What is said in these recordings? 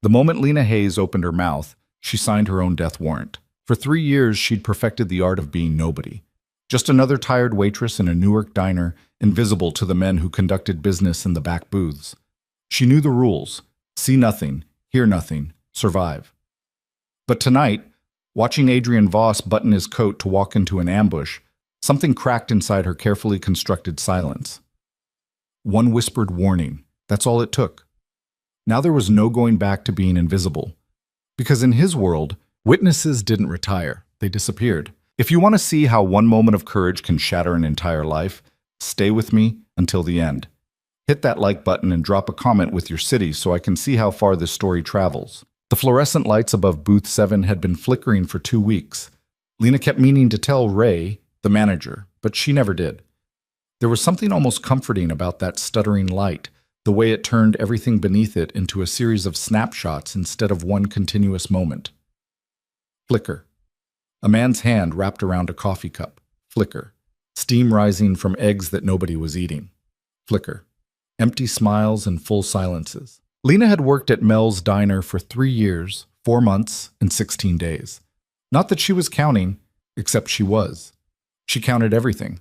The moment Lena Hayes opened her mouth, she signed her own death warrant. For 3 years, she'd perfected the art of being nobody. Just another tired waitress in a Newark diner, invisible to the men who conducted business in the back booths. She knew the rules: see nothing, hear nothing, survive. But tonight, watching Adrian Voss button his coat to walk into an ambush, something cracked inside her carefully constructed silence. One whispered warning. That's all it took. Now there was no going back to being invisible. Because in his world, witnesses didn't retire. They disappeared. If you want to see how one moment of courage can shatter an entire life, stay with me until the end. Hit that like button and drop a comment with your city so I can see how far this story travels. The fluorescent lights above booth 7 had been flickering for 2 weeks. Lena kept meaning to tell Ray, the manager, but she never did. There was something almost comforting about that stuttering light, the way it turned everything beneath it into a series of snapshots instead of one continuous moment. Flicker. A man's hand wrapped around a coffee cup. Flicker. Steam rising from eggs that nobody was eating. Flicker. Empty smiles and full silences. Lena had worked at Mel's Diner for 3 years, 4 months, and 16 days. Not that she was counting, except she was. She counted everything.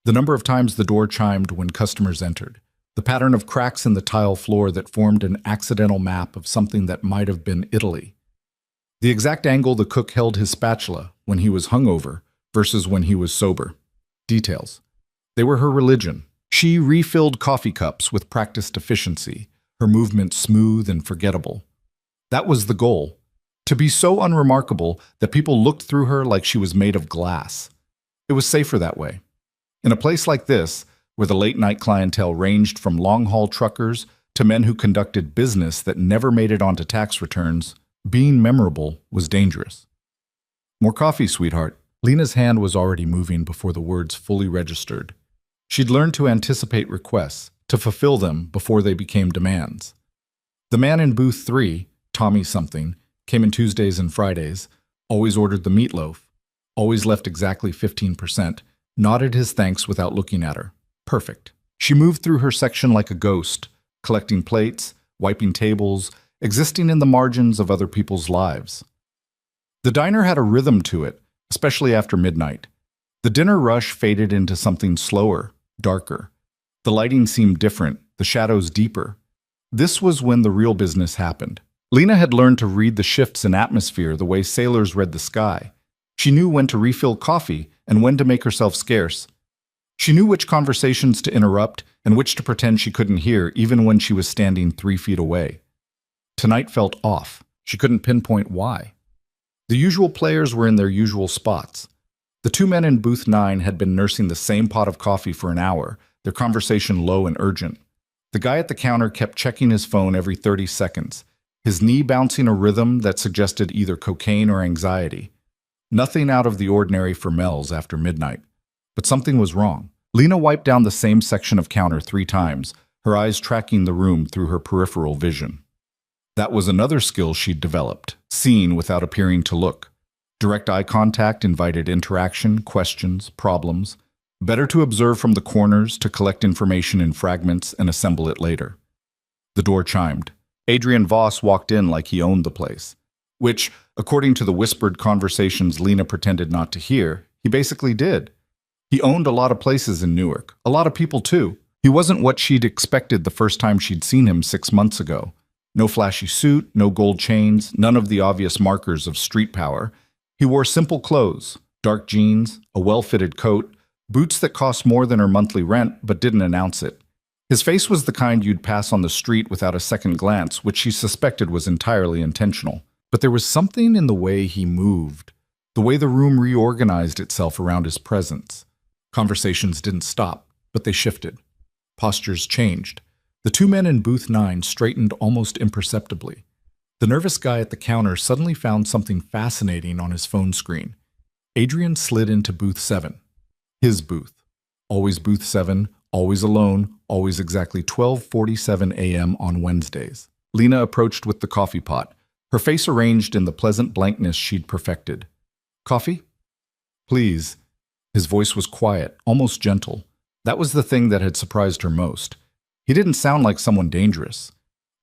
The number of times the door chimed when customers entered. The pattern of cracks in the tile floor that formed an accidental map of something that might have been Italy. The exact angle the cook held his spatula when he was hungover versus when he was sober. Details. They were her religion. She refilled coffee cups with practiced efficiency, her movements smooth and forgettable. That was the goal, to be so unremarkable that people looked through her like she was made of glass. It was safer that way. In a place like this, where the late-night clientele ranged from long-haul truckers to men who conducted business that never made it onto tax returns, being memorable was dangerous. More coffee, sweetheart. Lena's hand was already moving before the words fully registered. She'd learned to anticipate requests, to fulfill them before they became demands. The man in booth 3, Tommy something, came in Tuesdays and Fridays, always ordered the meatloaf, always left exactly 15%, nodded his thanks without looking at her. Perfect. She moved through her section like a ghost, collecting plates, wiping tables, existing in the margins of other people's lives. The diner had a rhythm to it, especially after midnight. The dinner rush faded into something slower, darker. The lighting seemed different, the shadows deeper. This was when the real business happened. Lena had learned to read the shifts in atmosphere the way sailors read the sky. She knew when to refill coffee and when to make herself scarce. She knew which conversations to interrupt and which to pretend she couldn't hear even when she was standing 3 feet away. Tonight felt off. She couldn't pinpoint why. The usual players were in their usual spots. The 2 men in booth 9 had been nursing the same pot of coffee for an hour, their conversation low and urgent. The guy at the counter kept checking his phone every 30 seconds, his knee bouncing a rhythm that suggested either cocaine or anxiety. Nothing out of the ordinary for Mel's after midnight. But something was wrong. Lena wiped down the same section of counter 3 times, her eyes tracking the room through her peripheral vision. That was another skill she'd developed, seeing without appearing to look. Direct eye contact invited interaction, questions, problems. Better to observe from the corners, to collect information in fragments and assemble it later. The door chimed. Adrian Voss walked in like he owned the place, which, according to the whispered conversations Lena pretended not to hear, he basically did. He owned a lot of places in Newark, a lot of people too. He wasn't what she'd expected the first time she'd seen him 6 months ago. No flashy suit, no gold chains, none of the obvious markers of street power. He wore simple clothes, dark jeans, a well-fitted coat, boots that cost more than her monthly rent but didn't announce it. His face was the kind you'd pass on the street without a second glance, which she suspected was entirely intentional. But there was something in the way he moved, the way the room reorganized itself around his presence. Conversations didn't stop, but they shifted. Postures changed. The 2 men in booth 9 straightened almost imperceptibly. The nervous guy at the counter suddenly found something fascinating on his phone screen. Adrian slid into booth 7. His booth. Always booth 7, always alone, always exactly 12:47 a.m. on Wednesdays. Lena approached with the coffee pot, her face arranged in the pleasant blankness she'd perfected. Coffee? Please. His voice was quiet, almost gentle. That was the thing that had surprised her most. He didn't sound like someone dangerous.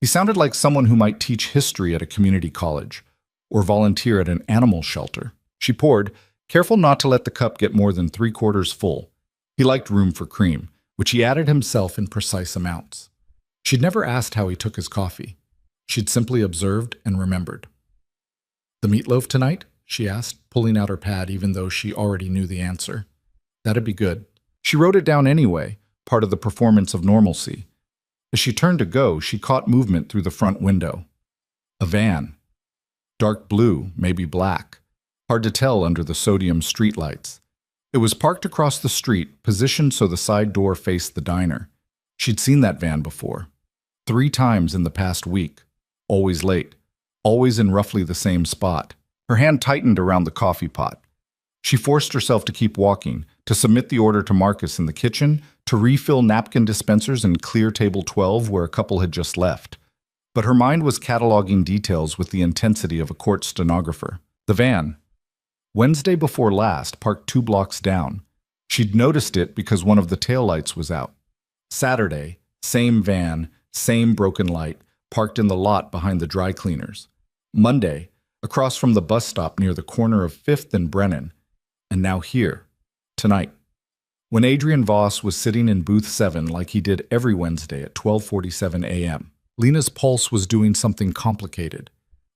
He He sounded like someone who might teach history at a community college or volunteer at an animal shelter. She poured, careful not to let the cup get more than 3/4 full. He liked room for cream, which he added himself in precise amounts. She'd never asked how he took his coffee. She'd simply observed and remembered. "The meatloaf tonight?" she asked, pulling out her pad even though she already knew the answer. "That'd be good." She wrote it down anyway, part of the performance of normalcy. As she turned to go, she caught movement through the front window. A van. Dark blue, maybe black. Hard to tell under the sodium streetlights. It was parked across the street, positioned so the side door faced the diner. She'd seen that van before. 3 times in the past week. Always late. Always in roughly the same spot. Her hand tightened around the coffee pot. She forced herself to keep walking, to submit the order to Marcus in the kitchen, to refill napkin dispensers and clear table 12 where a couple had just left. But her mind was cataloging details with the intensity of a court stenographer. The van. Wednesday before last, parked 2 blocks down. She'd noticed it because one of the taillights was out. Saturday, same van, same broken light, parked in the lot behind the dry cleaners. Monday, across from the bus stop near the corner of 5th and Brennan. And now here, tonight. When Adrian Voss was sitting in booth 7 like he did every Wednesday at 12:47 a.m., Lena's pulse was doing something complicated.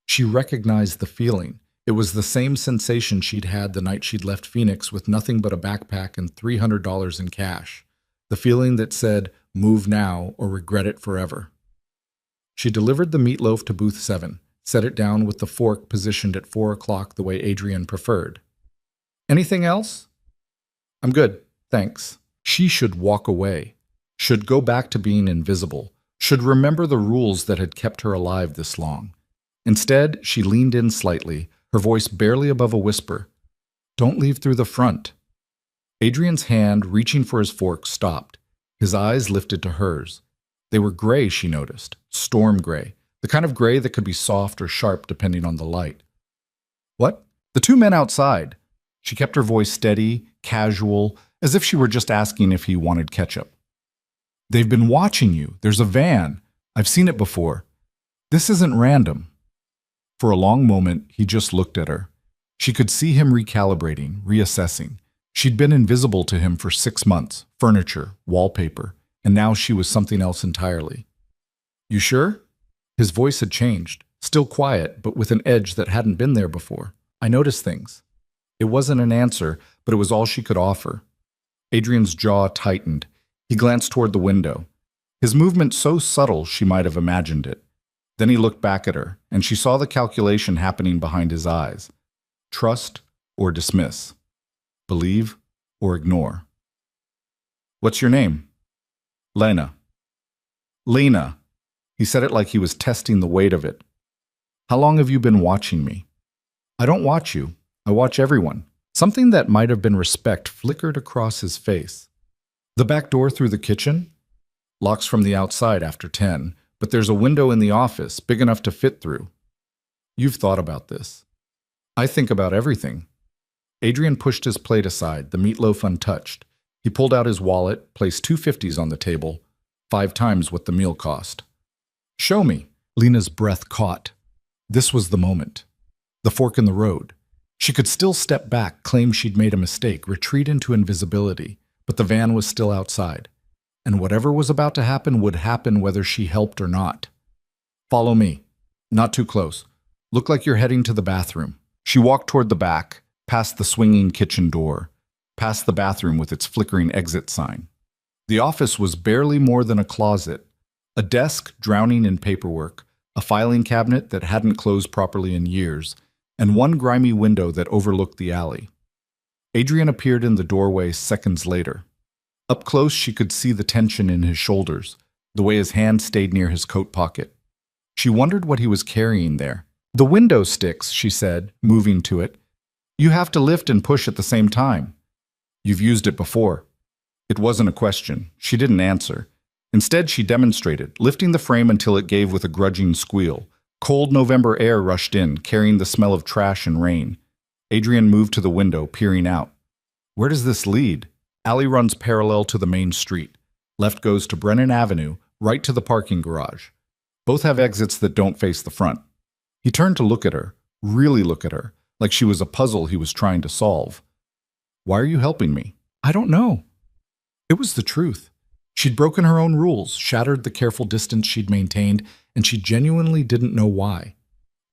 She recognized the feeling. It was the same sensation she'd had the night she'd left Phoenix with nothing but a backpack and $300 in cash. The feeling that said, "Move now or regret it forever." She delivered the meatloaf to booth 7, set it down with the fork positioned at 4 o'clock the way Adrian preferred. "Anything else?" "I'm good, thanks." She should walk away, should go back to being invisible, should remember the rules that had kept her alive this long. Instead, she leaned in slightly, her voice barely above a whisper. "Don't leave through the front." Adrian's hand, reaching for his fork, stopped. His eyes lifted to hers. They were gray, she noticed, storm gray, the kind of gray that could be soft or sharp depending on the light. "What?" "The 2 men outside." She kept her voice steady, casual, as if she were just asking if he wanted ketchup. "They've been watching you. There's a van. I've seen it before. This isn't random." For a long moment, he just looked at her. She could see him recalibrating, reassessing. She'd been invisible to him for 6 months, furniture, wallpaper, and now she was something else entirely. "You sure?" His voice had changed, still quiet, but with an edge that hadn't been there before. "I noticed things." It wasn't an answer, but it was all she could offer. Adrian's jaw tightened. He glanced toward the window. His movement so subtle she might have imagined it. Then he looked back at her, and she saw the calculation happening behind his eyes. Trust or dismiss. Believe or ignore. "What's your name?" "Lena." "Lena." He said it like he was testing the weight of it. "How long have you been watching me?" "I don't watch you. I watch everyone." Something that might have been respect flickered across his face. "The back door through the kitchen?" "Locks from the outside after 10, but there's a window in the office big enough to fit through." "You've thought about this." "I think about everything." Adrian pushed his plate aside, the meatloaf untouched. He pulled out his wallet, placed 2 50s on the table, 5 times what the meal cost. "Show me." Lena's breath caught. This was the moment. The fork in the road. She could still step back, claim she'd made a mistake, retreat into invisibility, but the van was still outside. And whatever was about to happen would happen whether she helped or not. "Follow me. Not too close. Look like you're heading to the bathroom." She walked toward the back, past the swinging kitchen door, past the bathroom with its flickering exit sign. The office was barely more than a closet, a desk drowning in paperwork, a filing cabinet that hadn't closed properly in years, and one grimy window that overlooked the alley. Adrian appeared in the doorway seconds later. Up close, she could see the tension in his shoulders, the way his hand stayed near his coat pocket. She wondered what he was carrying there. "The window sticks," she said, moving to it. "You have to lift and push at the same time." "You've used it before." It wasn't a question. She didn't answer. Instead, she demonstrated, lifting the frame until it gave with a grudging squeal. Cold November air rushed in, carrying the smell of trash and rain. Adrian moved to the window, peering out. "Where does this lead?" Alley runs parallel to the main street. Left goes to Brennan Avenue, right to the parking garage. Both have exits that don't face the front. He turned to look at her, really look at her, like she was a puzzle he was trying to solve. Why are you helping me? I don't know. It was the truth. She'd broken her own rules, shattered the careful distance she'd maintained, and she genuinely didn't know why.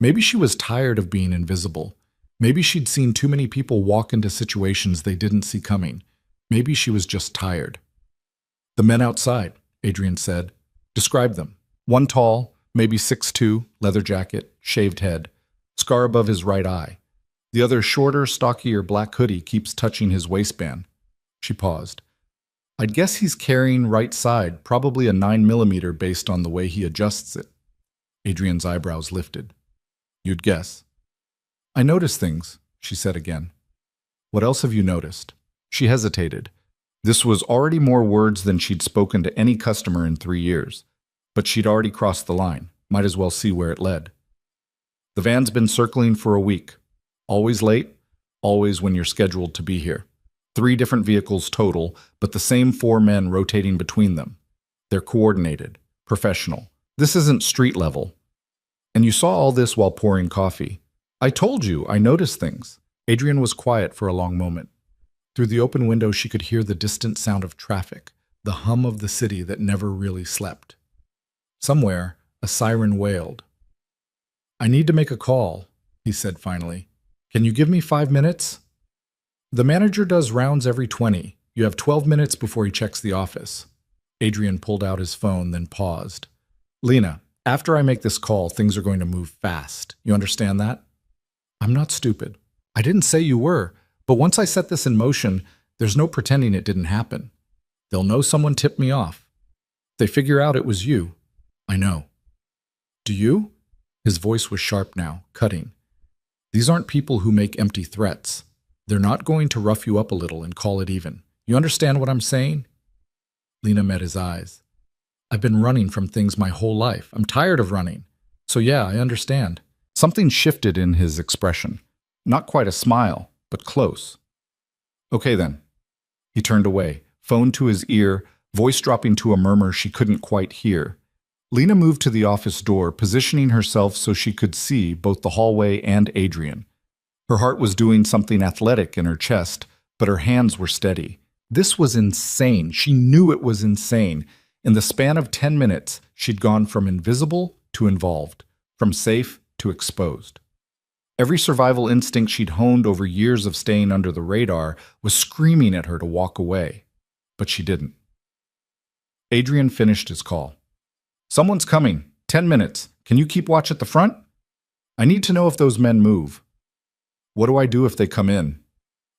Maybe she was tired of being invisible. Maybe she'd seen too many people walk into situations they didn't see coming. Maybe she was just tired. The men outside, Adrian said. Describe them. One tall, maybe 6'2", leather jacket, shaved head, scar above his right eye. The other shorter, stockier black hoodie keeps touching his waistband. She paused. I'd guess he's carrying right side, probably a 9mm based on the way he adjusts it. Adrian's eyebrows lifted. You'd guess. I notice things, she said again. What else have you noticed? She hesitated. This was already more words than she'd spoken to any customer in 3 years. But she'd already crossed the line. Might as well see where it led. The van's been circling for a week. Always late, always when you're scheduled to be here. 3 different vehicles total, but the same 4 men rotating between them. They're coordinated, professional. This isn't street level. And you saw all this while pouring coffee. I told you, I noticed things. Adrian was quiet for a long moment. Through the open window, she could hear the distant sound of traffic, the hum of the city that never really slept. Somewhere, a siren wailed. I need to make a call, he said finally. Can you give me 5 minutes? The manager does rounds every 20. You have 12 minutes before he checks the office. Adrian pulled out his phone, then paused. Lena, after I make this call, things are going to move fast. You understand that? I'm not stupid. I didn't say you were, but once I set this in motion, there's no pretending it didn't happen. They'll know someone tipped me off. They figure out it was you. I know. Do you? His voice was sharp now, cutting. These aren't people who make empty threats. They're not going to rough you up a little and call it even. You understand what I'm saying? Lena met his eyes. I've been running from things my whole life. I'm tired of running. So yeah, I understand. Something shifted in his expression. Not quite a smile, but close. Okay then. He turned away, phone to his ear, voice dropping to a murmur she couldn't quite hear. Lena moved to the office door, positioning herself so she could see both the hallway and Adrian. Her heart was doing something athletic in her chest, but her hands were steady. This was insane. She knew it was insane. In the span of 10 minutes, she'd gone from invisible to involved, from safe to exposed. Every survival instinct she'd honed over years of staying under the radar was screaming at her to walk away, but she didn't. Adrian finished his call. Someone's coming. 10 minutes. Can you keep watch at the front? I need to know if those men move. What do I do if they come in?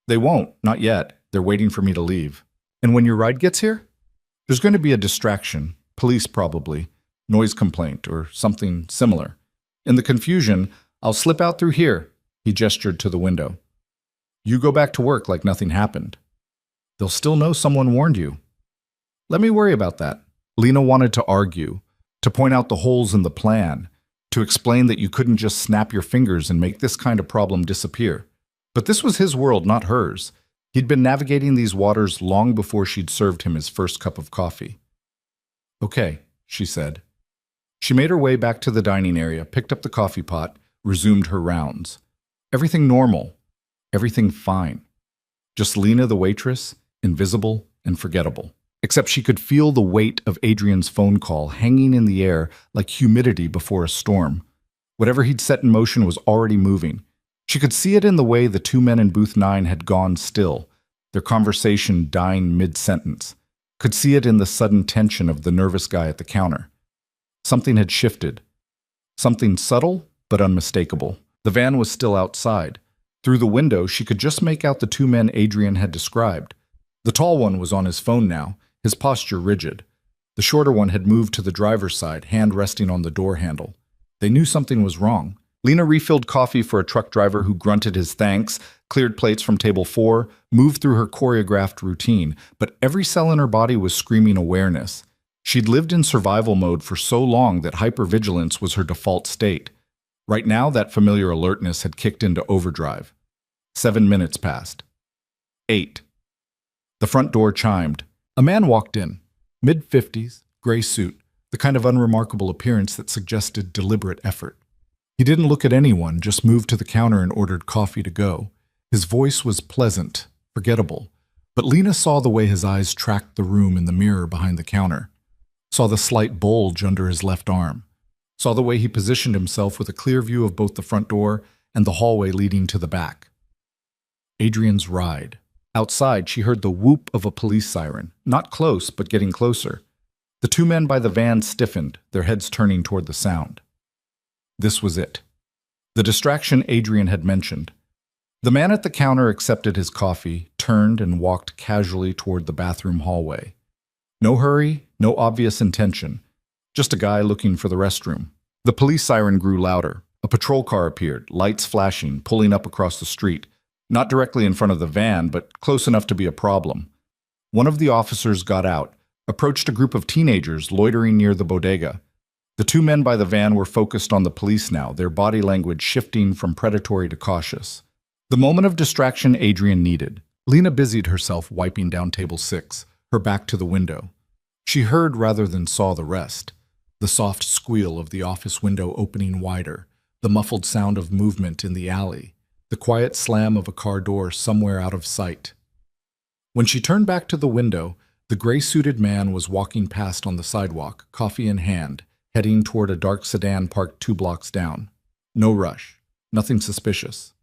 They won't, not yet. They're waiting for me to leave. And when your ride gets here? There's going to be a distraction, police probably, noise complaint, or something similar. In the confusion, I'll slip out through here, he gestured to the window. You go back to work like nothing happened. They'll still know someone warned you. Let me worry about that. Lena wanted to argue, to point out the holes in the plan, to explain that you couldn't just snap your fingers and make this kind of problem disappear. But this was his world, not hers. He'd been navigating these waters long before she'd served him his first cup of coffee. Okay, she said. She made her way back to the dining area, picked up the coffee pot, resumed her rounds. Everything normal. Everything fine. Just Lena the waitress, invisible and forgettable. Except she could feel the weight of Adrian's phone call hanging in the air like humidity before a storm. Whatever he'd set in motion was already moving. She could see it in the way the 2 men in booth 9 had gone still, their conversation dying mid-sentence. Could see it in the sudden tension of the nervous guy at the counter. Something had shifted. Something subtle but unmistakable. The van was still outside. Through the window, she could just make out the 2 men Adrian had described. The tall one was on his phone now, his posture rigid. The shorter one had moved to the driver's side, hand resting on the door handle. They knew something was wrong. Lena refilled coffee for a truck driver who grunted his thanks, cleared plates from table 4, moved through her choreographed routine, but every cell in her body was screaming awareness. She'd lived in survival mode for so long that hypervigilance was her default state. Right now, that familiar alertness had kicked into overdrive. 7 minutes passed. 8. The front door chimed. A man walked in, mid-50s, gray suit, the kind of unremarkable appearance that suggested deliberate effort. He didn't look at anyone, just moved to the counter and ordered coffee to go. His voice was pleasant, forgettable, but Lena saw the way his eyes tracked the room in the mirror behind the counter, saw the slight bulge under his left arm, saw the way he positioned himself with a clear view of both the front door and the hallway leading to the back. Adrian's ride. Outside, she heard the whoop of a police siren, not close, but getting closer. The two men by the van stiffened, their heads turning toward the sound. This was it. The distraction Adrian had mentioned. The man at the counter accepted his coffee, turned, and walked casually toward the bathroom hallway. No hurry, no obvious intention. Just a guy looking for the restroom. The police siren grew louder. A patrol car appeared, lights flashing, pulling up across the street. Not directly in front of the van, but close enough to be a problem. One of the officers got out, approached a group of teenagers loitering near the bodega. The two men by the van were focused on the police now, their body language shifting from predatory to cautious. The moment of distraction Adrian needed. Lena busied herself wiping down table 6, her back to the window. She heard rather than saw the rest. The soft squeal of the office window opening wider, the muffled sound of movement in the alley, the quiet slam of a car door somewhere out of sight. When she turned back to the window, the gray-suited man was walking past on the sidewalk, coffee in hand, heading toward a dark sedan parked 2 blocks down. No rush, nothing suspicious.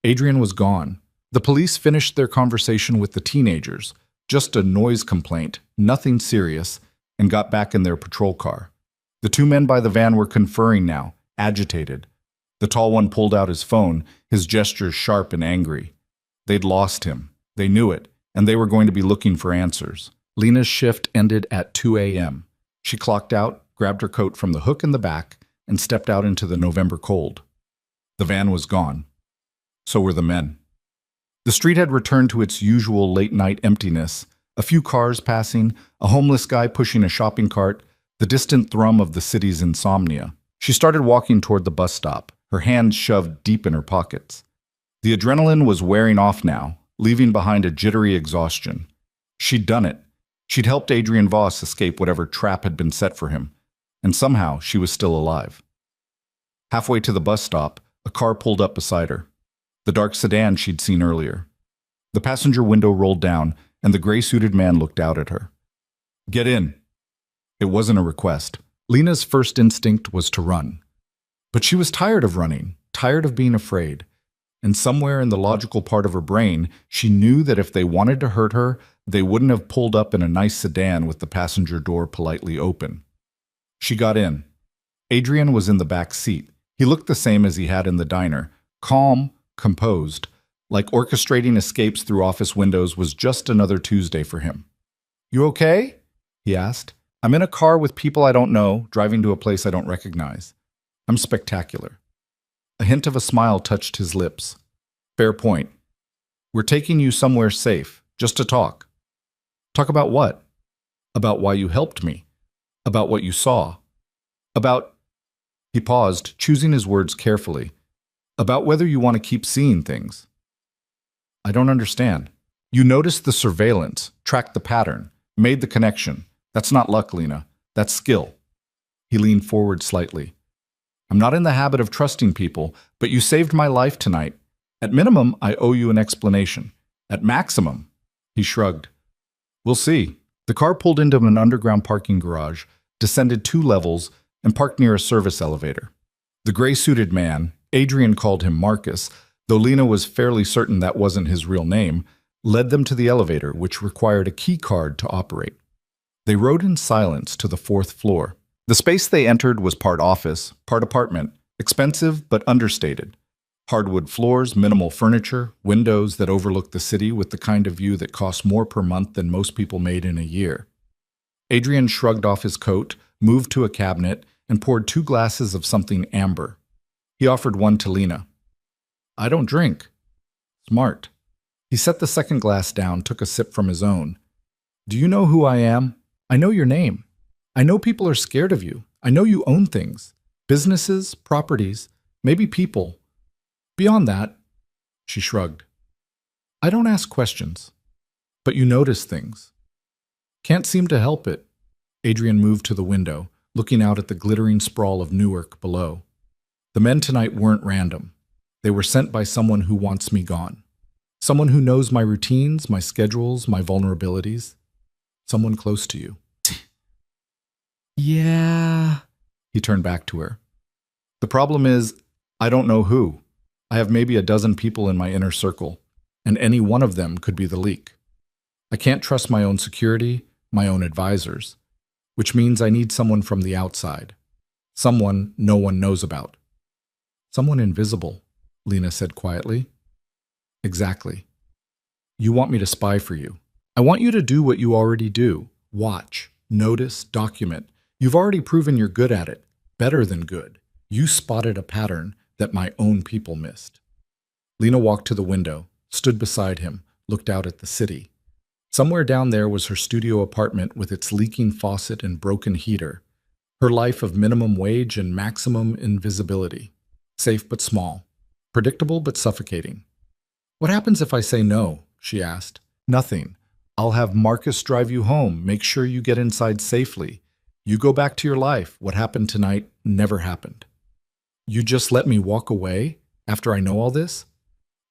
Adrian was gone. The police finished their conversation with the teenagers, just a noise complaint, nothing serious, and got back in their patrol car. The two men by the van were conferring now, agitated. The tall one pulled out his phone, his gestures sharp and angry. They'd lost him. They knew it, and they were going to be looking for answers. Lena's shift ended at 2 a.m. She clocked out, grabbed her coat from the hook in the back, and stepped out into the November cold. The van was gone. So were the men. The street had returned to its usual late-night emptiness, a few cars passing, a homeless guy pushing a shopping cart, the distant thrum of the city's insomnia. She started walking toward the bus stop, her hands shoved deep in her pockets. The adrenaline was wearing off now, leaving behind a jittery exhaustion. She'd done it. She'd helped Adrian Voss escape whatever trap had been set for him, and somehow she was still alive. Halfway to the bus stop, a car pulled up beside her. The dark sedan she'd seen earlier. The passenger window rolled down, and the gray-suited man looked out at her. "Get in." It wasn't a request. Lena's first instinct was to run. But she was tired of running, tired of being afraid. And somewhere in the logical part of her brain, she knew that if they wanted to hurt her, they wouldn't have pulled up in a nice sedan with the passenger door politely open. She got in. Adrian was in the back seat. He looked the same as he had in the diner, calm, composed, like orchestrating escapes through office windows was just another Tuesday for him. "You okay?" he asked. "I'm in a car with people I don't know, driving to a place I don't recognize. I'm spectacular." A hint of a smile touched his lips. "Fair point. We're taking you somewhere safe, just to talk." "Talk about what?" "About why you helped me. About what you saw. About—" He paused, choosing his words carefully. "About whether you want to keep seeing things." "I don't understand." "You noticed the surveillance, tracked the pattern, made the connection. That's not luck, Lena. That's skill." He leaned forward slightly. "I'm not in the habit of trusting people, but you saved my life tonight. At minimum, I owe you an explanation. At maximum—" He shrugged. "We'll see." The car pulled into an underground parking garage, descended 2 levels, and parked near a service elevator. The gray-suited man, Adrian called him Marcus, though Lena was fairly certain that wasn't his real name, led them to the elevator, which required a key card to operate. They rode in silence to the 4th floor. The space they entered was part office, part apartment, expensive but understated. Hardwood floors, minimal furniture, windows that overlooked the city with the kind of view that cost more per month than most people made in a year. Adrian shrugged off his coat, moved to a cabinet, and poured 2 glasses of something amber. He offered one to Lena. "I don't drink." "Smart." He set the second glass down, took a sip from his own. "Do you know who I am? I know your name. I know people are scared of you. I know you own things. Businesses, properties, maybe people. Beyond that," she shrugged. "I don't ask questions. But you notice things. Can't seem to help it." Adrian moved to the window, looking out at the glittering sprawl of Newark below. The men tonight weren't random. They were sent by someone who wants me gone. Someone who knows my routines, my schedules, my vulnerabilities. Someone close to you. Yeah. He turned back to her. The problem is, I don't know who. I have maybe a dozen people in my inner circle, and any one of them could be the leak. I can't trust my own security, my own advisors, which means I need someone from the outside. Someone no one knows about. Someone invisible, Lena said quietly. Exactly. You want me to spy for you. I want you to do what you already do. Watch, notice, document. You've already proven you're good at it. Better than good. You spotted a pattern that my own people missed. Lena walked to the window, stood beside him, looked out at the city. Somewhere down there was her studio apartment with its leaking faucet and broken heater. Her life of minimum wage and maximum invisibility. Safe but small. Predictable but suffocating. What happens if I say no? She asked. Nothing. I'll have Marcus drive you home, make sure you get inside safely. You go back to your life. What happened tonight never happened. You just let me walk away after I know all this?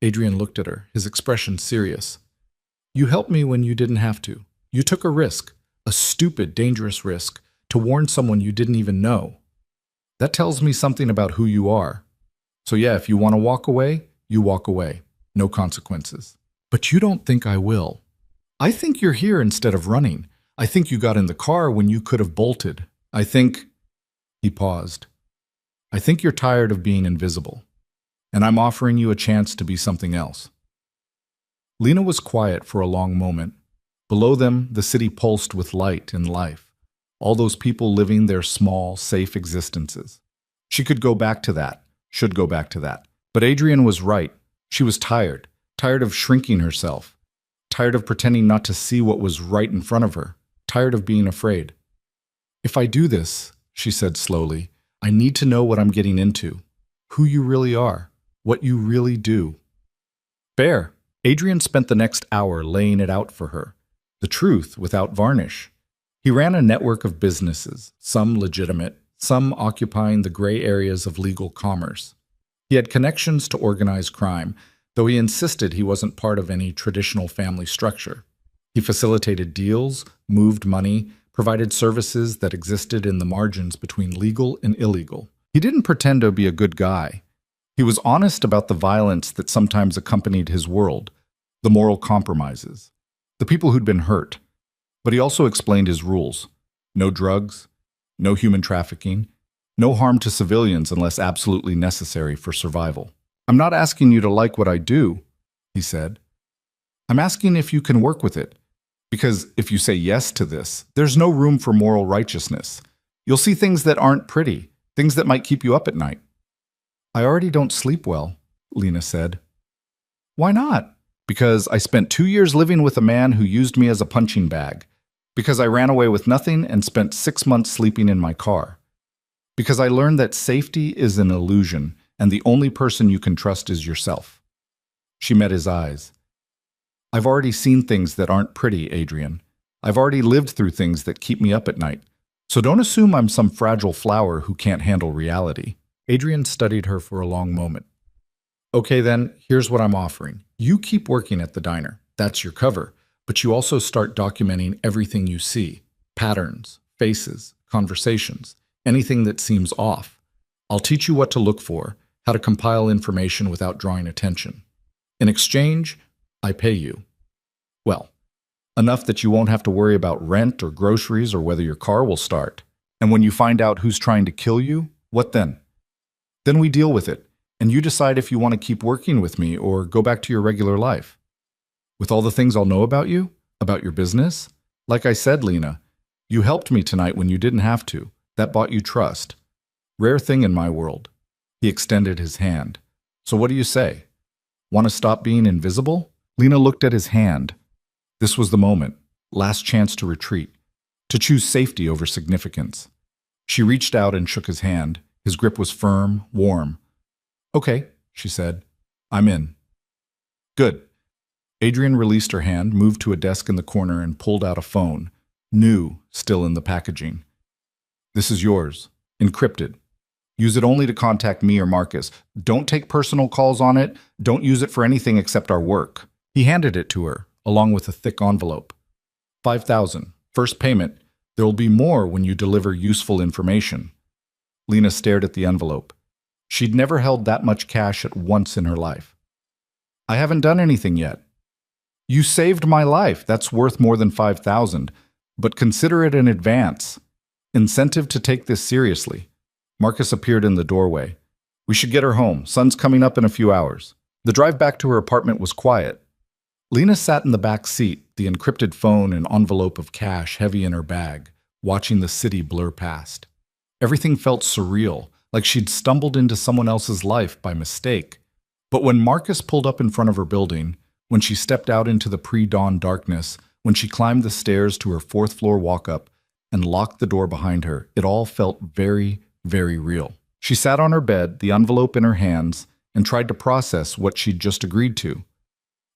Adrian looked at her, his expression serious. You helped me when you didn't have to. You took a risk, a stupid, dangerous risk, to warn someone you didn't even know. That tells me something about who you are. So yeah, if you want to walk away, you walk away. No consequences. But you don't think I will. I think you're here instead of running. I think you got in the car when you could have bolted. I think... He paused. I think you're tired of being invisible. And I'm offering you a chance to be something else. Lena was quiet for a long moment. Below them, the city pulsed with light and life. All those people living their small, safe existences. She could go back to that, should go back to that. But Adrian was right. She was tired. Tired of shrinking herself. Tired of pretending not to see what was right in front of her. Tired of being afraid. If I do this, she said slowly, I need to know what I'm getting into. Who you really are. What you really do. Fair. Adrian spent the next hour laying it out for her. The truth without varnish. He ran a network of businesses, some legitimate, some occupying the gray areas of legal commerce. He had connections to organized crime, though he insisted he wasn't part of any traditional family structure. He facilitated deals, moved money, provided services that existed in the margins between legal and illegal. He didn't pretend to be a good guy. He was honest about the violence that sometimes accompanied his world, the moral compromises, the people who'd been hurt. But he also explained his rules. No drugs, no human trafficking, no harm to civilians unless absolutely necessary for survival. I'm not asking you to like what I do, he said. I'm asking if you can work with it. Because if you say yes to this, there's no room for moral righteousness. You'll see things that aren't pretty, things that might keep you up at night. I already don't sleep well, Lena said. Why not? Because I spent 2 years living with a man who used me as a punching bag. Because I ran away with nothing and spent 6 months sleeping in my car. Because I learned that safety is an illusion and the only person you can trust is yourself. She met his eyes. I've already seen things that aren't pretty, Adrian. I've already lived through things that keep me up at night. So don't assume I'm some fragile flower who can't handle reality. Adrian studied her for a long moment. Okay then, here's what I'm offering. You keep working at the diner. That's your cover. But you also start documenting everything you see. Patterns, faces, conversations, anything that seems off. I'll teach you what to look for, how to compile information without drawing attention. In exchange, I pay you. Well, enough that you won't have to worry about rent or groceries or whether your car will start. And when you find out who's trying to kill you, what then? Then we deal with it, and you decide if you want to keep working with me or go back to your regular life. With all the things I'll know about you, about your business, like I said, Lena, you helped me tonight when you didn't have to. That bought you trust. Rare thing in my world. He extended his hand. So what do you say? Want to stop being invisible? Lena looked at his hand. This was the moment, last chance to retreat, to choose safety over significance. She reached out and shook his hand. His grip was firm, warm. Okay, she said. I'm in. Good. Adrian released her hand, moved to a desk in the corner, and pulled out a phone. New, still in the packaging. This is yours, encrypted. Use it only to contact me or Marcus. Don't take personal calls on it. Don't use it for anything except our work. He handed it to her, along with a thick envelope. 5,000. First payment. There will be more when you deliver useful information. Lena stared at the envelope. She'd never held that much cash at once in her life. I haven't done anything yet. You saved my life. That's worth more than 5,000. But consider it an advance. Incentive to take this seriously. Marcus appeared in the doorway. We should get her home. Sun's coming up in a few hours. The drive back to her apartment was quiet. Lena sat in the back seat, the encrypted phone and envelope of cash heavy in her bag, watching the city blur past. Everything felt surreal, like she'd stumbled into someone else's life by mistake. But when Marcus pulled up in front of her building, when she stepped out into the pre-dawn darkness, when she climbed the stairs to her fourth-floor walk-up and locked the door behind her, it all felt very, very real. She sat on her bed, the envelope in her hands, and tried to process what she'd just agreed to.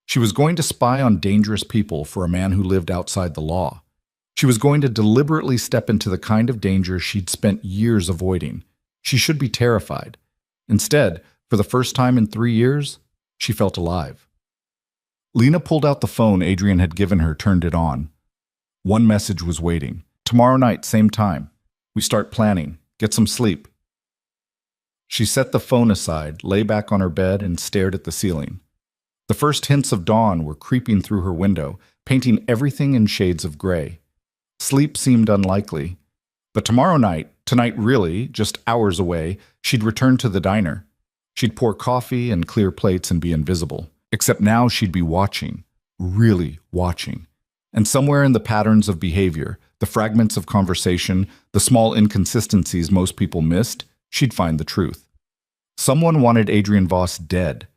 She was going to spy on dangerous people for a man who lived outside the law. She was going to deliberately step into the kind of danger she'd spent years avoiding. She should be terrified. Instead, for the first time in 3 years, she felt alive. Lena pulled out the phone Adrian had given her, turned it on. One message was waiting. Tomorrow night, same time. We start planning. Get some sleep. She set the phone aside, lay back on her bed, and stared at the ceiling. The first hints of dawn were creeping through her window, painting everything in shades of gray. Sleep seemed unlikely. But tomorrow night, tonight really, just hours away, she'd return to the diner. She'd pour coffee and clear plates and be invisible. Except now she'd be watching, really watching. And somewhere in the patterns of behavior, the fragments of conversation, the small inconsistencies most people missed, she'd find the truth. Someone wanted Adrian Voss dead.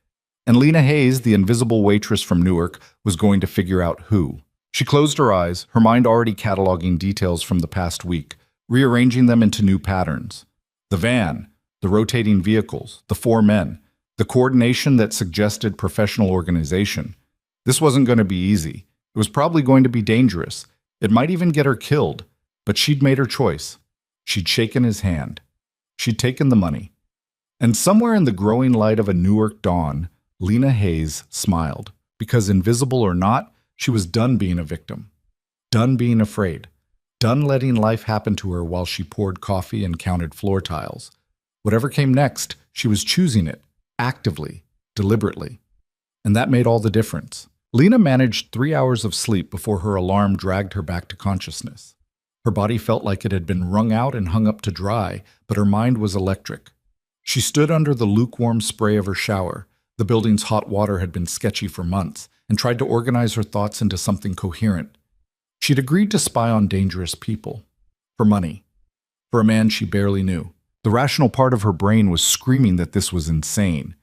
And Lena Hayes, the invisible waitress from Newark, was going to figure out who. She closed her eyes, her mind already cataloging details from the past week, rearranging them into new patterns. The van, the rotating vehicles, the 4 men, the coordination that suggested professional organization. This wasn't going to be easy. It was probably going to be dangerous. It might even get her killed. But she'd made her choice. She'd shaken his hand. She'd taken the money. And somewhere in the growing light of a Newark dawn, Lena Hayes smiled, because invisible or not, she was done being a victim, done being afraid, done letting life happen to her while she poured coffee and counted floor tiles. Whatever came next, she was choosing it, actively, deliberately. And that made all the difference. Lena managed 3 hours of sleep before her alarm dragged her back to consciousness. Her body felt like it had been wrung out and hung up to dry, but her mind was electric. She stood under the lukewarm spray of her shower. The building's hot water had been sketchy for months, and tried to organize her thoughts into something coherent. She'd agreed to spy on dangerous people. For money. For a man she barely knew. The rational part of her brain was screaming that this was insane.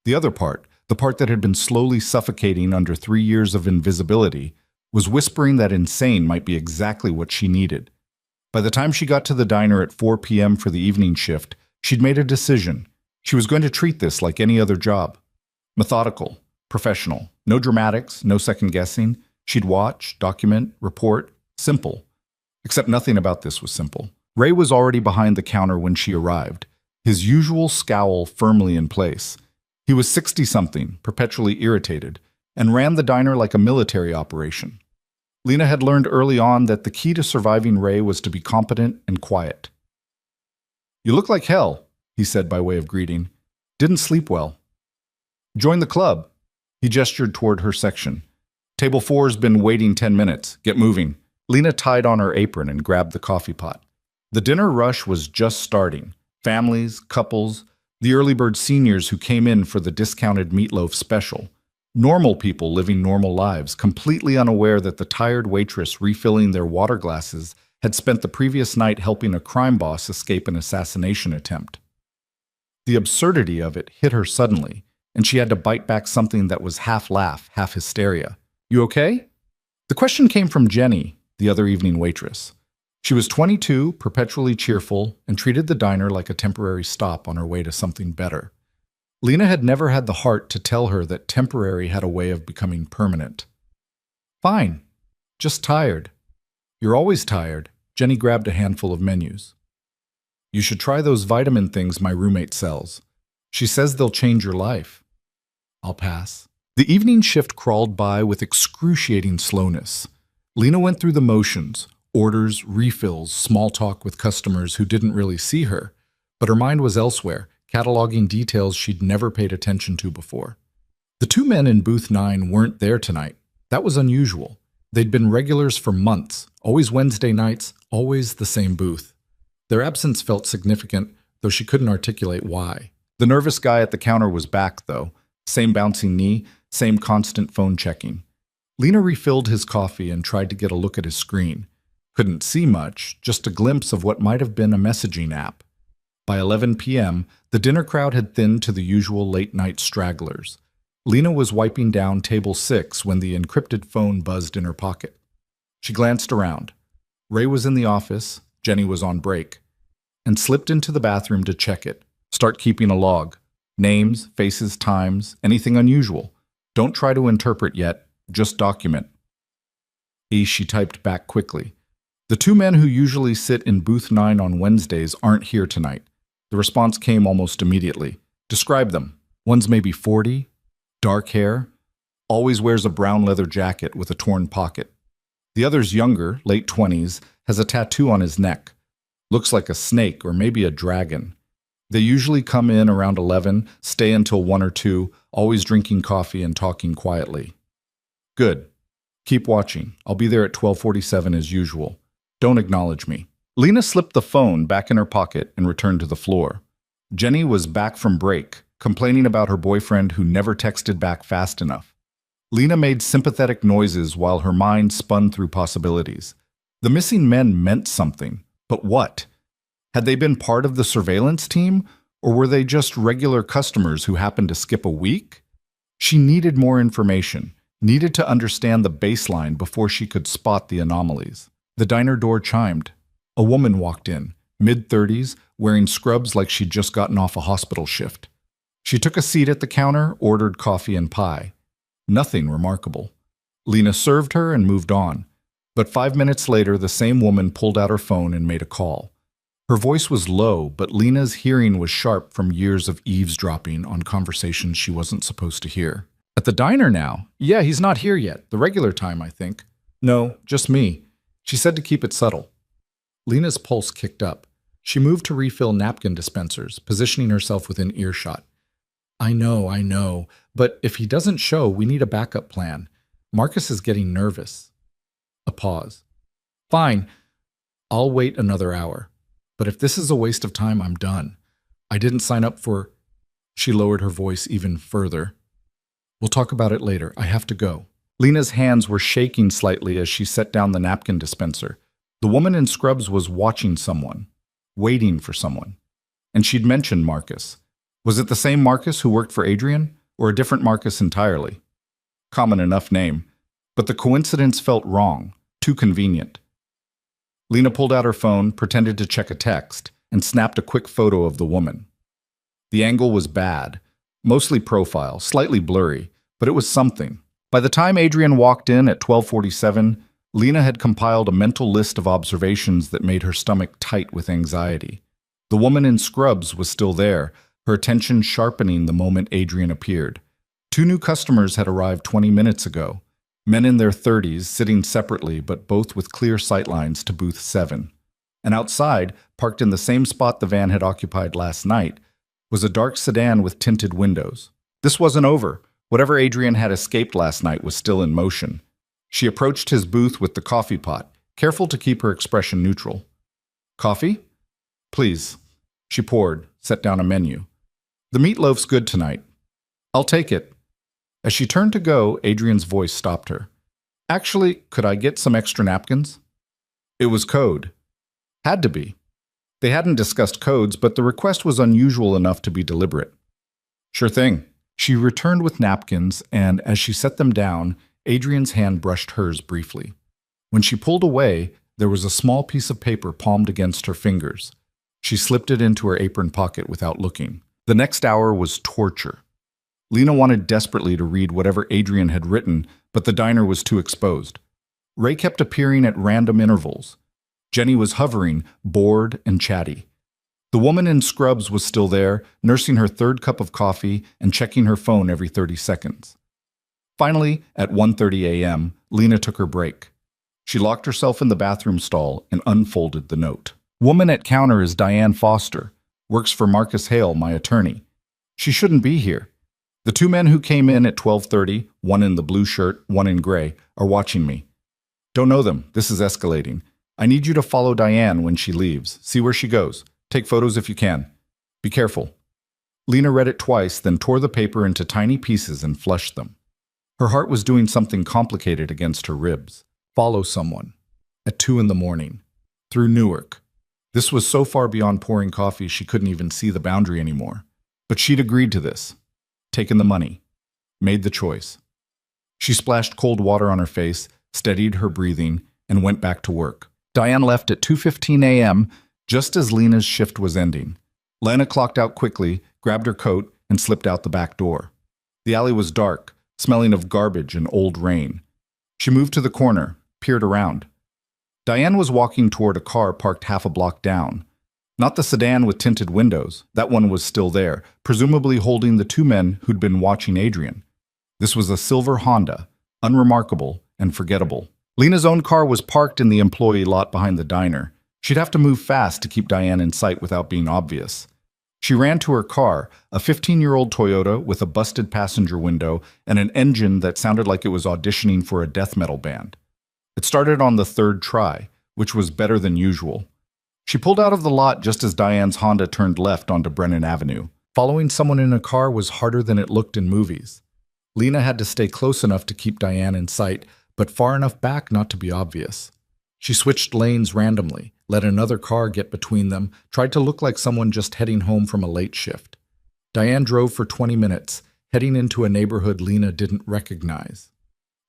The other part, the part that had been slowly suffocating under 3 years of invisibility, was whispering that insane might be exactly what she needed. By the time she got to the diner at 4 p.m. for the evening shift, she'd made a decision. She was going to treat this like any other job. Methodical, professional, no dramatics, no second-guessing. She'd watch, document, report. Simple. Except nothing about this was simple. Ray was already behind the counter when she arrived, his usual scowl firmly in place. He was 60-something, perpetually irritated, and ran the diner like a military operation. Lena had learned early on that the key to surviving Ray was to be competent and quiet. "You look like hell," he said by way of greeting. "Didn't sleep well." "Join the club." He gestured toward her section. "Table 4's been waiting 10 minutes. Get moving." Lena tied on her apron and grabbed the coffee pot. The dinner rush was just starting. Families, couples, the early bird seniors who came in for the discounted meatloaf special. Normal people living normal lives, completely unaware that the tired waitress refilling their water glasses had spent the previous night helping a crime boss escape an assassination attempt. The absurdity of it hit her suddenly, and she had to bite back something that was half laugh, half hysteria. "You okay?" The question came from Jenny, the other evening waitress. She was 22, perpetually cheerful, and treated the diner like a temporary stop on her way to something better. Lena had never had the heart to tell her that temporary had a way of becoming permanent. "Fine. Just tired." "You're always tired." Jenny grabbed a handful of menus. You should try those vitamin things my roommate sells. She says they'll change your life. I'll pass. The evening shift crawled by with excruciating slowness. Lena went through the motions, orders, refills, small talk with customers who didn't really see her, but her mind was elsewhere, cataloging details she'd never paid attention to before. The two men in booth 9 weren't there tonight. That was unusual. They'd been regulars for months, always Wednesday nights, always the same booth. Their absence felt significant, though she couldn't articulate why. The nervous guy at the counter was back, though. Same bouncing knee, same constant phone checking. Lena refilled his coffee and tried to get a look at his screen. Couldn't see much, just a glimpse of what might have been a messaging app. By 11 p.m., the dinner crowd had thinned to the usual late-night stragglers. Lena was wiping down table 6 when the encrypted phone buzzed in her pocket. She glanced around. Ray was in the office, Jenny was on break, and slipped into the bathroom to check it. Start keeping a log. Names, faces, times, anything unusual. Don't try to interpret yet, just document. She typed back quickly. The two men who usually sit in booth 9 on Wednesdays aren't here tonight. The response came almost immediately. Describe them. One's maybe 40, dark hair, always wears a brown leather jacket with a torn pocket. The other's younger, late 20s, has a tattoo on his neck. Looks like a snake or maybe a dragon. They usually come in around 11, stay until 1 or 2, always drinking coffee and talking quietly. Good. Keep watching. I'll be there at 12:47 as usual. Don't acknowledge me. Lena slipped the phone back in her pocket and returned to the floor. Jenny was back from break, complaining about her boyfriend who never texted back fast enough. Lena made sympathetic noises while her mind spun through possibilities. The missing men meant something, but what? Had they been part of the surveillance team, or were they just regular customers who happened to skip a week? She needed more information, needed to understand the baseline before she could spot the anomalies. The diner door chimed. A woman walked in, mid-30s, wearing scrubs like she'd just gotten off a hospital shift. She took a seat at the counter, ordered coffee and pie. Nothing remarkable. Lena served her and moved on. But 5 minutes later, the same woman pulled out her phone and made a call. Her voice was low, but Lena's hearing was sharp from years of eavesdropping on conversations she wasn't supposed to hear. At the diner now? Yeah, he's not here yet. The regular time, I think. No, just me. She said to keep it subtle. Lena's pulse kicked up. She moved to refill napkin dispensers, positioning herself within earshot. I know, but if he doesn't show, we need a backup plan. Marcus is getting nervous. A pause. Fine, I'll wait another hour. But if this is a waste of time, I'm done. I didn't sign up for... She lowered her voice even further. We'll talk about it later. I have to go. Lena's hands were shaking slightly as she set down the napkin dispenser. The woman in scrubs was watching someone, waiting for someone. And she'd mentioned Marcus. Was it the same Marcus who worked for Adrian, or a different Marcus entirely? Common enough name, but the coincidence felt wrong, too convenient. Lena pulled out her phone, pretended to check a text, and snapped a quick photo of the woman. The angle was bad, mostly profile, slightly blurry, but it was something. By the time Adrian walked in at 12:47, Lena had compiled a mental list of observations that made her stomach tight with anxiety. The woman in scrubs was still there, her attention sharpening the moment Adrian appeared. 2 new customers had arrived 20 minutes ago, men in their 30s sitting separately but both with clear sightlines to booth 7. And outside, parked in the same spot the van had occupied last night, was a dark sedan with tinted windows. This wasn't over. Whatever Adrian had escaped last night was still in motion. She approached his booth with the coffee pot, careful to keep her expression neutral. Coffee? Please. She poured, set down a menu. The meatloaf's good tonight. I'll take it. As she turned to go, Adrian's voice stopped her. Actually, could I get some extra napkins? It was code. Had to be. They hadn't discussed codes, but the request was unusual enough to be deliberate. Sure thing. She returned with napkins, and as she set them down, Adrian's hand brushed hers briefly. When she pulled away, there was a small piece of paper palmed against her fingers. She slipped it into her apron pocket without looking. The next hour was torture. Lena wanted desperately to read whatever Adrian had written, but the diner was too exposed. Ray kept appearing at random intervals. Jenny was hovering, bored and chatty. The woman in scrubs was still there, nursing her third cup of coffee and checking her phone every 30 seconds. Finally, at 1:30 a.m., Lena took her break. She locked herself in the bathroom stall and unfolded the note. Woman at counter is Diane Foster. Works for Marcus Hale, my attorney. She shouldn't be here. The two men who came in at 12:30, one in the blue shirt, one in gray, are watching me. Don't know them. This is escalating. I need you to follow Diane when she leaves. See where she goes. Take photos if you can. Be careful. Lena read it twice, then tore the paper into tiny pieces and flushed them. Her heart was doing something complicated against her ribs. Follow someone. At 2 in the morning. Through Newark. This was so far beyond pouring coffee she couldn't even see the boundary anymore. But she'd agreed to this. Taken the money. Made the choice. She splashed cold water on her face, steadied her breathing, and went back to work. Diane left at 2:15 a.m., just as Lena's shift was ending. Lena clocked out quickly, grabbed her coat, and slipped out the back door. The alley was dark, smelling of garbage and old rain. She moved to the corner, peered around. Diane was walking toward a car parked half a block down. Not the sedan with tinted windows. That one was still there, presumably holding the two men who'd been watching Adrian. This was a silver Honda, unremarkable and forgettable. Lena's own car was parked in the employee lot behind the diner. She'd have to move fast to keep Diane in sight without being obvious. She ran to her car, a 15-year-old Toyota with a busted passenger window and an engine that sounded like it was auditioning for a death metal band. It started on the third try, which was better than usual. She pulled out of the lot just as Diane's Honda turned left onto Brennan Avenue. Following someone in a car was harder than it looked in movies. Lena had to stay close enough to keep Diane in sight, but far enough back not to be obvious. She switched lanes randomly, let another car get between them, tried to look like someone just heading home from a late shift. Diane drove for 20 minutes, heading into a neighborhood Lena didn't recognize.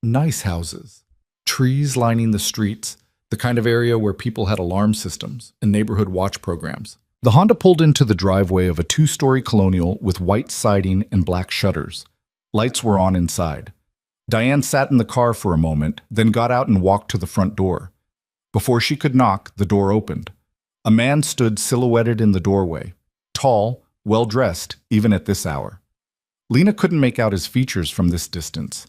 Nice houses. Trees lining the streets, the kind of area where people had alarm systems and neighborhood watch programs. The Honda pulled into the driveway of a 2-story colonial with white siding and black shutters. Lights were on inside. Diane sat in the car for a moment, then got out and walked to the front door. Before she could knock, the door opened. A man stood silhouetted in the doorway, tall, well-dressed, even at this hour. Lena couldn't make out his features from this distance,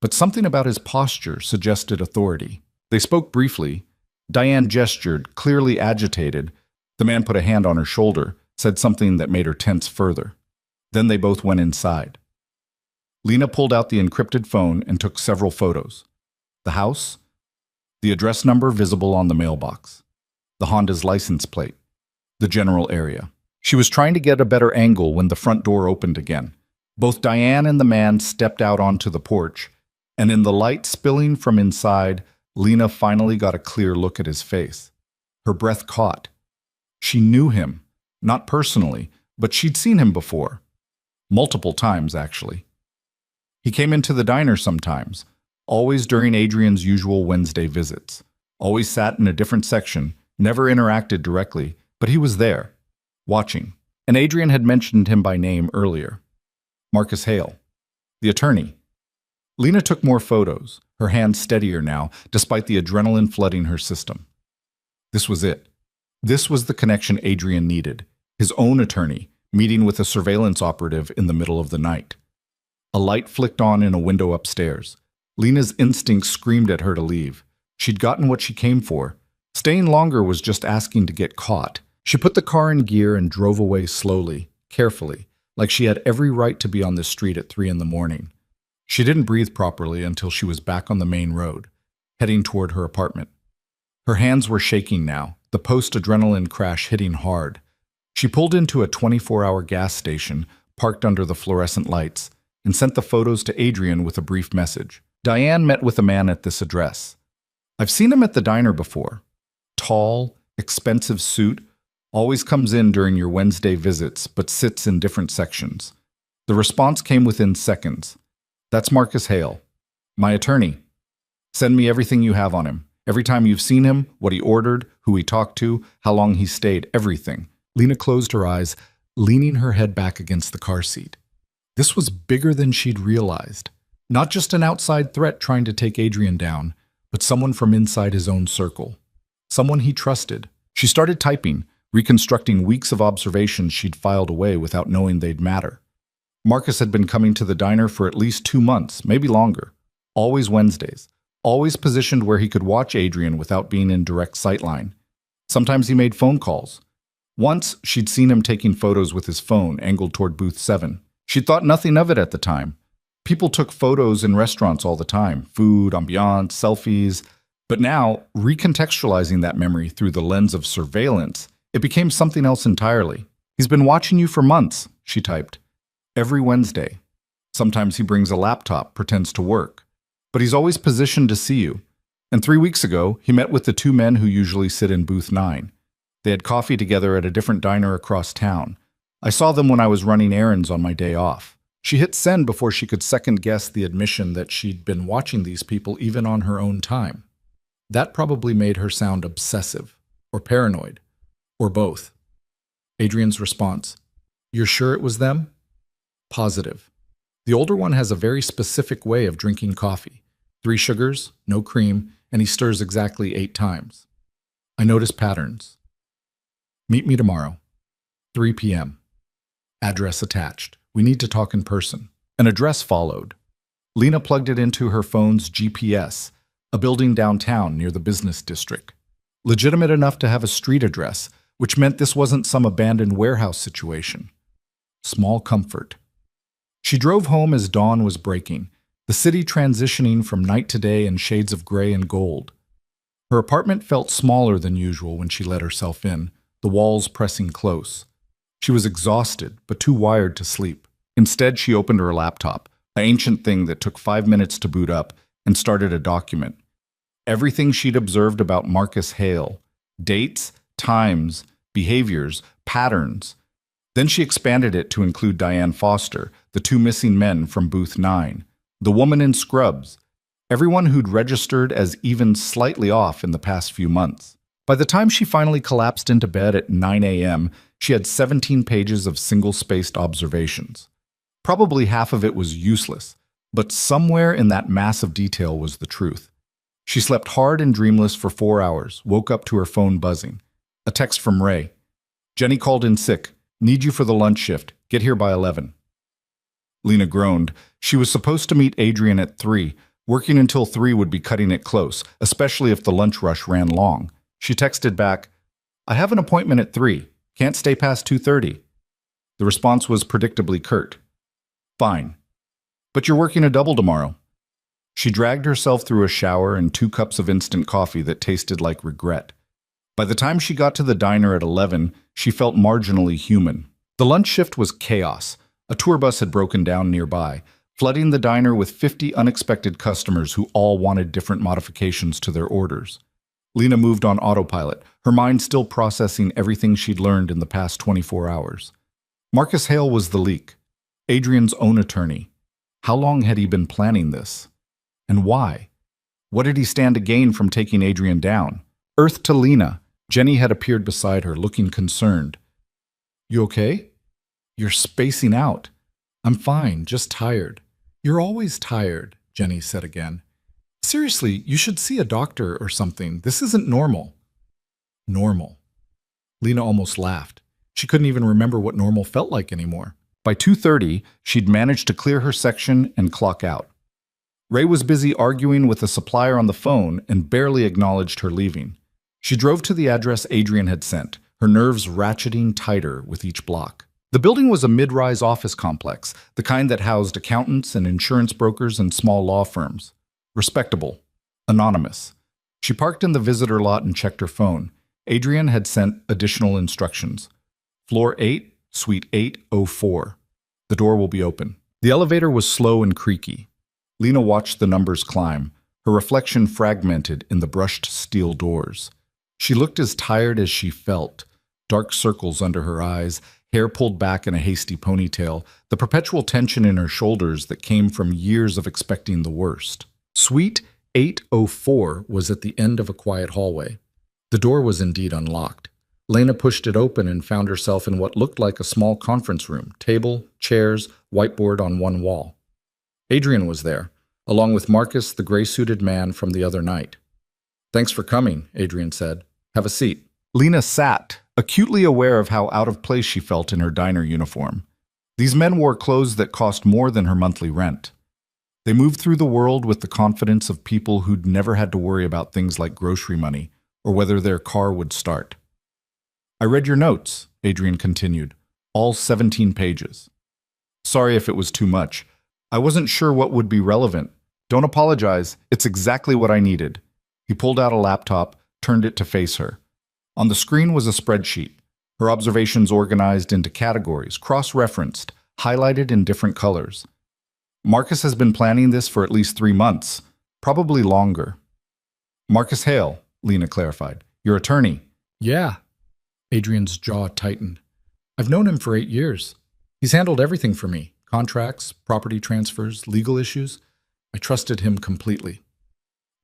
but something about his posture suggested authority. They spoke briefly. Diane gestured, clearly agitated. The man put a hand on her shoulder, said something that made her tense further. Then they both went inside. Lena pulled out the encrypted phone and took several photos. The house, the address number visible on the mailbox, the Honda's license plate, the general area. She was trying to get a better angle when the front door opened again. Both Diane and the man stepped out onto the porch, and in the light spilling from inside, Lena finally got a clear look at his face. Her breath caught. She knew him, not personally, but she'd seen him before. Multiple times, actually. He came into the diner sometimes, always during Adrian's usual Wednesday visits. Always sat in a different section, never interacted directly, but he was there, watching. And Adrian had mentioned him by name earlier. Marcus Hale, the attorney. Lena took more photos, her hands steadier now, despite the adrenaline flooding her system. This was it. This was the connection Adrian needed. His own attorney, meeting with a surveillance operative in the middle of the night. A light flicked on in a window upstairs. Lena's instincts screamed at her to leave. She'd gotten what she came for. Staying longer was just asking to get caught. She put the car in gear and drove away slowly, carefully, like she had every right to be on this street at 3 in the morning. She didn't breathe properly until she was back on the main road, heading toward her apartment. Her hands were shaking now, the post-adrenaline crash hitting hard. She pulled into a 24-hour gas station, parked under the fluorescent lights, and sent the photos to Adrian with a brief message. Diane met with a man at this address. I've seen him at the diner before. Tall, expensive suit, always comes in during your Wednesday visits, but sits in different sections. The response came within seconds. That's Marcus Hale, my attorney. Send me everything you have on him. Every time you've seen him, what he ordered, who he talked to, how long he stayed, everything. Lena closed her eyes, leaning her head back against the car seat. This was bigger than she'd realized. Not just an outside threat trying to take Adrian down, but someone from inside his own circle. someone he trusted. She started typing, reconstructing weeks of observations she'd filed away without knowing they'd matter. Marcus had been coming to the diner for at least 2 months, maybe longer. Always Wednesdays. Always positioned where he could watch Adrian without being in direct sightline. Sometimes he made phone calls. Once, she'd seen him taking photos with his phone angled toward booth 7. She'd thought nothing of it at the time. People took photos in restaurants all the time. Food, ambiance, selfies. But now, recontextualizing that memory through the lens of surveillance, it became something else entirely. He's been watching you for months, she typed. Every Wednesday. Sometimes he brings a laptop, pretends to work. But he's always positioned to see you. And 3 weeks ago, he met with the 2 men who usually sit in booth 9. They had coffee together at a different diner across town. I saw them when I was running errands on my day off. She hit send before she could second-guess the admission that she'd been watching these people even on her own time. That probably made her sound obsessive, or paranoid, or both. Adrian's response, "You're sure it was them?" Positive. The older one has a very specific way of drinking coffee. 3 sugars, no cream, and he stirs exactly 8 times. I notice patterns. Meet me tomorrow, 3 p.m. Address attached. We need to talk in person. An address followed. Lena plugged it into her phone's GPS, a building downtown near the business district. Legitimate enough to have a street address, which meant this wasn't some abandoned warehouse situation. Small comfort. She drove home as dawn was breaking, the city transitioning from night to day in shades of gray and gold. Her apartment felt smaller than usual when she let herself in, the walls pressing close. She was exhausted, but too wired to sleep. Instead, she opened her laptop, an ancient thing that took 5 minutes to boot up, and started a document. Everything she'd observed about Marcus Hale. Dates, times, behaviors, patterns. Then she expanded it to include Diane Foster, the 2 missing men from booth 9, the woman in scrubs, everyone who'd registered as even slightly off in the past few months. By the time she finally collapsed into bed at 9 a.m., she had 17 pages of single-spaced observations. Probably half of it was useless, but somewhere in that mass of detail was the truth. She slept hard and dreamless for 4 hours, woke up to her phone buzzing. A text from Ray. "Jenny called in sick. Need you for the lunch shift. Get here by 11. Lena groaned. She was supposed to meet Adrian at 3. Working until 3 would be cutting it close, especially if the lunch rush ran long. She texted back, "I have an appointment at 3. Can't stay past 2:30. The response was predictably curt. "Fine. But you're working a double tomorrow." She dragged herself through a shower and 2 cups of instant coffee that tasted like regret. By the time she got to the diner at 11, she felt marginally human. The lunch shift was chaos. A tour bus had broken down nearby, flooding the diner with 50 unexpected customers who all wanted different modifications to their orders. Lena moved on autopilot, her mind still processing everything she'd learned in the past 24 hours. Marcus Hale was the leak, Adrian's own attorney. How long had he been planning this? And why? What did he stand to gain from taking Adrian down? Earth to Lena. Jenny had appeared beside her, looking concerned. "You okay?" "You're spacing out." "I'm fine, just tired." "You're always tired," Jenny said again. "Seriously, you should see a doctor or something. This isn't normal." Normal. Lena almost laughed. She couldn't even remember what normal felt like anymore. By 2:30, she'd managed to clear her section and clock out. Ray was busy arguing with a supplier on the phone and barely acknowledged her leaving. She drove to the address Adrian had sent, her nerves ratcheting tighter with each block. The building was a mid-rise office complex, the kind that housed accountants and insurance brokers and small law firms. Respectable. Anonymous. She parked in the visitor lot and checked her phone. Adrian had sent additional instructions. Floor 8, Suite 804. The door will be open. The elevator was slow and creaky. Lena watched the numbers climb, her reflection fragmented in the brushed steel doors. She looked as tired as she felt, dark circles under her eyes, hair pulled back in a hasty ponytail, the perpetual tension in her shoulders that came from years of expecting the worst. Suite 804 was at the end of a quiet hallway. The door was indeed unlocked. Lena pushed it open and found herself in what looked like a small conference room, table, chairs, whiteboard on one wall. Adrian was there, along with Marcus, the gray-suited man from the other night. "Thanks for coming," Adrian said. Have a seat. Lena sat, acutely aware of how out of place she felt in her diner uniform. These men wore clothes that cost more than her monthly rent. They moved through the world with the confidence of people who'd never had to worry about things like grocery money or whether their car would start. I read your notes, Adrian continued, all 17 pages. Sorry if it was too much. I wasn't sure what would be relevant. Don't apologize, it's exactly what I needed. He pulled out a laptop, turned it to face her. On the screen was a spreadsheet, her observations organized into categories, cross-referenced, highlighted in different colors. Marcus has been planning this for at least 3 months, probably longer. Marcus Hale, Lena clarified. Your attorney. Yeah. Adrian's jaw tightened. I've known him for 8 years. He's handled everything for me. Contracts, property transfers, legal issues. I trusted him completely.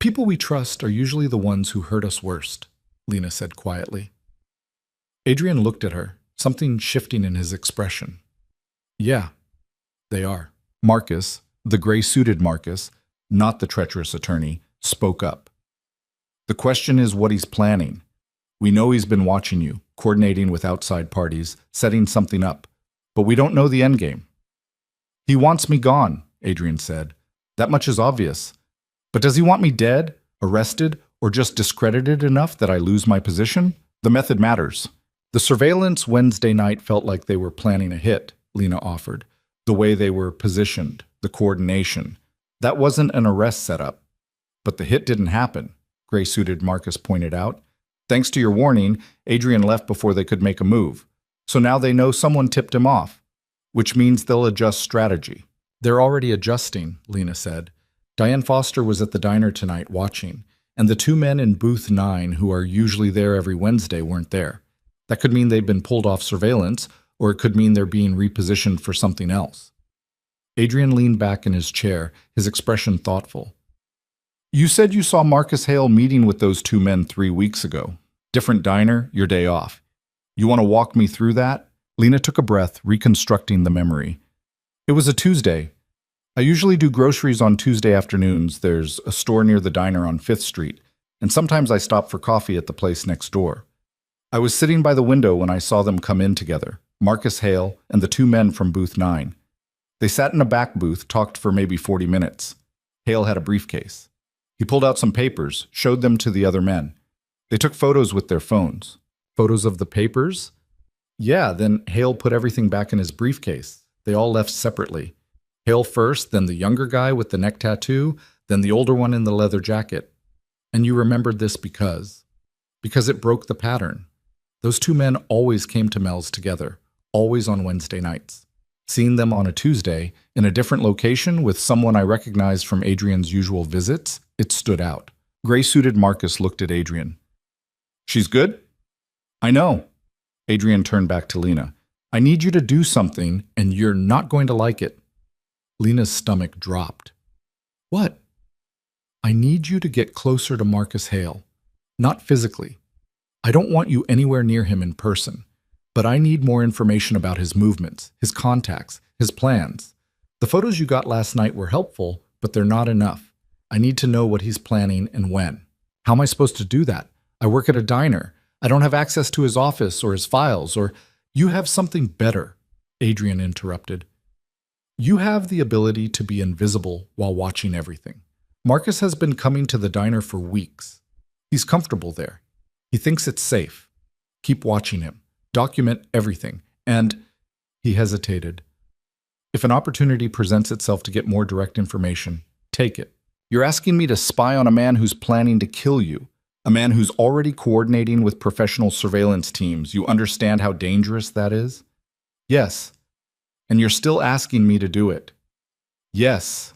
People we trust are usually the ones who hurt us worst, Lena said quietly. Adrian looked at her, something shifting in his expression. Yeah, they are. Marcus, the gray-suited Marcus, not the treacherous attorney, spoke up. The question is what he's planning. We know he's been watching you, coordinating with outside parties, setting something up, but we don't know the endgame. He wants me gone, Adrian said. That much is obvious. But does he want me dead, arrested, or just discredited enough that I lose my position? The method matters. The surveillance Wednesday night felt like they were planning a hit, Lena offered. The way they were positioned, the coordination. That wasn't an arrest setup. But the hit didn't happen, gray-suited Marcus pointed out. Thanks to your warning, Adrian left before they could make a move. So now they know someone tipped him off, which means they'll adjust strategy. They're already adjusting, Lena said. Diane Foster was at the diner tonight watching, and the 2 men in booth 9 who are usually there every Wednesday weren't there. That could mean they've been pulled off surveillance, or it could mean they're being repositioned for something else. Adrian leaned back in his chair, his expression thoughtful. You said you saw Marcus Hale meeting with those 2 men 3 weeks ago. Different diner, your day off. You want to walk me through that? Lena took a breath, reconstructing the memory. It was a Tuesday. I usually do groceries on Tuesday afternoons. There's a store near the diner on 5th Street, and sometimes I stop for coffee at the place next door. I was sitting by the window when I saw them come in together, Marcus Hale and the 2 men from booth 9. They sat in a back booth, talked for maybe 40 minutes. Hale had a briefcase. He pulled out some papers, showed them to the other men. They took photos with their phones. Photos of the papers? Yeah, then Hale put everything back in his briefcase. They all left separately. Hale first, then the younger guy with the neck tattoo, then the older one in the leather jacket. And you remembered this because it broke the pattern. Those 2 men always came to Mel's together, always on Wednesday nights. Seeing them on a Tuesday, in a different location with someone I recognized from Adrian's usual visits, it stood out. Gray-suited Marcus looked at Adrian. She's good? I know. Adrian turned back to Lena. I need you to do something, and you're not going to like it. Lena's stomach dropped. What? I need you to get closer to Marcus Hale. Not physically. I don't want you anywhere near him in person, but I need more information about his movements, his contacts, his plans. The photos you got last night were helpful, but they're not enough. I need to know what he's planning and when. How am I supposed to do that? I work at a diner. I don't have access to his office or his files, or you have something better, Adrian interrupted. You have the ability to be invisible while watching everything. Marcus has been coming to the diner for weeks. He's comfortable there. He thinks it's safe. Keep watching him. Document everything. And he hesitated. If an opportunity presents itself to get more direct information, take it. You're asking me to spy on a man who's planning to kill you, a man who's already coordinating with professional surveillance teams. You understand how dangerous that is? Yes. And you're still asking me to do it. Yes.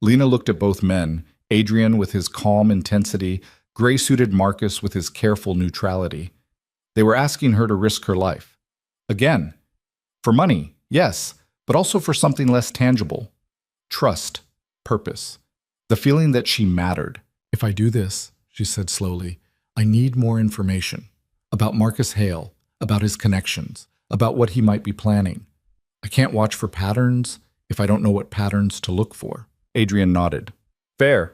Lena looked at both men, Adrian with his calm intensity, gray-suited Marcus with his careful neutrality. They were asking her to risk her life. Again. For money, yes, but also for something less tangible. Trust, purpose, the feeling that she mattered. If I do this, she said slowly, I need more information about Marcus Hale, about his connections, about what he might be planning. I can't watch for patterns if I don't know what patterns to look for. Adrian nodded. Fair.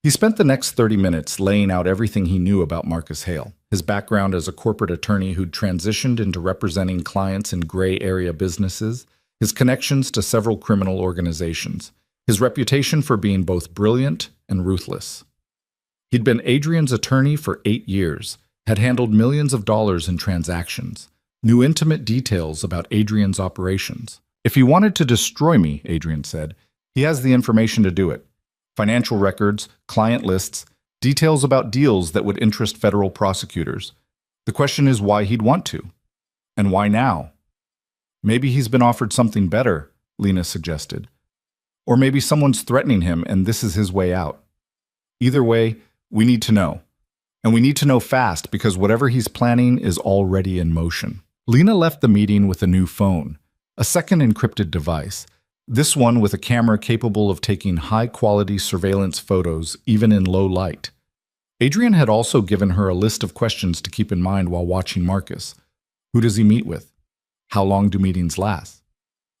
He spent the next 30 minutes laying out everything he knew about Marcus Hale. His background as a corporate attorney who'd transitioned into representing clients in gray area businesses, his connections to several criminal organizations, his reputation for being both brilliant and ruthless. He'd been Adrian's attorney for 8 years, had handled millions of dollars in transactions, knew intimate details about Adrian's operations. If he wanted to destroy me, Adrian said, he has the information to do it. Financial records, client lists, details about deals that would interest federal prosecutors. The question is why he'd want to. And why now? Maybe he's been offered something better, Lena suggested. Or maybe someone's threatening him and this is his way out. Either way, we need to know. And we need to know fast because whatever he's planning is already in motion. Lena left the meeting with a new phone, a second encrypted device, this one with a camera capable of taking high-quality surveillance photos even in low light. Adrian had also given her a list of questions to keep in mind while watching Marcus. Who does he meet with? How long do meetings last?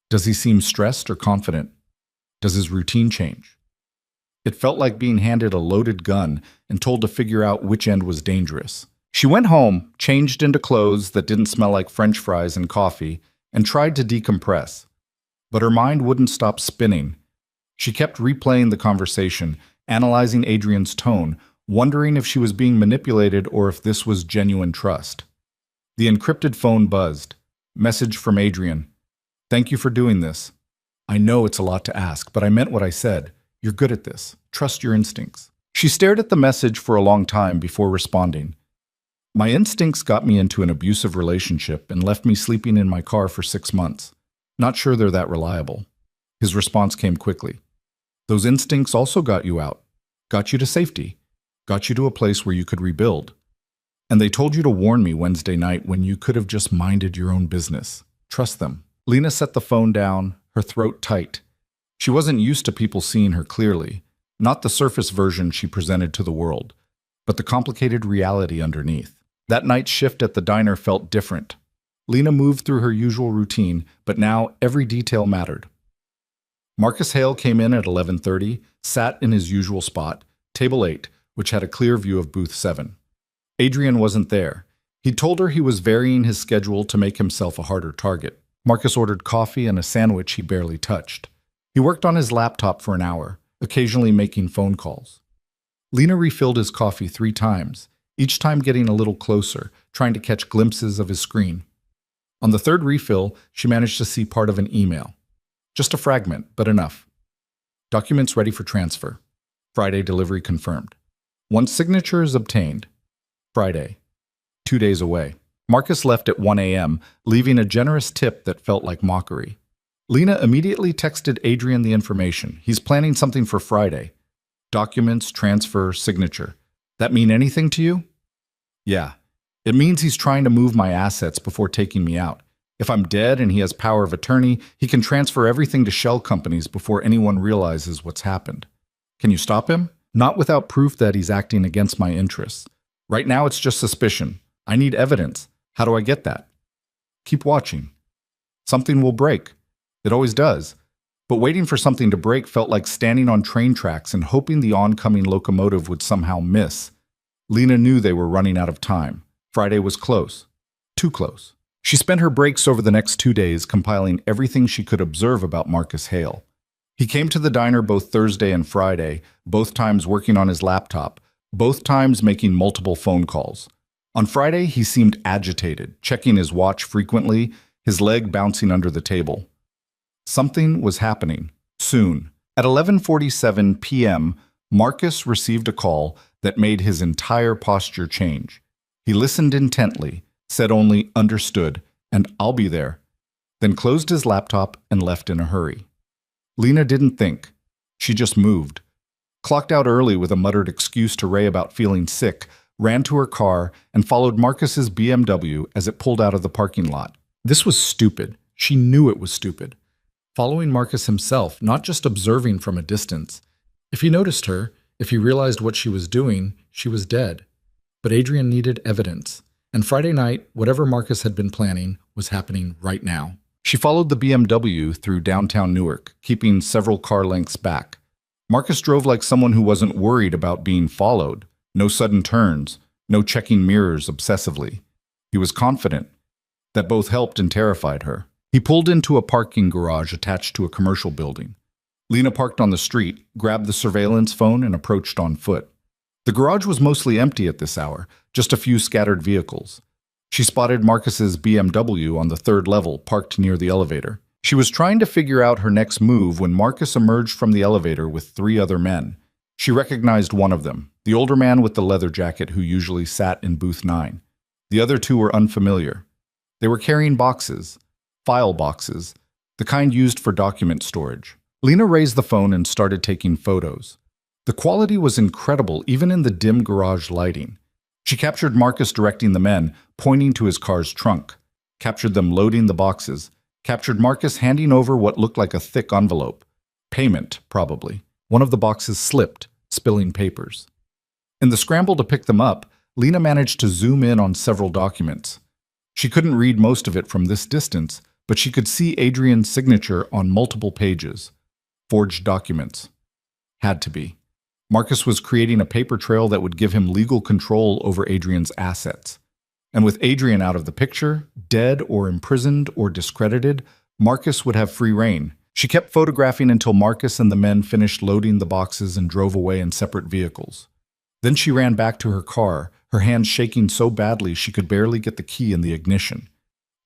Does he seem stressed or confident? Does his routine change? It felt like being handed a loaded gun and told to figure out which end was dangerous. She went home, changed into clothes that didn't smell like French fries and coffee, and tried to decompress. But her mind wouldn't stop spinning. She kept replaying the conversation, analyzing Adrian's tone, wondering if she was being manipulated or if this was genuine trust. The encrypted phone buzzed. Message from Adrian. Thank you for doing this. I know it's a lot to ask, but I meant what I said. You're good at this. Trust your instincts. She stared at the message for a long time before responding. My instincts got me into an abusive relationship and left me sleeping in my car for 6 months. Not sure they're that reliable. His response came quickly. Those instincts also got you out, got you to safety, got you to a place where you could rebuild. And they told you to warn me Wednesday night when you could have just minded your own business. Trust them. Lena set the phone down, her throat tight. She wasn't used to people seeing her clearly, not the surface version she presented to the world, but the complicated reality underneath. That night's shift at the diner felt different. Lena moved through her usual routine, but now every detail mattered. Marcus Hale came in at 11:30, sat in his usual spot, table 8, which had a clear view of booth 7. Adrian wasn't there. He told her he was varying his schedule to make himself a harder target. Marcus ordered coffee and a sandwich he barely touched. He worked on his laptop for an hour, occasionally making phone calls. Lena refilled his coffee 3 times, each time getting a little closer, trying to catch glimpses of his screen. On the 3rd refill, she managed to see part of an email. Just a fragment, but enough. Documents ready for transfer. Friday delivery confirmed. Once signature is obtained. Friday. 2 days away. Marcus left at 1 a.m., leaving a generous tip that felt like mockery. Lena immediately texted Adrian the information. He's planning something for Friday. Documents, transfer, signature. That mean anything to you? Yeah. It means he's trying to move my assets before taking me out. If I'm dead and he has power of attorney, he can transfer everything to shell companies before anyone realizes what's happened. Can you stop him? Not without proof that he's acting against my interests. Right now it's just suspicion. I need evidence. How do I get that? Keep watching. Something will break. It always does. But waiting for something to break felt like standing on train tracks and hoping the oncoming locomotive would somehow miss. Lena knew they were running out of time. Friday was close. Too close. She spent her breaks over the next 2 days compiling everything she could observe about Marcus Hale. He came to the diner both Thursday and Friday, both times working on his laptop, both times making multiple phone calls. On Friday, he seemed agitated, checking his watch frequently, his leg bouncing under the table. Something was happening. Soon. At 11:47 p.m., Marcus received a call that made his entire posture change. He listened intently, said only understood, and I'll be there, then closed his laptop and left in a hurry. Lena didn't think. She just moved. Clocked out early with a muttered excuse to Ray about feeling sick, ran to her car, and followed Marcus's BMW as it pulled out of the parking lot. This was stupid. She knew it was stupid. Following Marcus himself, not just observing from a distance. If he noticed her, if he realized what she was doing, she was dead. But Adrian needed evidence. And Friday night, whatever Marcus had been planning was happening right now. She followed the BMW through downtown Newark, keeping several car lengths back. Marcus drove like someone who wasn't worried about being followed. No sudden turns, no checking mirrors obsessively. He was confident. That both helped and terrified her. He pulled into a parking garage attached to a commercial building. Lena parked on the street, grabbed the surveillance phone, and approached on foot. The garage was mostly empty at this hour, just a few scattered vehicles. She spotted Marcus's BMW on the third level, parked near the elevator. She was trying to figure out her next move when Marcus emerged from the elevator with 3 other men. She recognized one of them, the older man with the leather jacket who usually sat in booth 9. The other 2 were unfamiliar. They were carrying boxes, file boxes, the kind used for document storage. Lena raised the phone and started taking photos. The quality was incredible even in the dim garage lighting. She captured Marcus directing the men, pointing to his car's trunk, captured them loading the boxes, captured Marcus handing over what looked like a thick envelope. Payment, probably. One of the boxes slipped, spilling papers. In the scramble to pick them up, Lena managed to zoom in on several documents. She couldn't read most of it from this distance, but she could see Adrian's signature on multiple pages. Forged documents. Had to be. Marcus was creating a paper trail that would give him legal control over Adrian's assets. And with Adrian out of the picture, dead or imprisoned or discredited, Marcus would have free rein. She kept photographing until Marcus and the men finished loading the boxes and drove away in separate vehicles. Then she ran back to her car, her hands shaking so badly she could barely get the key in the ignition.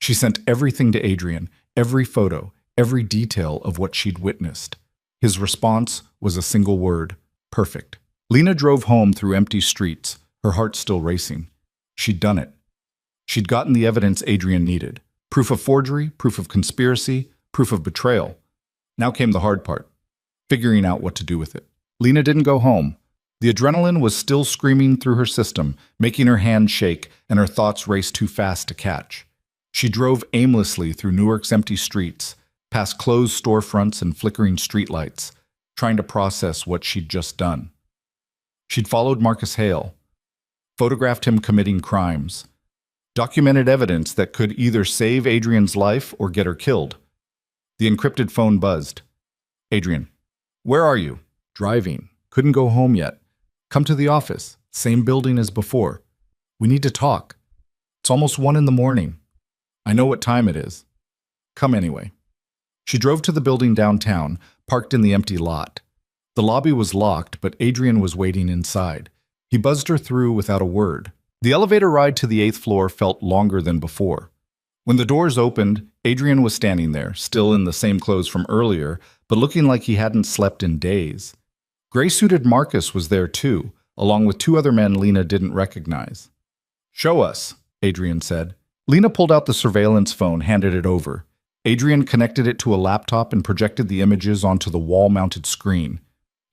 She sent everything to Adrian, every photo, every detail of what she'd witnessed. His response was a single word: perfect. Lena drove home through empty streets, her heart still racing. She'd done it. She'd gotten the evidence Adrian needed. Proof of forgery, proof of conspiracy, proof of betrayal. Now came the hard part, figuring out what to do with it. Lena didn't go home. The adrenaline was still screaming through her system, making her hands shake and her thoughts race too fast to catch. She drove aimlessly through Newark's empty streets, past closed storefronts and flickering streetlights, trying to process what she'd just done. She'd followed Marcus Hale, photographed him committing crimes, documented evidence that could either save Adrian's life or get her killed. The encrypted phone buzzed. Adrian, where are you? Driving. Couldn't go home yet. Come to the office. Same building as before. We need to talk. It's almost 1 a.m. I know what time it is. Come anyway. She drove to the building downtown, parked in the empty lot. The lobby was locked, but Adrian was waiting inside. He buzzed her through without a word. The elevator ride to the 8th floor felt longer than before. When the doors opened, Adrian was standing there, still in the same clothes from earlier, but looking like he hadn't slept in days. Gray-suited Marcus was there too, along with 2 other men Lena didn't recognize. Show us, Adrian said. Lena pulled out the surveillance phone, handed it over. Adrian connected it to a laptop and projected the images onto the wall-mounted screen.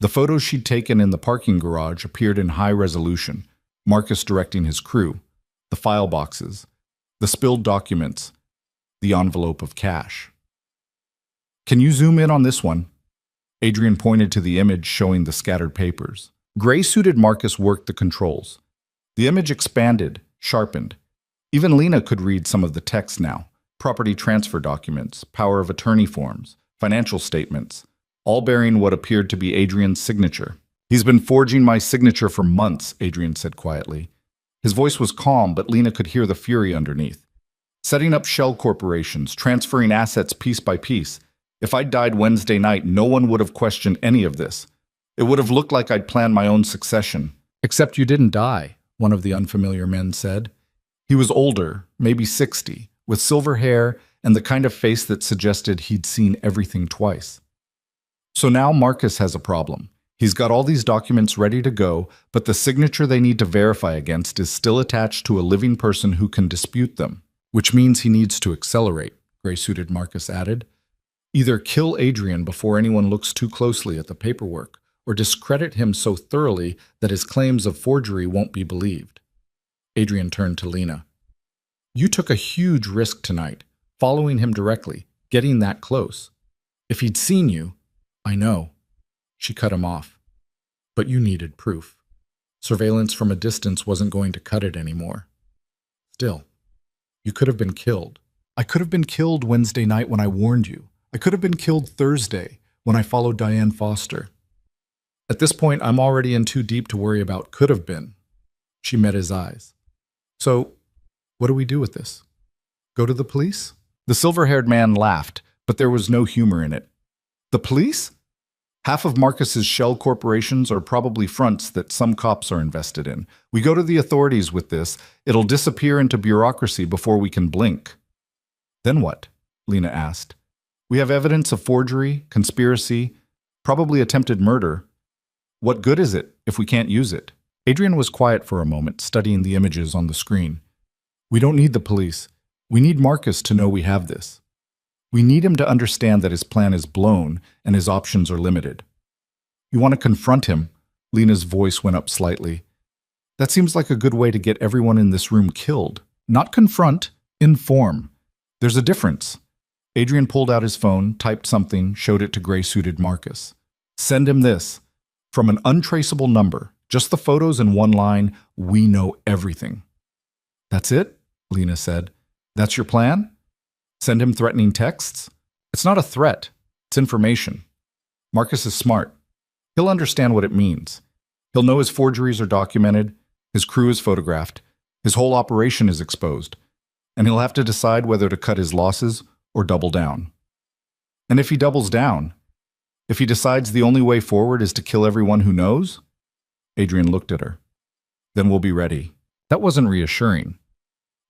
The photos she'd taken in the parking garage appeared in high resolution, Marcus directing his crew, the file boxes, the spilled documents, the envelope of cash. Can you zoom in on this one? Adrian pointed to the image showing the scattered papers. Gray-suited Marcus worked the controls. The image expanded, sharpened. Even Lena could read some of the text now. Property transfer documents, power of attorney forms, financial statements, all bearing what appeared to be Adrian's signature. He's been forging my signature for months, Adrian said quietly. His voice was calm, but Lena could hear the fury underneath. Setting up shell corporations, transferring assets piece by piece. If I'd died Wednesday night, no one would have questioned any of this. It would have looked like I'd planned my own succession. Except you didn't die, one of the unfamiliar men said. He was older, maybe 60, with silver hair and the kind of face that suggested he'd seen everything twice. So now Marcus has a problem. He's got all these documents ready to go, but the signature they need to verify against is still attached to a living person who can dispute them, which means he needs to accelerate, gray-suited Marcus added. Either kill Adrian before anyone looks too closely at the paperwork, or discredit him so thoroughly that his claims of forgery won't be believed. Adrian turned to Lena. You took a huge risk tonight, following him directly, getting that close. If he'd seen you, I know. She cut him off. But you needed proof. Surveillance from a distance wasn't going to cut it anymore. Still, you could have been killed. I could have been killed Wednesday night when I warned you. I could have been killed Thursday when I followed Diane Foster. At this point, I'm already in too deep to worry about could have been. She met his eyes. So, what do we do with this? Go to the police? The silver-haired man laughed, but there was no humor in it. The police? Half of Marcus's shell corporations are probably fronts that some cops are invested in. We go to the authorities with this, it'll disappear into bureaucracy before we can blink. Then what? Lena asked. We have evidence of forgery, conspiracy, probably attempted murder. What good is it if we can't use it? Adrian was quiet for a moment, studying the images on the screen. We don't need the police. We need Marcus to know we have this. We need him to understand that his plan is blown and his options are limited. You want to confront him? Lena's voice went up slightly. That seems like a good way to get everyone in this room killed. Not confront, inform. There's a difference. Adrian pulled out his phone, typed something, showed it to gray-suited Marcus. Send him this. From an untraceable number, just the photos and one line, we know everything. That's it? Lena said. That's your plan? Send him threatening texts? It's not a threat. It's information. Marcus is smart. He'll understand what it means. He'll know his forgeries are documented, his crew is photographed, his whole operation is exposed, and he'll have to decide whether to cut his losses or double down. And if he doubles down, if he decides the only way forward is to kill everyone who knows, Adrian looked at her. Then we'll be ready. That wasn't reassuring.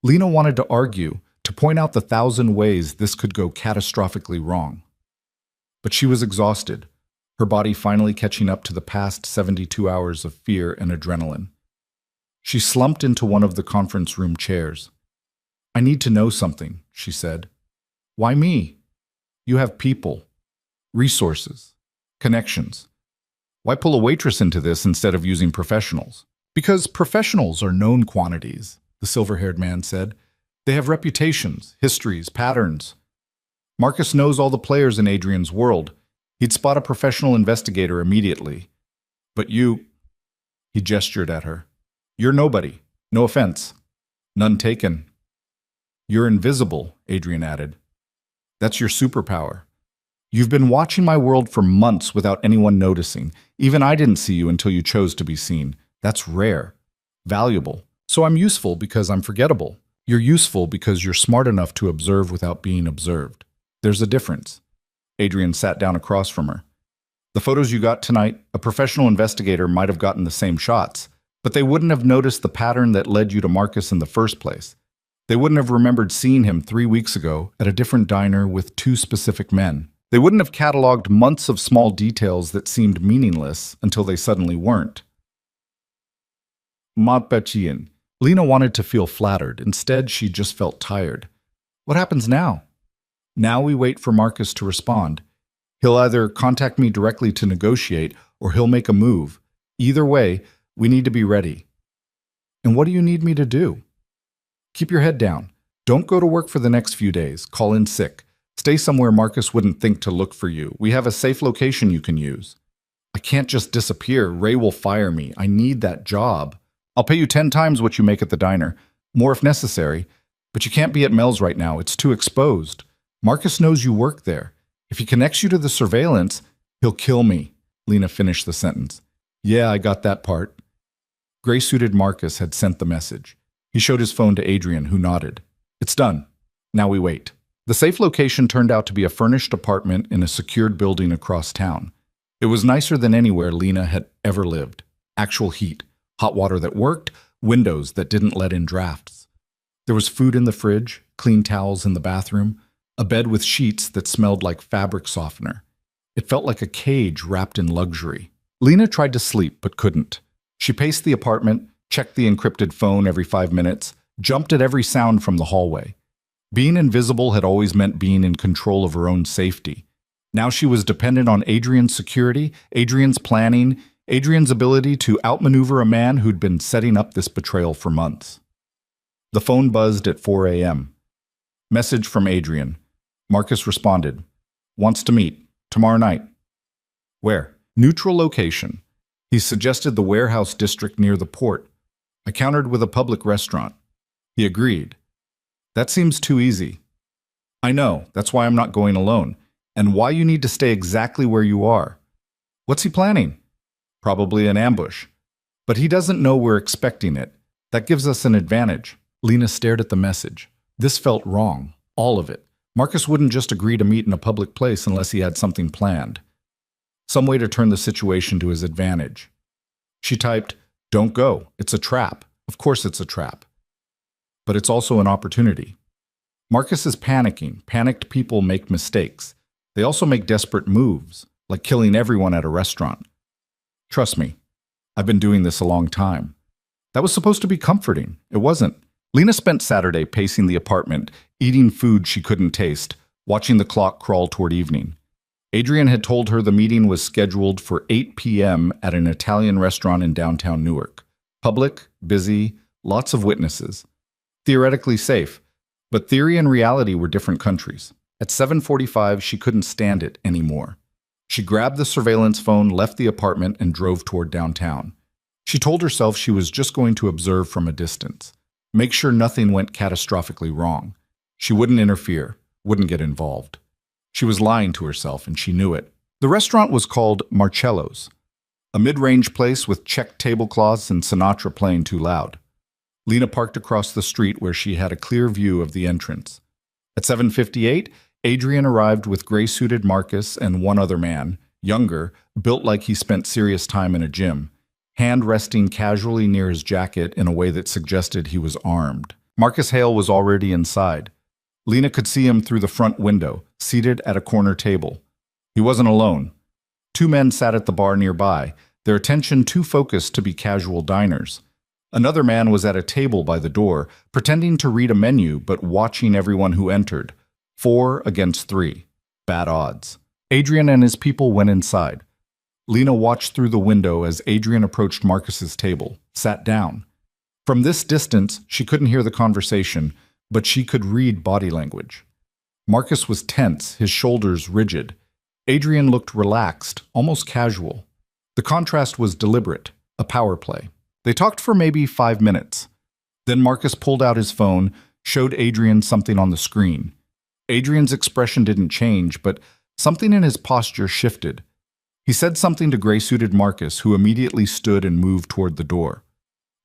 Lena wanted to argue, to point out the 1,000 ways this could go catastrophically wrong. But she was exhausted, her body finally catching up to the past 72 hours of fear and adrenaline. She slumped into one of the conference room chairs. I need to know something, she said. Why me? You have people, resources, connections. Why pull a waitress into this instead of using professionals? Because professionals are known quantities, the silver-haired man said. They have reputations, histories, patterns. Marcus knows all the players in Adrian's world. He'd spot a professional investigator immediately. But you, he gestured at her. You're nobody. No offense. None taken. You're invisible, Adrian added. That's your superpower. You've been watching my world for months without anyone noticing. Even I didn't see you until you chose to be seen. That's rare. Valuable. So I'm useful because I'm forgettable. You're useful because you're smart enough to observe without being observed. There's a difference. Adrian sat down across from her. The photos you got tonight, a professional investigator might have gotten the same shots, but they wouldn't have noticed the pattern that led you to Marcus in the first place. They wouldn't have remembered seeing him 3 weeks ago at a different diner with 2 specific men. They wouldn't have cataloged months of small details that seemed meaningless until they suddenly weren't. Ma Petchien. Lena wanted to feel flattered. Instead, she just felt tired. What happens now? Now we wait for Marcus to respond. He'll either contact me directly to negotiate, or he'll make a move. Either way, we need to be ready. And what do you need me to do? Keep your head down. Don't go to work for the next few days. Call in sick. Stay somewhere Marcus wouldn't think to look for you. We have a safe location you can use. I can't just disappear. Ray will fire me. I need that job. I'll pay you 10 times what you make at the diner. More if necessary. But you can't be at Mel's right now. It's too exposed. Marcus knows you work there. If he connects you to the surveillance, he'll kill me. Lena finished the sentence. Yeah, I got that part. Gray-suited Marcus had sent the message. He showed his phone to Adrian, who nodded. It's done. Now we wait. The safe location turned out to be a furnished apartment in a secured building across town. It was nicer than anywhere Lena had ever lived. Actual heat, hot water that worked, windows that didn't let in drafts. There was food in the fridge, clean towels in the bathroom, a bed with sheets that smelled like fabric softener. It felt like a cage wrapped in luxury. Lena tried to sleep but couldn't. She paced the apartment, checked the encrypted phone every 5 minutes, jumped at every sound from the hallway. Being invisible had always meant being in control of her own safety. Now she was dependent on Adrian's security, Adrian's planning, Adrian's ability to outmaneuver a man who'd been setting up this betrayal for months. The phone buzzed at 4 a.m. Message from Adrian. Marcus responded. Wants to meet. Tomorrow night. Where? Neutral location. He suggested the warehouse district near the port. I countered with a public restaurant. He agreed. That seems too easy. I know, that's why I'm not going alone, and why you need to stay exactly where you are. What's he planning? Probably an ambush. But he doesn't know we're expecting it. That gives us an advantage. Lena stared at the message. This felt wrong. All of it. Marcus wouldn't just agree to meet in a public place unless he had something planned. Some way to turn the situation to his advantage. She typed, "Don't go. It's a trap. Of course it's a trap. But it's also an opportunity." Marcus is panicking. Panicked people make mistakes. They also make desperate moves, like killing everyone at a restaurant. Trust me, I've been doing this a long time. That was supposed to be comforting. It wasn't. Lena spent Saturday pacing the apartment, eating food she couldn't taste, watching the clock crawl toward evening. Adrian had told her the meeting was scheduled for 8 p.m. at an Italian restaurant in downtown Newark. Public, busy, lots of witnesses. Theoretically safe, but theory and reality were different countries. At 7:45, she couldn't stand it anymore. She grabbed the surveillance phone, left the apartment, and drove toward downtown. She told herself she was just going to observe from a distance, make sure nothing went catastrophically wrong. She wouldn't interfere, wouldn't get involved. She was lying to herself, and she knew it. The restaurant was called Marcello's, a mid-range place with checked tablecloths and Sinatra playing too loud. Lena parked across the street where she had a clear view of the entrance. At 7:58, Adrian arrived with gray-suited Marcus and one other man, younger, built like he spent serious time in a gym, hand resting casually near his jacket in a way that suggested he was armed. Marcus Hale was already inside. Lena could see him through the front window, seated at a corner table. He wasn't alone. Two men sat at the bar nearby, their attention too focused to be casual diners. Another man was at a table by the door, pretending to read a menu but watching everyone who entered. 4 against 3. Bad odds. Adrian and his people went inside. Lena watched through the window as Adrian approached Marcus's table, sat down. From this distance, she couldn't hear the conversation, but she could read body language. Marcus was tense, his shoulders rigid. Adrian looked relaxed, almost casual. The contrast was deliberate, a power play. They talked for maybe 5 minutes. Then Marcus pulled out his phone, showed Adrian something on the screen. Adrian's expression didn't change, but something in his posture shifted. He said something to gray-suited Marcus, who immediately stood and moved toward the door.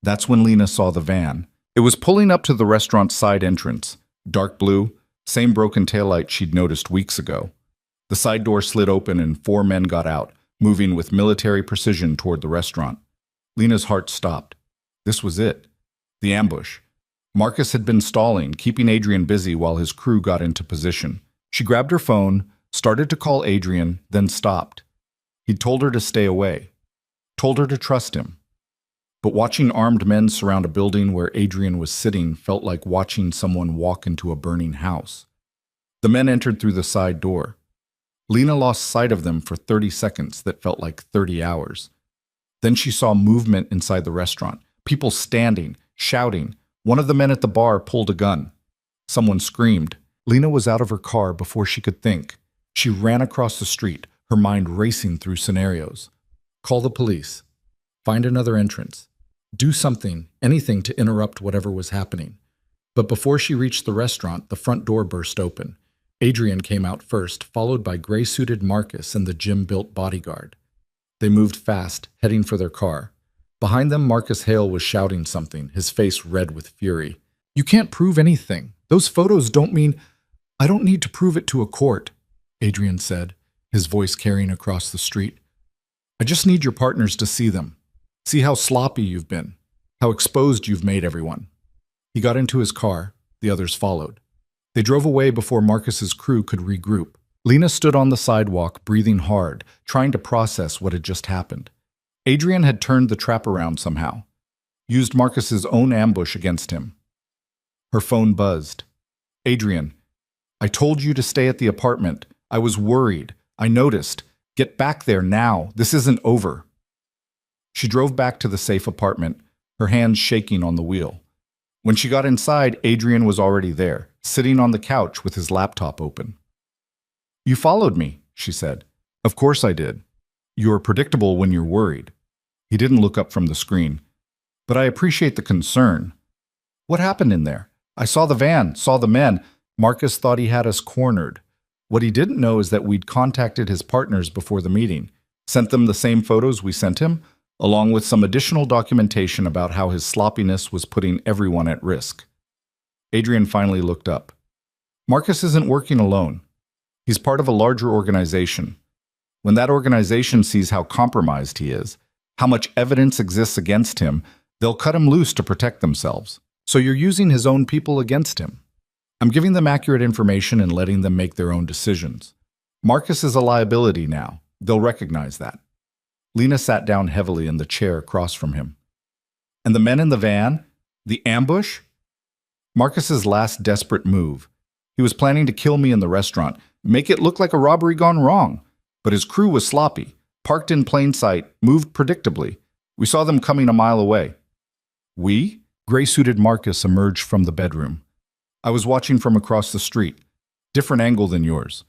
That's when Lena saw the van. It was pulling up to the restaurant's side entrance. Dark blue, same broken taillight she'd noticed weeks ago. The side door slid open and 4 men got out, moving with military precision toward the restaurant. Lena's heart stopped. This was it. The ambush. Marcus had been stalling, keeping Adrian busy while his crew got into position. She grabbed her phone, started to call Adrian, then stopped. He'd told her to stay away. Told her to trust him. But watching armed men surround a building where Adrian was sitting felt like watching someone walk into a burning house. The men entered through the side door. Lena lost sight of them for 30 seconds that felt like 30 hours. Then she saw movement inside the restaurant. People standing, shouting. One of the men at the bar pulled a gun. Someone screamed. Lena was out of her car before she could think. She ran across the street, her mind racing through scenarios. Call the police. Find another entrance. Do something, anything to interrupt whatever was happening. But before she reached the restaurant, the front door burst open. Adrian came out first, followed by gray-suited Marcus and the gym-built bodyguard. They moved fast, heading for their car. Behind them, Marcus Hale was shouting something, his face red with fury. "You can't prove anything. Those photos don't mean—" "I don't need to prove it to a court," Adrian said, his voice carrying across the street. "I just need your partners to see them. See how sloppy you've been, how exposed you've made everyone." He got into his car. The others followed. They drove away before Marcus's crew could regroup. Lena stood on the sidewalk, breathing hard, trying to process what had just happened. Adrian had turned the trap around somehow, used Marcus's own ambush against him. Her phone buzzed. "Adrian, I told you to stay at the apartment. I was worried. I noticed. Get back there now. This isn't over." She drove back to the safe apartment, her hands shaking on the wheel. When she got inside, Adrian was already there, sitting on the couch with his laptop open. "You followed me," she said. "Of course I did. You're predictable when you're worried." He didn't look up from the screen. "But I appreciate the concern. What happened in there? I saw the van, saw the men. Marcus thought he had us cornered. What he didn't know is that we'd contacted his partners before the meeting. Sent them the same photos we sent him, along with some additional documentation about how his sloppiness was putting everyone at risk. Adrian finally looked up. Marcus isn't working alone. He's part of a larger organization. When that organization sees how compromised he is, how much evidence exists against him, they'll cut him loose to protect themselves. So you're using his own people against him. I'm giving them accurate information and letting them make their own decisions. Marcus is a liability now. They'll recognize that. Lena sat down heavily in the chair across from him. And the men in the van? The ambush? Marcus's last desperate move. He was planning to kill me in the restaurant, make it look like a robbery gone wrong. But his crew was sloppy, parked in plain sight, moved predictably. We saw them coming a mile away. We? Gray-suited Marcus emerged from the bedroom. I was watching from across the street. Different angle than yours.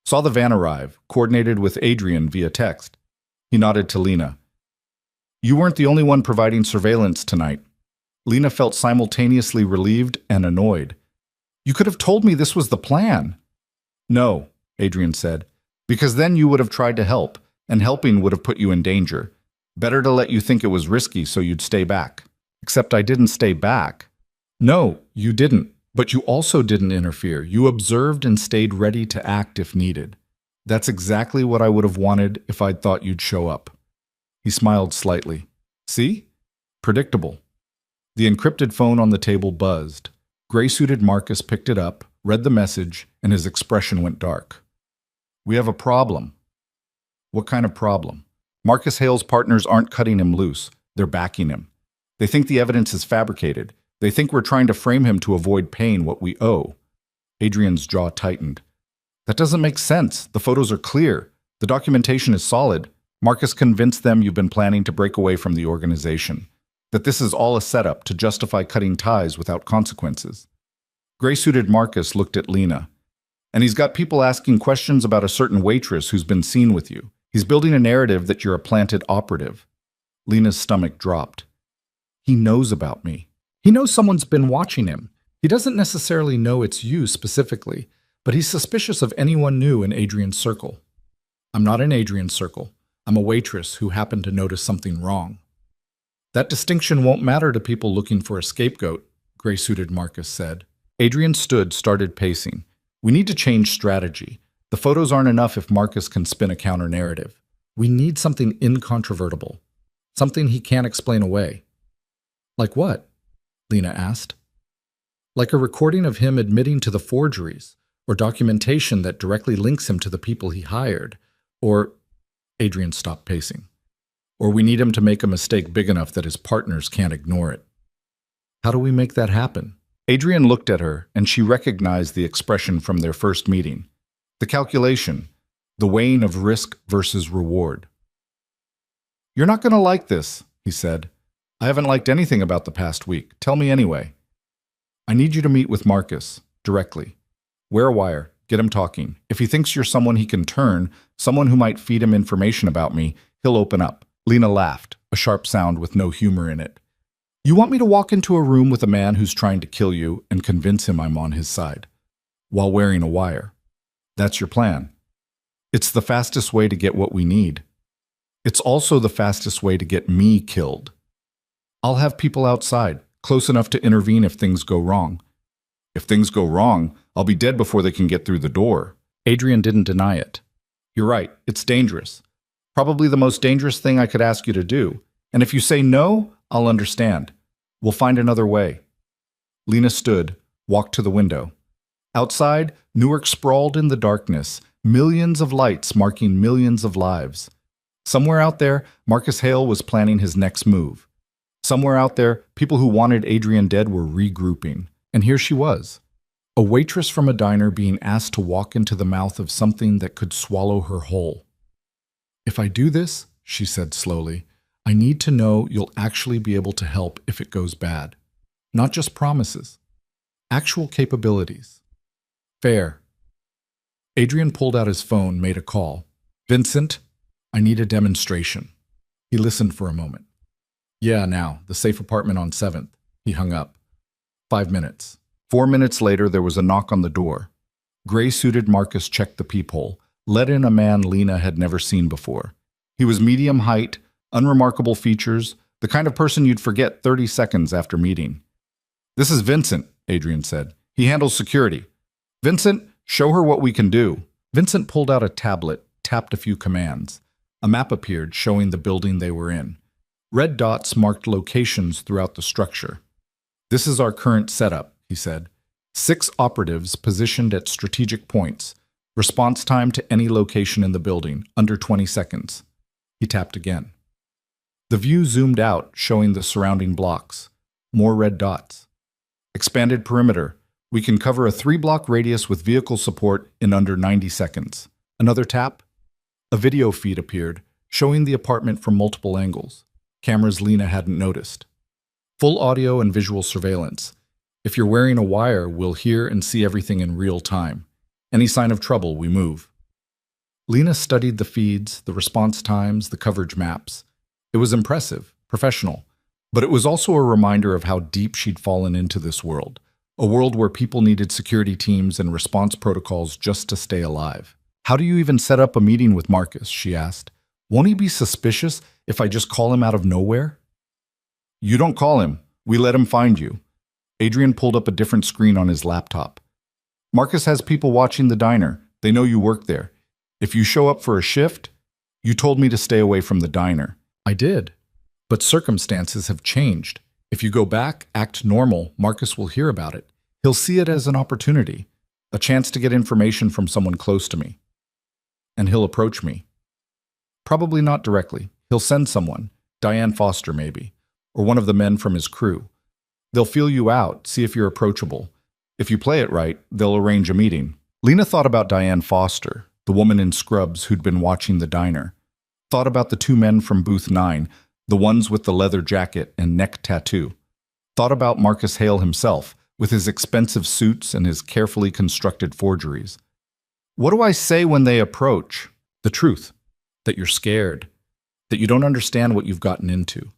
Saw the van arrive, coordinated with Adrian via text. He nodded to Lena. You weren't the only one providing surveillance tonight. Lena felt simultaneously relieved and annoyed. You could have told me this was the plan. No, Adrian said, because then you would have tried to help, and helping would have put you in danger. Better to let you think it was risky so you'd stay back. Except I didn't stay back. No, you didn't. But you also didn't interfere. You observed and stayed ready to act if needed. That's exactly what I would have wanted if I'd thought you'd show up. He smiled slightly. See? Predictable. The encrypted phone on the table buzzed. Gray-suited Marcus picked it up, read the message, and his expression went dark. We have a problem. What kind of problem? Marcus Hale's partners aren't cutting him loose. They're backing him. They think the evidence is fabricated. They think we're trying to frame him to avoid paying what we owe. Adrian's jaw tightened. That doesn't make sense. The photos are clear. The documentation is solid. Marcus convinced them you've been planning to break away from the organization. That this is all a setup to justify cutting ties without consequences. Gray-suited Marcus looked at Lena. And he's got people asking questions about a certain waitress who's been seen with you. He's building a narrative that you're a planted operative. Lena's stomach dropped. He knows about me. He knows someone's been watching him. He doesn't necessarily know it's you specifically, but he's suspicious of anyone new in Adrian's circle. I'm not in Adrian's circle. I'm a waitress who happened to notice something wrong. That distinction won't matter to people looking for a scapegoat, Gray-suited Marcus said. Adrian started pacing. We need to change strategy. The photos aren't enough if Marcus can spin a counter-narrative. We need something incontrovertible. Something he can't explain away. Like what? Lena asked. Like a recording of him admitting to the forgeries, or documentation that directly links him to the people he hired, or... Adrian stopped pacing. Or we need him to make a mistake big enough that his partners can't ignore it. How do we make that happen? Adrian looked at her, and she recognized the expression from their first meeting. The calculation, the weighing of risk versus reward. You're not going to like this, he said. I haven't liked anything about the past week. Tell me anyway. I need you to meet with Marcus, directly. Wear a wire, get him talking. If he thinks you're someone he can turn, someone who might feed him information about me, he'll open up. Lena laughed, a sharp sound with no humor in it. You want me to walk into a room with a man who's trying to kill you and convince him I'm on his side, while wearing a wire. That's your plan. It's the fastest way to get what we need. It's also the fastest way to get me killed. I'll have people outside, close enough to intervene if things go wrong. If things go wrong, I'll be dead before they can get through the door. Adrian didn't deny it. You're right, it's dangerous. Probably the most dangerous thing I could ask you to do. And if you say no, I'll understand. We'll find another way. Lena stood, walked to the window. Outside, Newark sprawled in the darkness, millions of lights marking millions of lives. Somewhere out there, Marcus Hale was planning his next move. Somewhere out there, people who wanted Adrian dead were regrouping. And here she was, a waitress from a diner being asked to walk into the mouth of something that could swallow her whole. If I do this, she said slowly, I need to know you'll actually be able to help if it goes bad. Not just promises. Actual capabilities. Fair. Adrian pulled out his phone, made a call. Vincent, I need a demonstration. He listened for a moment. Yeah, now, the safe apartment on 7th. He hung up. 5 minutes. 4 minutes later, there was a knock on the door. Gray-suited Marcus checked the peephole, let in a man Lena had never seen before. He was medium height, unremarkable features, the kind of person you'd forget 30 seconds after meeting. "This is Vincent," Adrian said. "He handles security. Vincent, show her what we can do." Vincent pulled out a tablet, tapped a few commands. A map appeared showing the building they were in. Red dots marked locations throughout the structure. "This is our current setup," he said. 6 operatives positioned at strategic points. Response time to any location in the building, under 20 seconds. He tapped again. The view zoomed out, showing the surrounding blocks. More red dots. "Expanded perimeter. We can cover a 3-block radius with vehicle support in under 90 seconds. Another tap. A video feed appeared, showing the apartment from multiple angles. Cameras Lena hadn't noticed. Full audio and visual surveillance. If you're wearing a wire, we'll hear and see everything in real time. Any sign of trouble, we move. Lena studied the feeds, the response times, the coverage maps. It was impressive, professional, but it was also a reminder of how deep she'd fallen into this world. A world where people needed security teams and response protocols just to stay alive. How do you even set up a meeting with Marcus? She asked. Won't he be suspicious if I just call him out of nowhere? You don't call him. We let him find you. Adrian pulled up a different screen on his laptop. Marcus has people watching the diner. They know you work there. If you show up for a shift, you told me to stay away from the diner. I did. But circumstances have changed. If you go back, act normal, Marcus will hear about it. He'll see it as an opportunity, a chance to get information from someone close to me. And he'll approach me. Probably not directly. He'll send someone, Diane Foster maybe, or one of the men from his crew. They'll feel you out, see if you're approachable. If you play it right, they'll arrange a meeting. Lena thought about Diane Foster, the woman in scrubs who'd been watching the diner. Thought about the 2 men from booth 9, the ones with the leather jacket and neck tattoo. Thought about Marcus Hale himself, with his expensive suits and his carefully constructed forgeries. What do I say when they approach? The truth. That you're scared. That you don't understand what you've gotten into.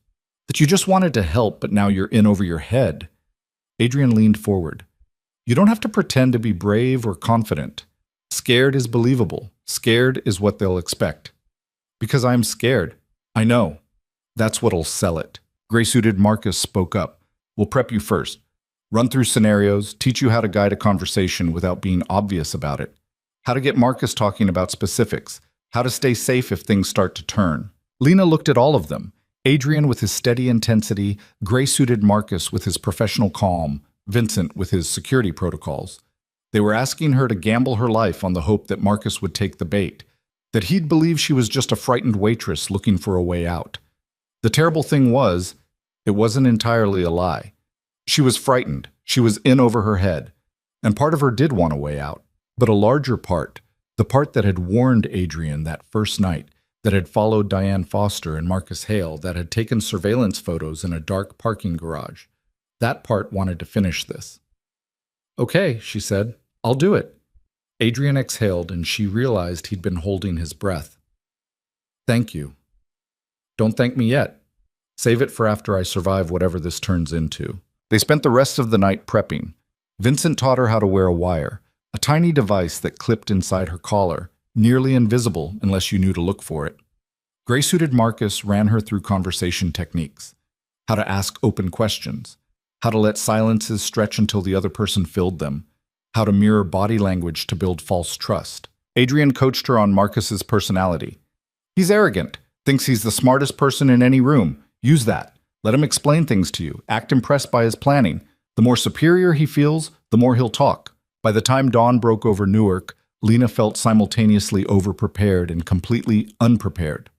That you just wanted to help, but now you're in over your head. Adrian leaned forward. You don't have to pretend to be brave or confident. Scared is believable. Scared is what they'll expect. Because I'm scared. I know. That's what'll sell it. Gray-suited Marcus spoke up. We'll prep you first. Run through scenarios, teach you how to guide a conversation without being obvious about it. How to get Marcus talking about specifics. How to stay safe if things start to turn. Lena looked at all of them. Adrian with his steady intensity, gray-suited Marcus with his professional calm, Vincent with his security protocols. They were asking her to gamble her life on the hope that Marcus would take the bait, that he'd believe she was just a frightened waitress looking for a way out. The terrible thing was, it wasn't entirely a lie. She was frightened. She was in over her head. And part of her did want a way out. But a larger part, the part that had warned Adrian that first night, that had followed Diane Foster and Marcus Hale, that had taken surveillance photos in a dark parking garage, that part wanted to finish this. Okay, she said, I'll do it. Adrian exhaled and she realized he'd been holding his breath. Thank you. Don't thank me yet. Save it for after I survive whatever this turns into. They spent the rest of the night prepping. Vincent taught her how to wear a wire, a tiny device that clipped inside her collar, nearly invisible unless you knew to look for it. Gray-suited Marcus ran her through conversation techniques, how to ask open questions, how to let silences stretch until the other person filled them, how to mirror body language to build false trust. Adrian coached her on Marcus's personality. He's arrogant, thinks he's the smartest person in any room. Use that. Let him explain things to you. Act impressed by his planning. The more superior he feels, the more he'll talk. By the time dawn broke over Newark, Lena felt simultaneously overprepared and completely unprepared.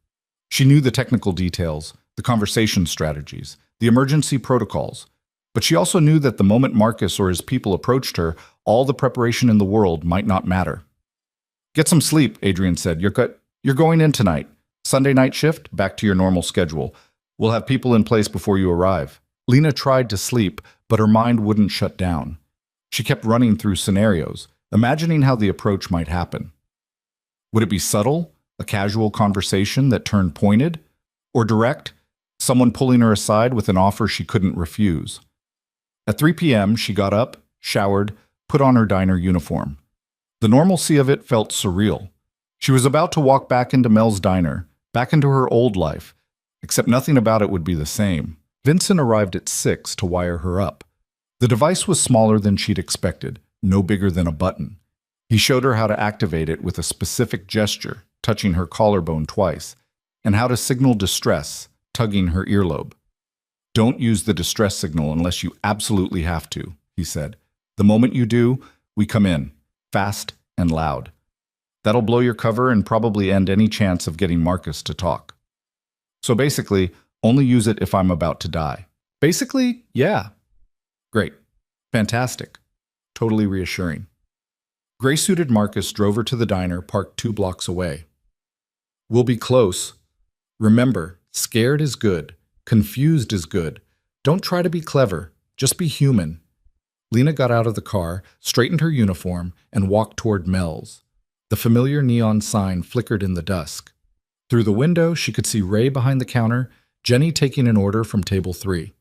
She knew the technical details, the conversation strategies, the emergency protocols, but she also knew that the moment Marcus or his people approached her, all the preparation in the world might not matter. Get some sleep, Adrian said. You're going in tonight. Sunday night shift, back to your normal schedule. We'll have people in place before you arrive. Lena tried to sleep, but her mind wouldn't shut down. She kept running through scenarios, imagining how the approach might happen. Would it be subtle, a casual conversation that turned pointed? Or direct, someone pulling her aside with an offer she couldn't refuse? At 3 p.m., she got up, showered, put on her diner uniform. The normalcy of it felt surreal. She was about to walk back into Mel's diner, back into her old life, except nothing about it would be the same. Vincent arrived at 6 to wire her up. The device was smaller than she'd expected, no bigger than a button. He showed her how to activate it with a specific gesture, touching her collarbone twice, and how to signal distress, tugging her earlobe. "Don't use the distress signal unless you absolutely have to," he said. "The moment you do, we come in, fast and loud. That'll blow your cover and probably end any chance of getting Marcus to talk. So basically, only use it if I'm about to die." "Basically, yeah." "Great. Fantastic. Totally reassuring." Gray-suited Marcus drove her to the diner parked 2 blocks away. "We'll be close. Remember, scared is good. Confused is good. Don't try to be clever. Just be human." Lena got out of the car, straightened her uniform, and walked toward Mel's. The familiar neon sign flickered in the dusk. Through the window, she could see Ray behind the counter, Jenny taking an order from table 3.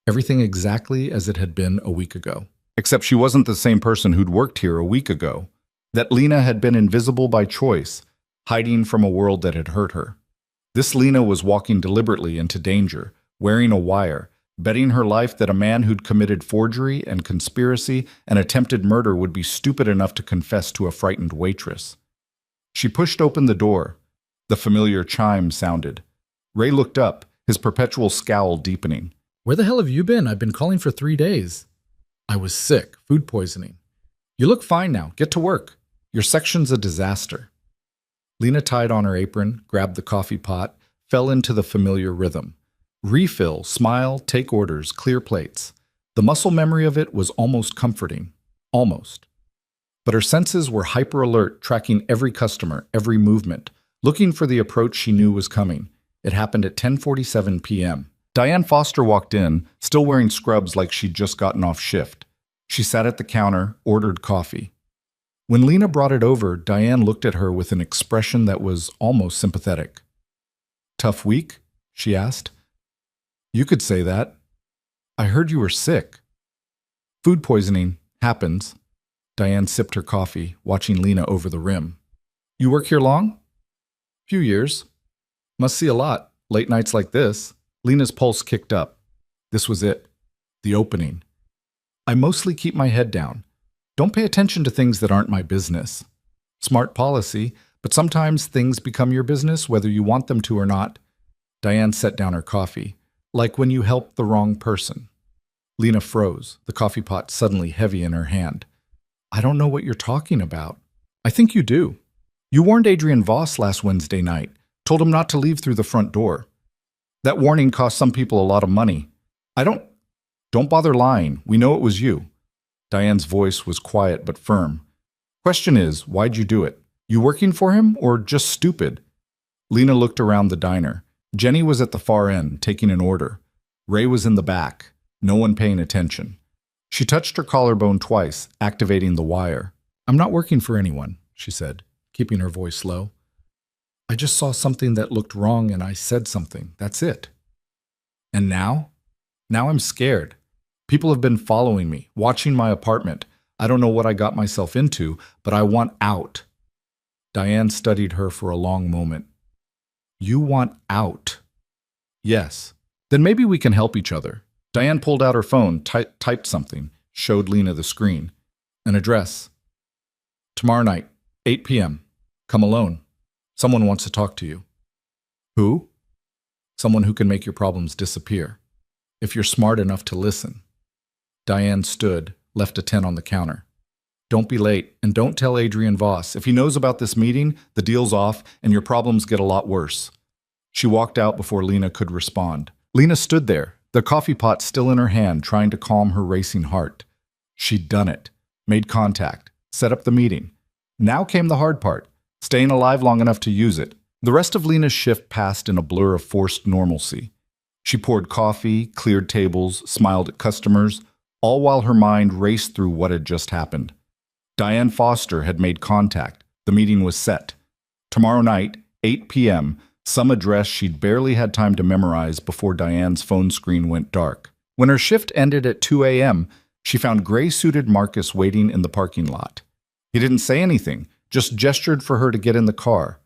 Everything exactly as it had been a week ago. Except she wasn't the same person who'd worked here a week ago. That Lena had been invisible by choice, hiding from a world that had hurt her. This Lena was walking deliberately into danger, wearing a wire, betting her life that a man who'd committed forgery and conspiracy and attempted murder would be stupid enough to confess to a frightened waitress. She pushed open the door. The familiar chime sounded. Ray looked up, his perpetual scowl deepening. "Where the hell have you been? I've been calling for 3 days. "I was sick, food poisoning." "You look fine now. Get to work. Your section's a disaster." Lena tied on her apron, grabbed the coffee pot, fell into the familiar rhythm. Refill, smile, take orders, clear plates. The muscle memory of it was almost comforting. Almost. But her senses were hyper-alert, tracking every customer, every movement, looking for the approach she knew was coming. It happened at 10:47 p.m. Diane Foster walked in, still wearing scrubs like she'd just gotten off shift. She sat at the counter, ordered coffee. When Lena brought it over, Diane looked at her with an expression that was almost sympathetic. "Tough week?" she asked. "You could say that. I heard you were sick." "Food poisoning. Happens." Diane sipped her coffee, watching Lena over the rim. "You work here long?" "Few years." "Must see a lot. Late nights like this." Lena's pulse kicked up. This was it. The opening. "I mostly keep my head down. Don't pay attention to things that aren't my business." Smart policy, but sometimes things become your business whether you want them to or not. Diane set down her coffee. "Like when you help the wrong person." Lena froze, the coffee pot suddenly heavy in her hand. "I don't know what you're talking about." "I think you do. You warned Adrian Voss last Wednesday night, told him not to leave through the front door. That warning cost some people a lot of money. Don't bother lying. We know it was you." Diane's voice was quiet but firm. "Question is, why'd you do it? You working for him or just stupid?" Lena looked around the diner. Jenny was at the far end, taking an order. Ray was in the back, no one paying attention. She touched her collarbone twice, activating the wire. "I'm not working for anyone," she said, keeping her voice low. "I just saw something that looked wrong and I said something. That's it." "And now? Now I'm scared. People have been following me, watching my apartment. I don't know what I got myself into, but I want out." Diane studied her for a long moment. "You want out?" "Yes." "Then maybe we can help each other." Diane pulled out her phone, typed something, showed Lena the screen. "An address. Tomorrow night, 8 p.m. Come alone. Someone wants to talk to you." "Who?" "Someone who can make your problems disappear. If you're smart enough to listen." Diane stood, left a 10 on the counter. "Don't be late, and don't tell Adrian Voss. If he knows about this meeting, the deal's off, and your problems get a lot worse." She walked out before Lena could respond. Lena stood there, the coffee pot still in her hand, trying to calm her racing heart. She'd done it, made contact, set up the meeting. Now came the hard part, staying alive long enough to use it. The rest of Lena's shift passed in a blur of forced normalcy. She poured coffee, cleared tables, smiled at customers, all while her mind raced through what had just happened. Diane Foster had made contact. The meeting was set. Tomorrow night, 8 p.m., some address she'd barely had time to memorize before Diane's phone screen went dark. When her shift ended at 2 a.m., she found gray-suited Marcus waiting in the parking lot. He didn't say anything, just gestured for her to get in the car.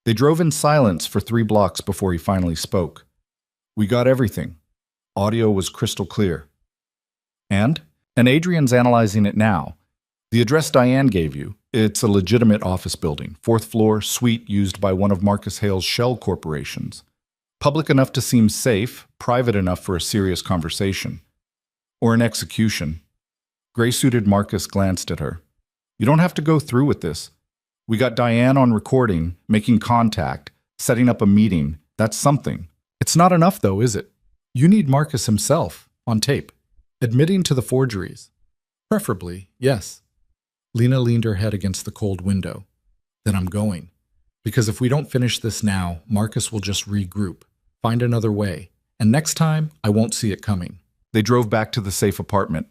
They drove in silence for 3 blocks before he finally spoke. We got everything. Audio was crystal clear. And? And Adrian's analyzing it now. The address Diane gave you, it's a legitimate office building, 4th floor, suite used by one of Marcus Hale's shell corporations. Public enough to seem safe, private enough for a serious conversation. Or an execution. Gray-suited Marcus glanced at her. You don't have to go through with this. We got Diane on recording, making contact, setting up a meeting. That's something. It's not enough, though, is it? You need Marcus himself, on tape, admitting to the forgeries. Preferably, yes. Lena leaned her head against the cold window. Then I'm going. Because if we don't finish this now, Marcus will just regroup, find another way, and next time, I won't see it coming. They drove back to the safe apartment.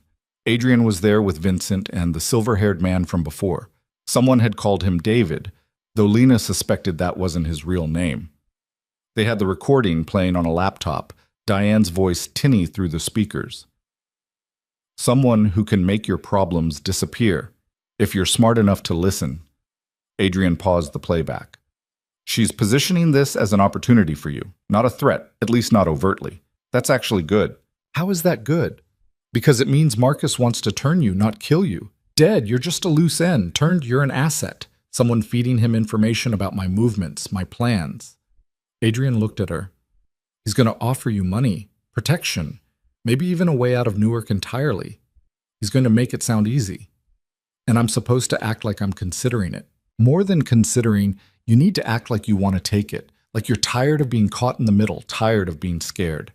Adrian was there with Vincent and the silver-haired man from before. Someone had called him David, though Lena suspected that wasn't his real name. They had the recording playing on a laptop, Diane's voice tinny through the speakers. Someone who can make your problems disappear, if you're smart enough to listen. Adrian paused the playback. She's positioning this as an opportunity for you, not a threat, at least not overtly. That's actually good. How is that good? Because it means Marcus wants to turn you, not kill you. Dead, you're just a loose end. Turned, you're an asset. Someone feeding him information about my movements, my plans. Adrian looked at her. He's going to offer you money, protection, maybe even a way out of Newark entirely. He's going to make it sound easy. And I'm supposed to act like I'm considering it. More than considering, you need to act like you want to take it, like you're tired of being caught in the middle, tired of being scared.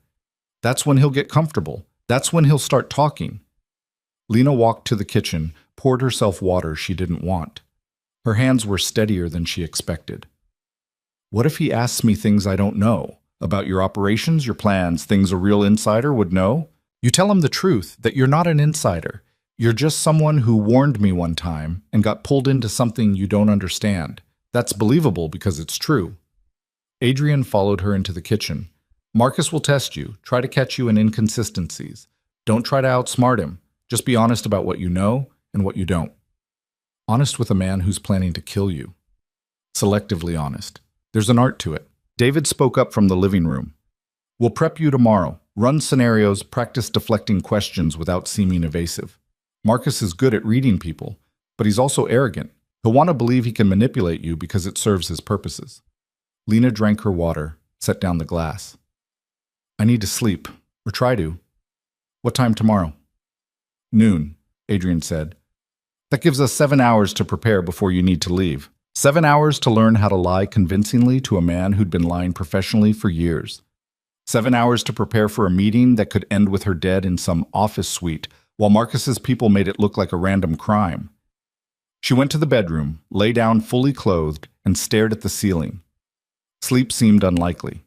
That's when he'll get comfortable. That's when he'll start talking. Lena walked to the kitchen, poured herself water she didn't want. Her hands were steadier than she expected. What if he asks me things I don't know? About your operations, your plans, things a real insider would know? You tell him the truth, that you're not an insider. You're just someone who warned me one time and got pulled into something you don't understand. That's believable because it's true. Adrian followed her into the kitchen. Marcus will test you, try to catch you in inconsistencies. Don't try to outsmart him. Just be honest about what you know and what you don't. Honest with a man who's planning to kill you. Selectively honest. There's an art to it. David spoke up from the living room. We'll prep you tomorrow. Run scenarios, practice deflecting questions without seeming evasive. Marcus is good at reading people, but he's also arrogant. He'll want to believe he can manipulate you because it serves his purposes. Lena drank her water, set down the glass. I need to sleep, or try to. What time tomorrow? Noon, Adrian said. That gives us 7 hours to prepare before you need to leave. 7 hours to learn how to lie convincingly to a man who'd been lying professionally for years. 7 hours to prepare for a meeting that could end with her dead in some office suite, while Marcus's people made it look like a random crime. She went to the bedroom, lay down fully clothed, and stared at the ceiling. Sleep seemed unlikely.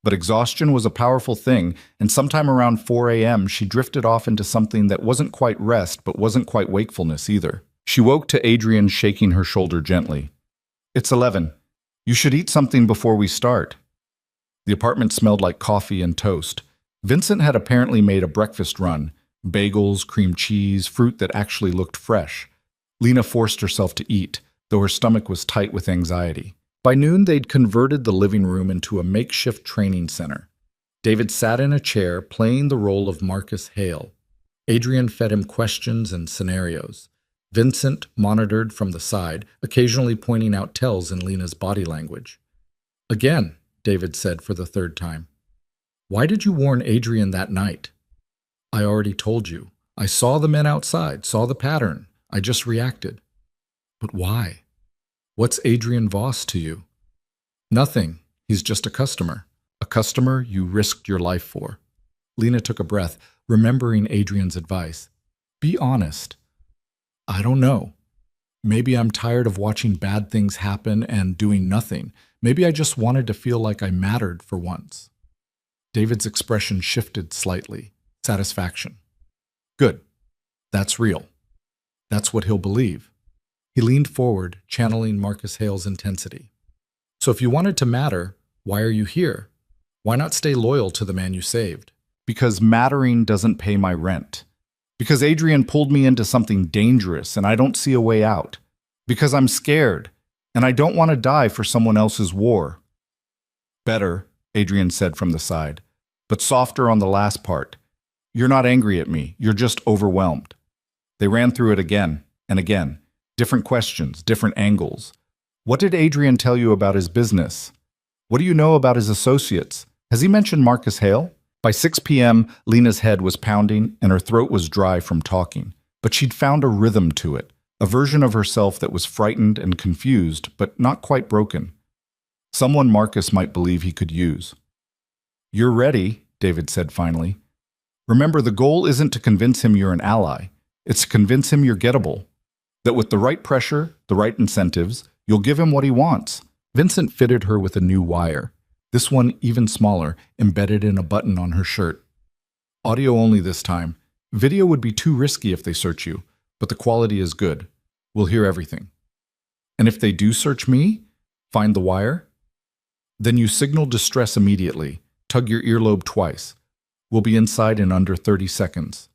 But exhaustion was a powerful thing, and sometime around 4 a.m. she drifted off into something that wasn't quite rest but wasn't quite wakefulness either. She woke to Adrian shaking her shoulder gently. It's 11. You should eat something before we start. The apartment smelled like coffee and toast. Vincent had apparently made a breakfast run. Bagels, cream cheese, fruit that actually looked fresh. Lena forced herself to eat, though her stomach was tight with anxiety. By noon, they'd converted the living room into a makeshift training center. David sat in a chair, playing the role of Marcus Hale. Adrian fed him questions and scenarios. Vincent monitored from the side, occasionally pointing out tells in Lena's body language. Again, David said for the 3rd time. Why did you warn Adrian that night? I already told you. I saw the men outside, saw the pattern. I just reacted. But why? What's Adrian Voss to you? Nothing. He's just a customer. A customer you risked your life for. Lena took a breath, remembering Adrian's advice. Be honest. I don't know. Maybe I'm tired of watching bad things happen and doing nothing. Maybe I just wanted to feel like I mattered for once. David's expression shifted slightly. Satisfaction. Good. That's real. That's what he'll believe. He leaned forward, channeling Marcus Hale's intensity. So if you wanted to matter, why are you here? Why not stay loyal to the man you saved? Because mattering doesn't pay my rent. Because Adrian pulled me into something dangerous and I don't see a way out. Because I'm scared. And I don't want to die for someone else's war. Better, Adrian said from the side, but softer on the last part. You're not angry at me, you're just overwhelmed. They ran through it again and again. Different questions, different angles. What did Adrian tell you about his business? What do you know about his associates? Has he mentioned Marcus Hale? By 6 p.m., Lena's head was pounding and her throat was dry from talking. But she'd found a rhythm to it, a version of herself that was frightened and confused, but not quite broken. Someone Marcus might believe he could use. You're ready, David said finally. Remember, the goal isn't to convince him you're an ally. It's to convince him you're gettable. That with the right pressure, the right incentives, you'll give him what he wants. Vincent fitted her with a new wire. This one even smaller, embedded in a button on her shirt. Audio only this time. Video would be too risky if they search you, but the quality is good. We'll hear everything. And if they do search me, find the wire, then you signal distress immediately. Tug your earlobe twice. We'll be inside in under 30 seconds.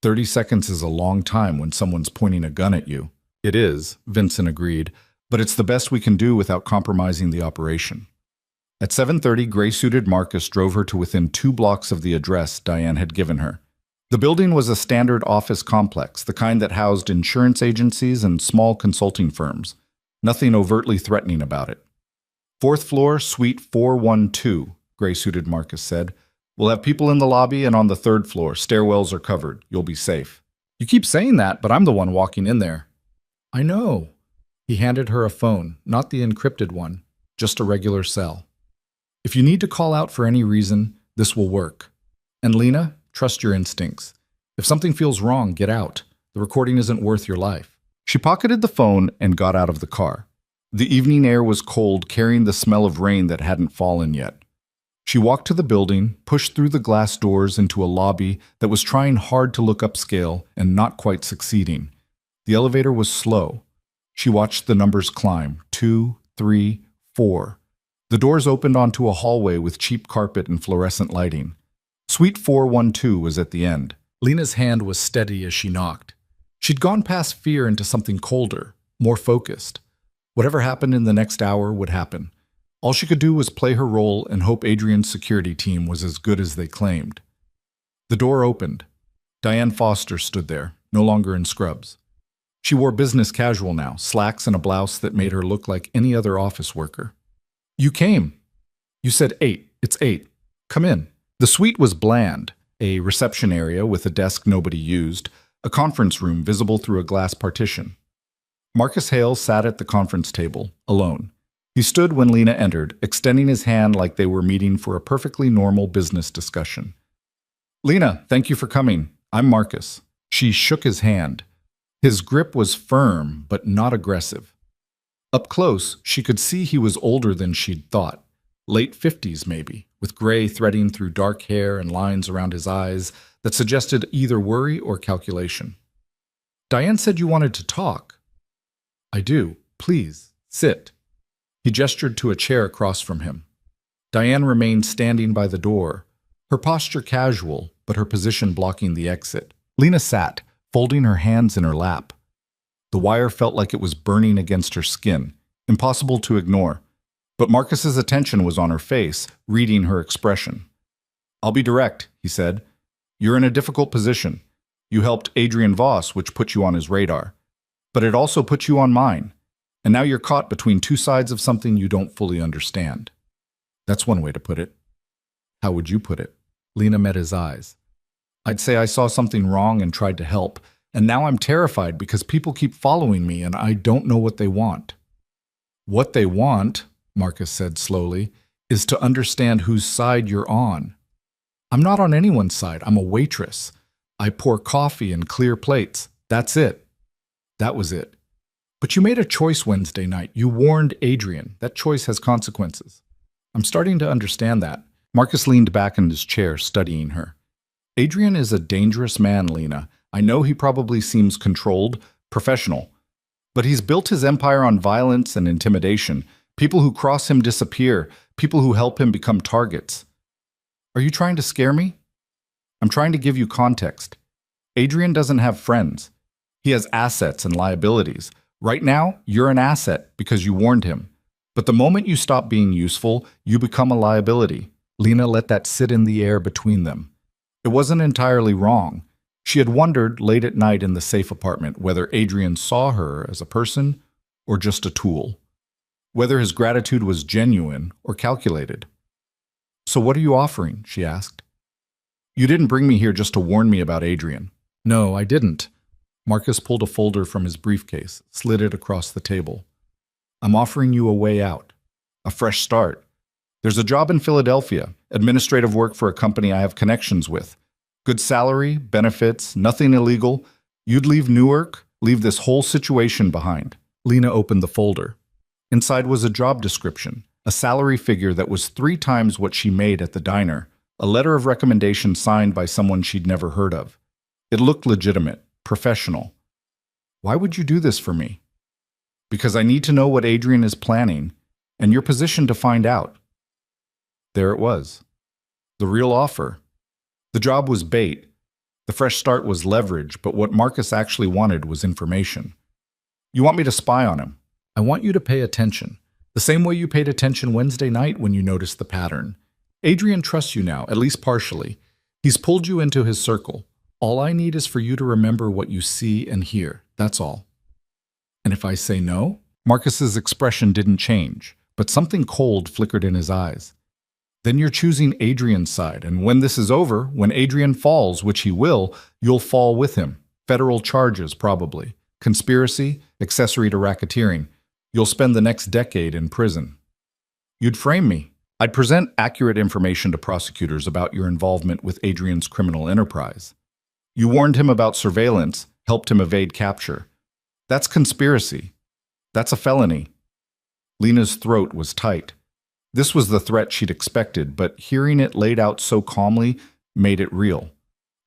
30 seconds is a long time when someone's pointing a gun at you. It is, Vincent agreed, but it's the best we can do without compromising the operation. At 7:30, gray-suited Marcus drove her to within 2 blocks of the address Diane had given her. The building was a standard office complex, the kind that housed insurance agencies and small consulting firms. Nothing overtly threatening about it. 4th floor, suite 412, gray-suited Marcus said. We'll have people in the lobby and on the 3rd floor. Stairwells are covered. You'll be safe. You keep saying that, but I'm the one walking in there. I know. He handed her a phone, not the encrypted one, just a regular cell. If you need to call out for any reason, this will work. And Lena, trust your instincts. If something feels wrong, get out. The recording isn't worth your life. She pocketed the phone and got out of the car. The evening air was cold, carrying the smell of rain that hadn't fallen yet. She walked to the building, pushed through the glass doors into a lobby that was trying hard to look upscale and not quite succeeding. The elevator was slow. She watched the numbers climb, 2, 3, 4. The doors opened onto a hallway with cheap carpet and fluorescent lighting. Suite 412 was at the end. Lena's hand was steady as she knocked. She'd gone past fear into something colder, more focused. Whatever happened in the next hour would happen. All she could do was play her role and hope Adrian's security team was as good as they claimed. The door opened. Diane Foster stood there, no longer in scrubs. She wore business casual now, slacks and a blouse that made her look like any other office worker. You came. You said 8. It's 8. Come in. The suite was bland, a reception area with a desk nobody used, a conference room visible through a glass partition. Marcus Hale sat at the conference table, alone. He stood when Lena entered, extending his hand like they were meeting for a perfectly normal business discussion. Lena, thank you for coming. I'm Marcus. She shook his hand. His grip was firm, but not aggressive. Up close, she could see he was older than she'd thought. Late 50s, maybe, with gray threading through dark hair and lines around his eyes that suggested either worry or calculation. Diane said you wanted to talk. I do. Please, sit. He gestured to a chair across from him. Diane remained standing by the door, her posture casual, but her position blocking the exit. Lena sat, folding her hands in her lap. The wire felt like it was burning against her skin, impossible to ignore. But Marcus's attention was on her face, reading her expression. I'll be direct, he said. You're in a difficult position. You helped Adrian Voss, which put you on his radar. But it also put you on mine. And now you're caught between 2 sides of something you don't fully understand. That's one way to put it. How would you put it? Lena met his eyes. I'd say I saw something wrong and tried to help, and now I'm terrified because people keep following me and I don't know what they want. What they want, Marcus said slowly, is to understand whose side you're on. I'm not on anyone's side. I'm a waitress. I pour coffee and clear plates. That's it. That was it. But you made a choice Wednesday night. You warned Adrian. That choice has consequences. I'm starting to understand that. Marcus leaned back in his chair, studying her. Adrian is a dangerous man, Lena. I know he probably seems controlled, professional. But he's built his empire on violence and intimidation. People who cross him disappear. People who help him become targets. Are you trying to scare me? I'm trying to give you context. Adrian doesn't have friends. He has assets and liabilities. Right now, you're an asset because you warned him. But the moment you stop being useful, you become a liability. Lena let that sit in the air between them. It wasn't entirely wrong. She had wondered late at night in the safe apartment whether Adrian saw her as a person or just a tool. Whether his gratitude was genuine or calculated. "So what are you offering?" she asked. "You didn't bring me here just to warn me about Adrian." "No, I didn't." Marcus pulled a folder from his briefcase, slid it across the table. "I'm offering you a way out, a fresh start. There's a job in Philadelphia, administrative work for a company I have connections with. Good salary, benefits, nothing illegal. You'd leave Newark, leave this whole situation behind." Lena opened the folder. Inside was a job description, a salary figure that was 3 times what she made at the diner, a letter of recommendation signed by someone she'd never heard of. It looked legitimate, professional. "Why would you do this for me?" "Because I need to know what Adrian is planning, and you're positioned to find out." There it was. The real offer. The job was bait. The fresh start was leverage, but what Marcus actually wanted was information. "You want me to spy on him?" "I want you to pay attention, the same way you paid attention Wednesday night when you noticed the pattern. Adrian trusts you now, at least partially. He's pulled you into his circle. All I need is for you to remember what you see and hear. That's all." "And if I say no?" Marcus's expression didn't change, but something cold flickered in his eyes. "Then you're choosing Adrian's side, and when this is over, when Adrian falls, which he will, you'll fall with him. Federal charges, probably. Conspiracy, accessory to racketeering. You'll spend the next decade in prison. You'd frame me. I'd present accurate information to prosecutors about your involvement with Adrian's criminal enterprise. You warned him about surveillance, helped him evade capture. That's conspiracy. That's a felony." Lena's throat was tight. This was the threat she'd expected, but hearing it laid out so calmly made it real.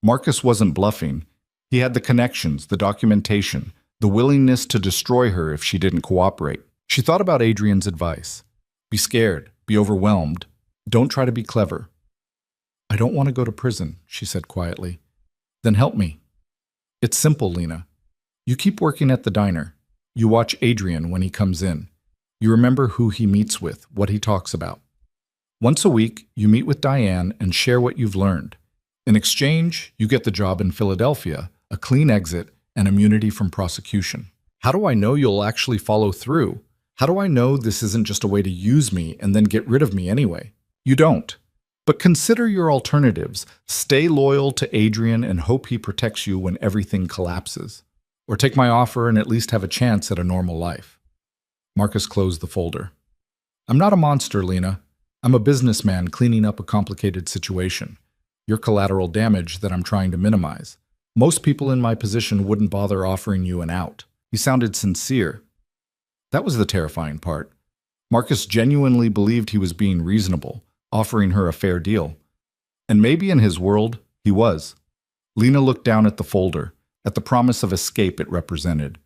Marcus wasn't bluffing. He had the connections, the documentation, the willingness to destroy her if she didn't cooperate. She thought about Adrian's advice. Be scared, be overwhelmed. Don't try to be clever. "I don't want to go to prison," she said quietly. "Then help me." "It's simple, Lena. You keep working at the diner. You watch Adrian when he comes in. You remember who he meets with, what he talks about. Once a week, you meet with Diane and share what you've learned. In exchange, you get the job in Philadelphia, a clean exit, and immunity from prosecution." "How do I know you'll actually follow through? How do I know this isn't just a way to use me and then get rid of me anyway?" "You don't. But consider your alternatives. Stay loyal to Adrian and hope he protects you when everything collapses. Or take my offer and at least have a chance at a normal life." Marcus closed the folder. "I'm not a monster, Lena. I'm a businessman cleaning up a complicated situation. You're collateral damage that I'm trying to minimize. Most people in my position wouldn't bother offering you an out." He sounded sincere. That was the terrifying part. Marcus genuinely believed he was being reasonable, offering her a fair deal. And maybe in his world, he was. Lena looked down at the folder, at the promise of escape it represented.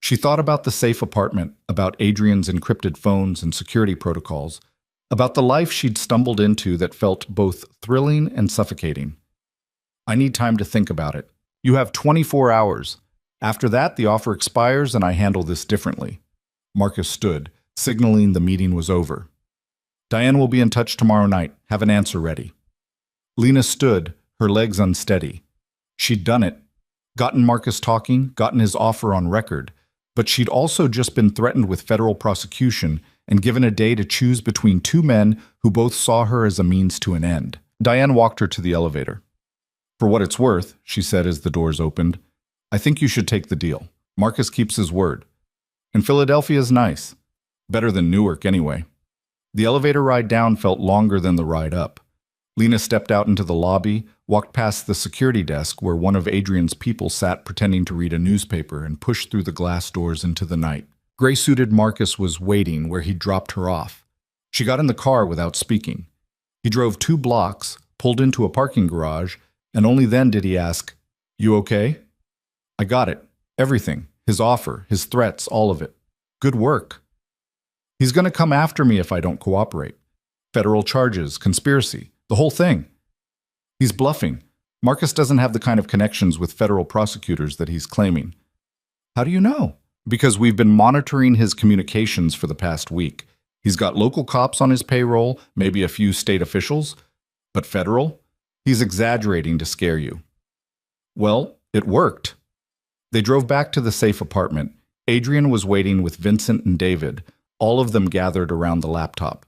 She thought about the safe apartment, about Adrian's encrypted phones and security protocols, about the life she'd stumbled into that felt both thrilling and suffocating. "I need time to think about it. You have 24 hours. After that, the offer expires and I handle this differently." Marcus stood, signaling the meeting was over. "Diane will be in touch tomorrow night. Have an answer ready." Lena stood, her legs unsteady. She'd done it. Gotten Marcus talking, gotten his offer on record. But she'd also just been threatened with federal prosecution and given a day to choose between 2 men who both saw her as a means to an end. Diane walked her to the elevator. "For what it's worth," she said as the doors opened, "I think you should take the deal. Marcus keeps his word. And Philadelphia's nice. Better than Newark, anyway." The elevator ride down felt longer than the ride up. Lena stepped out into the lobby, walked past the security desk where one of Adrian's people sat pretending to read a newspaper, and pushed through the glass doors into the night. Gray-suited Marcus was waiting where he'd dropped her off. She got in the car without speaking. He drove 2 blocks, pulled into a parking garage, and only then did he ask, "You okay?" "I got it. Everything. His offer, his threats, all of it. Good work." "He's going to come after me if I don't cooperate. Federal charges, conspiracy, the whole thing." "He's bluffing. Marcus doesn't have the kind of connections with federal prosecutors that he's claiming." "How do you know?" Because we've been monitoring his communications for the past week. He's got local cops on his payroll, maybe a few state officials, but federal? He's exaggerating to scare you. Well, it worked. They drove back to the safe apartment. Adrian was waiting with Vincent and David, all of them gathered around the laptop.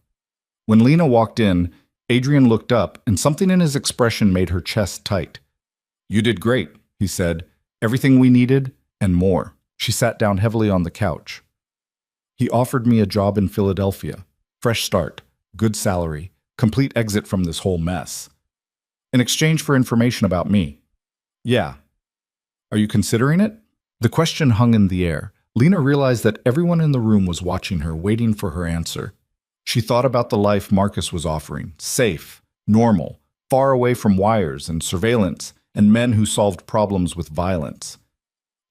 When Lena walked in, Adrian looked up, and something in his expression made her chest tight. "You did great," he said. "Everything we needed, and more." She sat down heavily on the couch. "He offered me a job in Philadelphia. Fresh start, good salary, complete exit from this whole mess. In exchange for information about me." "Yeah." "Are you considering it?" The question hung in the air. Lena realized that everyone in the room was watching her, waiting for her answer. She thought about the life Marcus was offering, safe, normal, far away from wires and surveillance and men who solved problems with violence.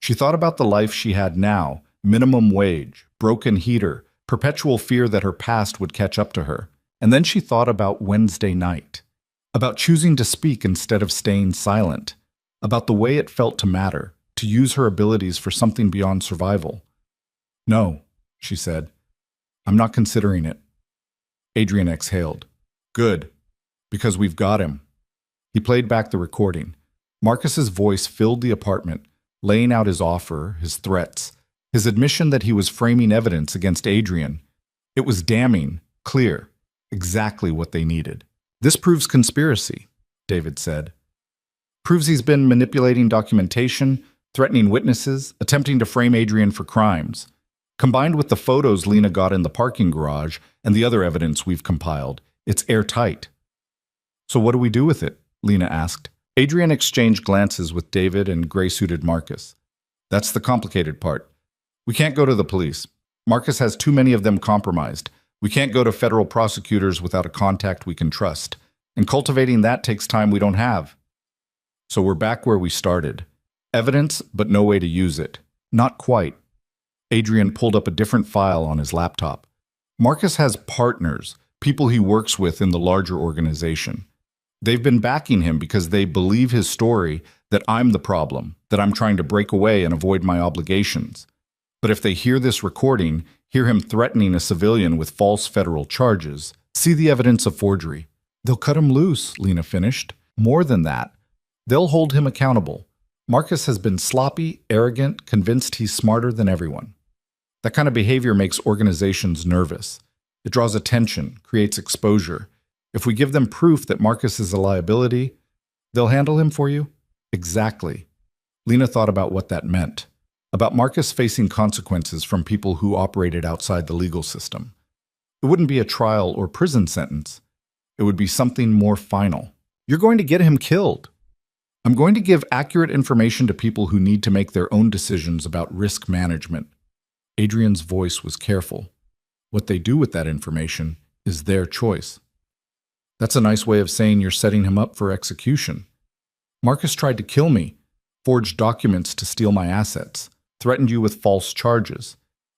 She thought about the life she had now, minimum wage, broken heater, perpetual fear that her past would catch up to her. And then she thought about Wednesday night, about choosing to speak instead of staying silent, about the way it felt to matter, to use her abilities for something beyond survival. "No," she said. "I'm not considering it." Adrian exhaled. "Good, because we've got him." He played back the recording. Marcus's voice filled the apartment, laying out his offer, his threats, his admission that he was framing evidence against Adrian. It was damning, clear, exactly what they needed. "This proves conspiracy," David said. "Proves he's been manipulating documentation, threatening witnesses, attempting to frame Adrian for crimes. Combined with the photos Lena got in the parking garage and the other evidence we've compiled, it's airtight." "So what do we do with it?" Lena asked. Adrian exchanged glances with David and gray-suited Marcus. "That's the complicated part. We can't go to the police. Marcus has too many of them compromised. We can't go to federal prosecutors without a contact we can trust. And cultivating that takes time we don't have. So we're back where we started. Evidence, but no way to use it. Not quite." Adrian pulled up a different file on his laptop. "Marcus has partners, people he works with in the larger organization. They've been backing him because they believe his story, that I'm the problem, that I'm trying to break away and avoid my obligations. But if they hear this recording, hear him threatening a civilian with false federal charges, see the evidence of forgery, they'll cut him loose," Lena finished. "More than that, they'll hold him accountable. Marcus has been sloppy, arrogant, convinced he's smarter than everyone. That kind of behavior makes organizations nervous. It draws attention, creates exposure. If we give them proof that Marcus is a liability, they'll handle him for you?" "Exactly." Lena thought about what that meant, about Marcus facing consequences from people who operated outside the legal system. It wouldn't be a trial or prison sentence. It would be something more final. "You're going to get him killed." "I'm going to give accurate information to people who need to make their own decisions about risk management." Adrian's voice was careful. "What they do with that information is their choice." "That's a nice way of saying you're setting him up for execution." "Marcus tried to kill me, forged documents to steal my assets, threatened you with false charges.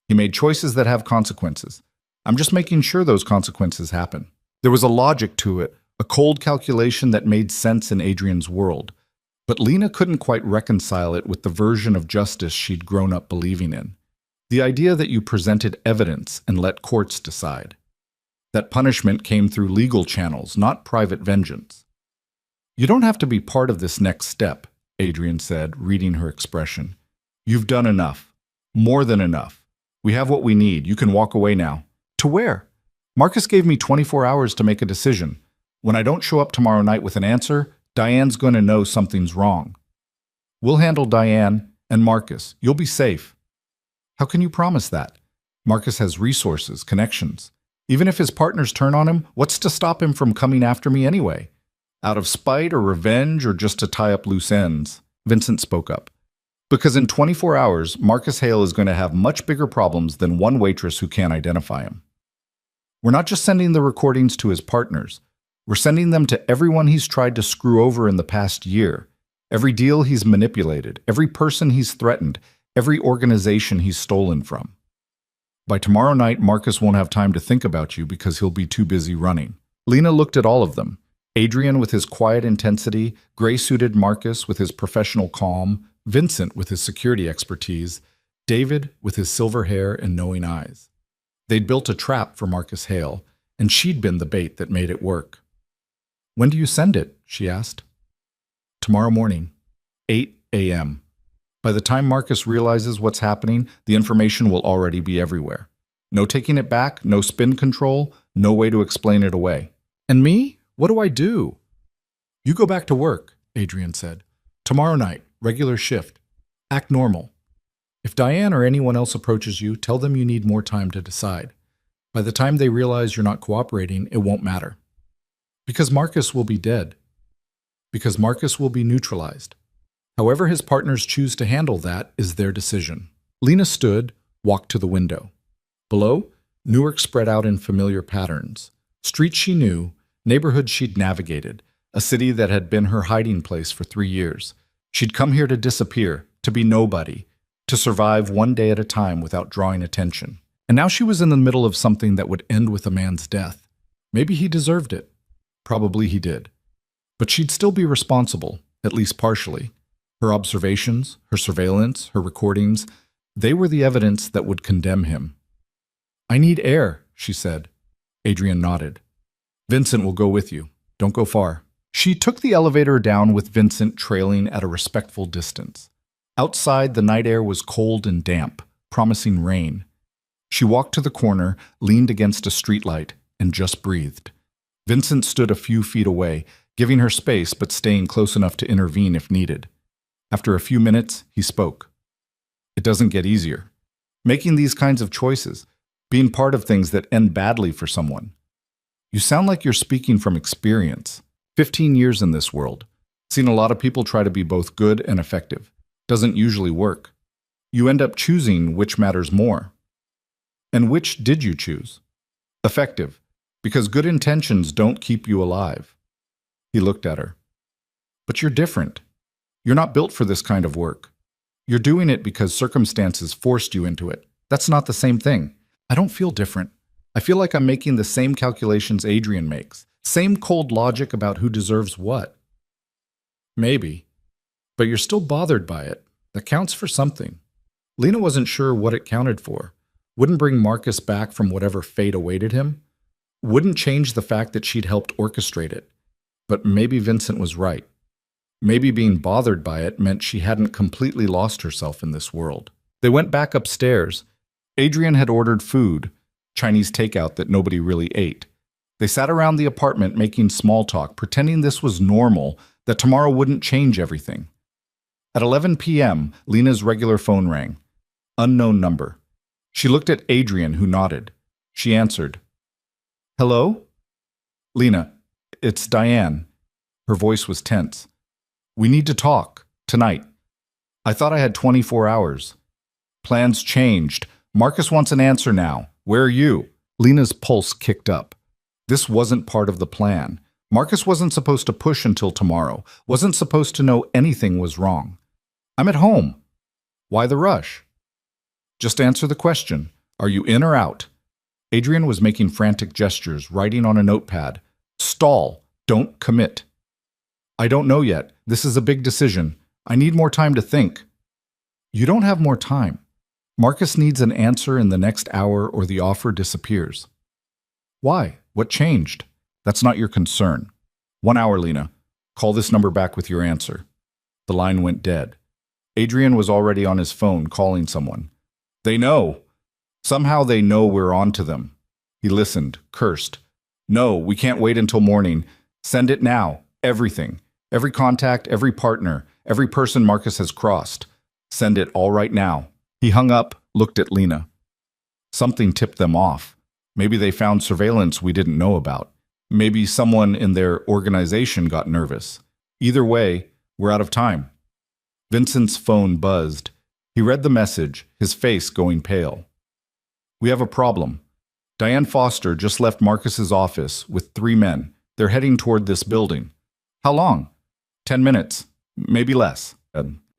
He made choices that have consequences. I'm just making sure those consequences happen." There was a logic to it, a cold calculation that made sense in Adrian's world. But Lena couldn't quite reconcile it with the version of justice she'd grown up believing in. The idea that you presented evidence and let courts decide. That punishment came through legal channels, not private vengeance. "You don't have to be part of this next step," Adrian said, reading her expression. "You've done enough. More than enough. We have what we need. You can walk away now." "To where?" "Marcus gave me 24 hours to make a decision. When I don't show up tomorrow night with an answer, Diane's going to know something's wrong. We'll handle Diane and Marcus. You'll be safe." "How can you promise that?" "Marcus has resources, connections. Even if his partners turn on him, what's to stop him from coming after me anyway? Out of spite or revenge or just to tie up loose ends?" Vincent spoke up. "Because in 24 hours, Marcus Hale is going to have much bigger problems than one waitress who can't identify him. We're not just sending the recordings to his partners. We're sending them to everyone he's tried to screw over in the past year, every deal he's manipulated, every person he's threatened, every organization he's stolen from. By tomorrow night, Marcus won't have time to think about you because he'll be too busy running." Lena looked at all of them. Adrian with his quiet intensity, gray-suited Marcus with his professional calm, Vincent with his security expertise, David with his silver hair and knowing eyes. They'd built a trap for Marcus Hale, and she'd been the bait that made it work. "When do you send it?" she asked. "Tomorrow morning, 8 a.m. By the time Marcus realizes what's happening, the information will already be everywhere. No taking it back, no spin control, no way to explain it away." "And me? What do I do?" "You go back to work," Adrian said. "Tomorrow night, regular shift. Act normal. If Diane or anyone else approaches you, tell them you need more time to decide. By the time they realize you're not cooperating, it won't matter. Because Marcus will be dead. Because Marcus will be neutralized. However his partners choose to handle that is their decision." Lena stood, walked to the window. Below, Newark spread out in familiar patterns. Streets she knew, neighborhoods she'd navigated, a city that had been her hiding place for 3 years. She'd come here to disappear, to be nobody, to survive one day at a time without drawing attention. And now she was in the middle of something that would end with a man's death. Maybe he deserved it. Probably he did. But she'd still be responsible, at least partially. Her observations, her surveillance, her recordings, they were the evidence that would condemn him. "I need air," she said. Adrian nodded. "Vincent will go with you. Don't go far." She took the elevator down with Vincent trailing at a respectful distance. Outside, the night air was cold and damp, promising rain. She walked to the corner, leaned against a streetlight, and just breathed. Vincent stood a few feet away, giving her space but staying close enough to intervene if needed. After a few minutes, he spoke. "It doesn't get easier. Making these kinds of choices, being part of things that end badly for someone. You sound like you're speaking from experience. 15 years in this world. Seen a lot of people try to be both good and effective. Doesn't usually work. You end up choosing which matters more. And which did you choose? Effective, because good intentions don't keep you alive." He looked at her. "But you're different. You're not built for this kind of work. You're doing it because circumstances forced you into it. That's not the same thing." "I don't feel different. I feel like I'm making the same calculations Adrian makes. Same cold logic about who deserves what." "Maybe. But you're still bothered by it. That counts for something." Lena wasn't sure what it counted for. Wouldn't bring Marcus back from whatever fate awaited him. Wouldn't change the fact that she'd helped orchestrate it. But maybe Vincent was right. Maybe being bothered by it meant she hadn't completely lost herself in this world. They went back upstairs. Adrian had ordered food, Chinese takeout that nobody really ate. They sat around the apartment making small talk, pretending this was normal, that tomorrow wouldn't change everything. At 11 p.m., Lena's regular phone rang. Unknown number. She looked at Adrian, who nodded. She answered. "Hello?" "Lena, it's Diane." Her voice was tense. "We need to talk. Tonight. I thought I had 24 hours. Plans changed. Marcus wants an answer now. Where are you?" Lena's pulse kicked up. This wasn't part of the plan. Marcus wasn't supposed to push until tomorrow, wasn't supposed to know anything was wrong. "I'm at home." "Why the rush?" "Just answer the question. Are you in or out?" Adrian was making frantic gestures, writing on a notepad. "Stall. Don't commit." "I don't know yet. This is a big decision. I need more time to think." "You don't have more time. Marcus needs an answer in the next hour or the offer disappears." "Why? What changed?" "That's not your concern." 1 hour, Lena. Call this number back with your answer." The line went dead. Adrian was already on his phone calling someone. "They know. Somehow they know we're on to them." He listened, cursed. "No, we can't wait until morning. Send it now. Everything. Every contact, every partner, every person Marcus has crossed. Send it all right now." He hung up, looked at Lena. Something tipped them off. Maybe they found surveillance we didn't know about. Maybe someone in their organization got nervous. Either way, we're out of time. Vincent's phone buzzed. He read the message, his face going pale. "We have a problem. Diane Foster just left Marcus's office with 3 men. They're heading toward this building." "How long?" 10 minutes, maybe less."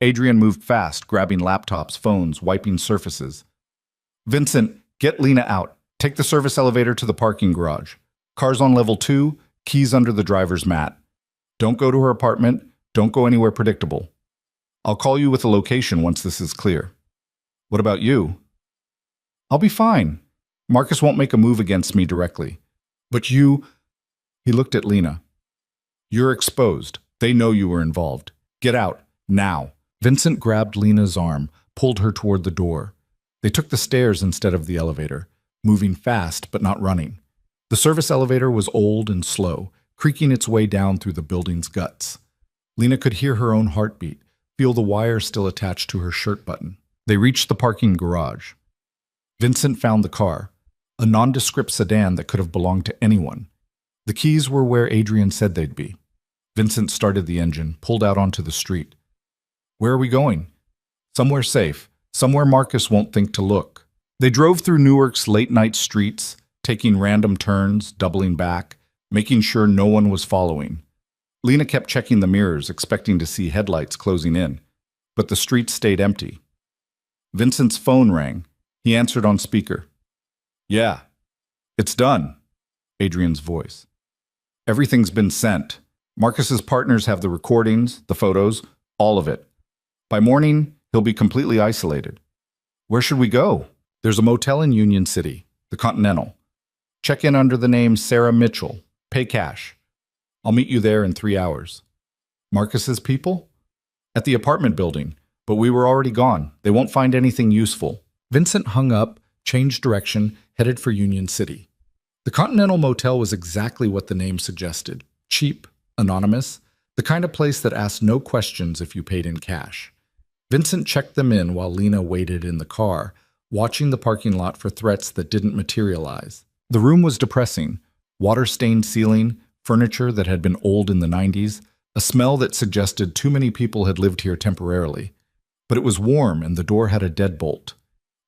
Adrian moved fast, grabbing laptops, phones, wiping surfaces. "Vincent, get Lena out. Take the service elevator to the parking garage. Car's on level 2, keys under the driver's mat. Don't go to her apartment. Don't go anywhere predictable. I'll call you with a location once this is clear." What about you? I'll be fine. Marcus won't make a move against me directly. But you, he looked at Lena. You're exposed. They know you were involved. Get out, now. Vincent grabbed Lena's arm, pulled her toward the door. They took the stairs instead of the elevator, moving fast but not running. The service elevator was old and slow, creaking its way down through the building's guts. Lena could hear her own heartbeat, feel the wire still attached to her shirt button. They reached the parking garage. Vincent found the car, a nondescript sedan that could have belonged to anyone. The keys were where Adrian said they'd be. Vincent started the engine, pulled out onto the street. Where are we going? Somewhere safe, somewhere Marcus won't think to look. They drove through Newark's late-night streets, taking random turns, doubling back, making sure no one was following. Lena kept checking the mirrors, expecting to see headlights closing in, but the streets stayed empty. Vincent's phone rang. He answered on speaker. Yeah, it's done, Adrian's voice. Everything's been sent. Marcus's partners have the recordings, the photos, all of it. By morning, he'll be completely isolated. Where should we go? There's a motel in Union City, the Continental. Check in under the name Sarah Mitchell. Pay cash. I'll meet you there in 3 hours. Marcus's people? At the apartment building, but we were already gone. They won't find anything useful. Vincent hung up, changed direction, headed for Union City. The Continental Motel was exactly what the name suggested. Cheap, anonymous, the kind of place that asked no questions if you paid in cash. Vincent checked them in while Lena waited in the car, watching the parking lot for threats that didn't materialize. The room was depressing. Water-stained ceiling, furniture that had been old in the 90s, a smell that suggested too many people had lived here temporarily. But it was warm and the door had a deadbolt.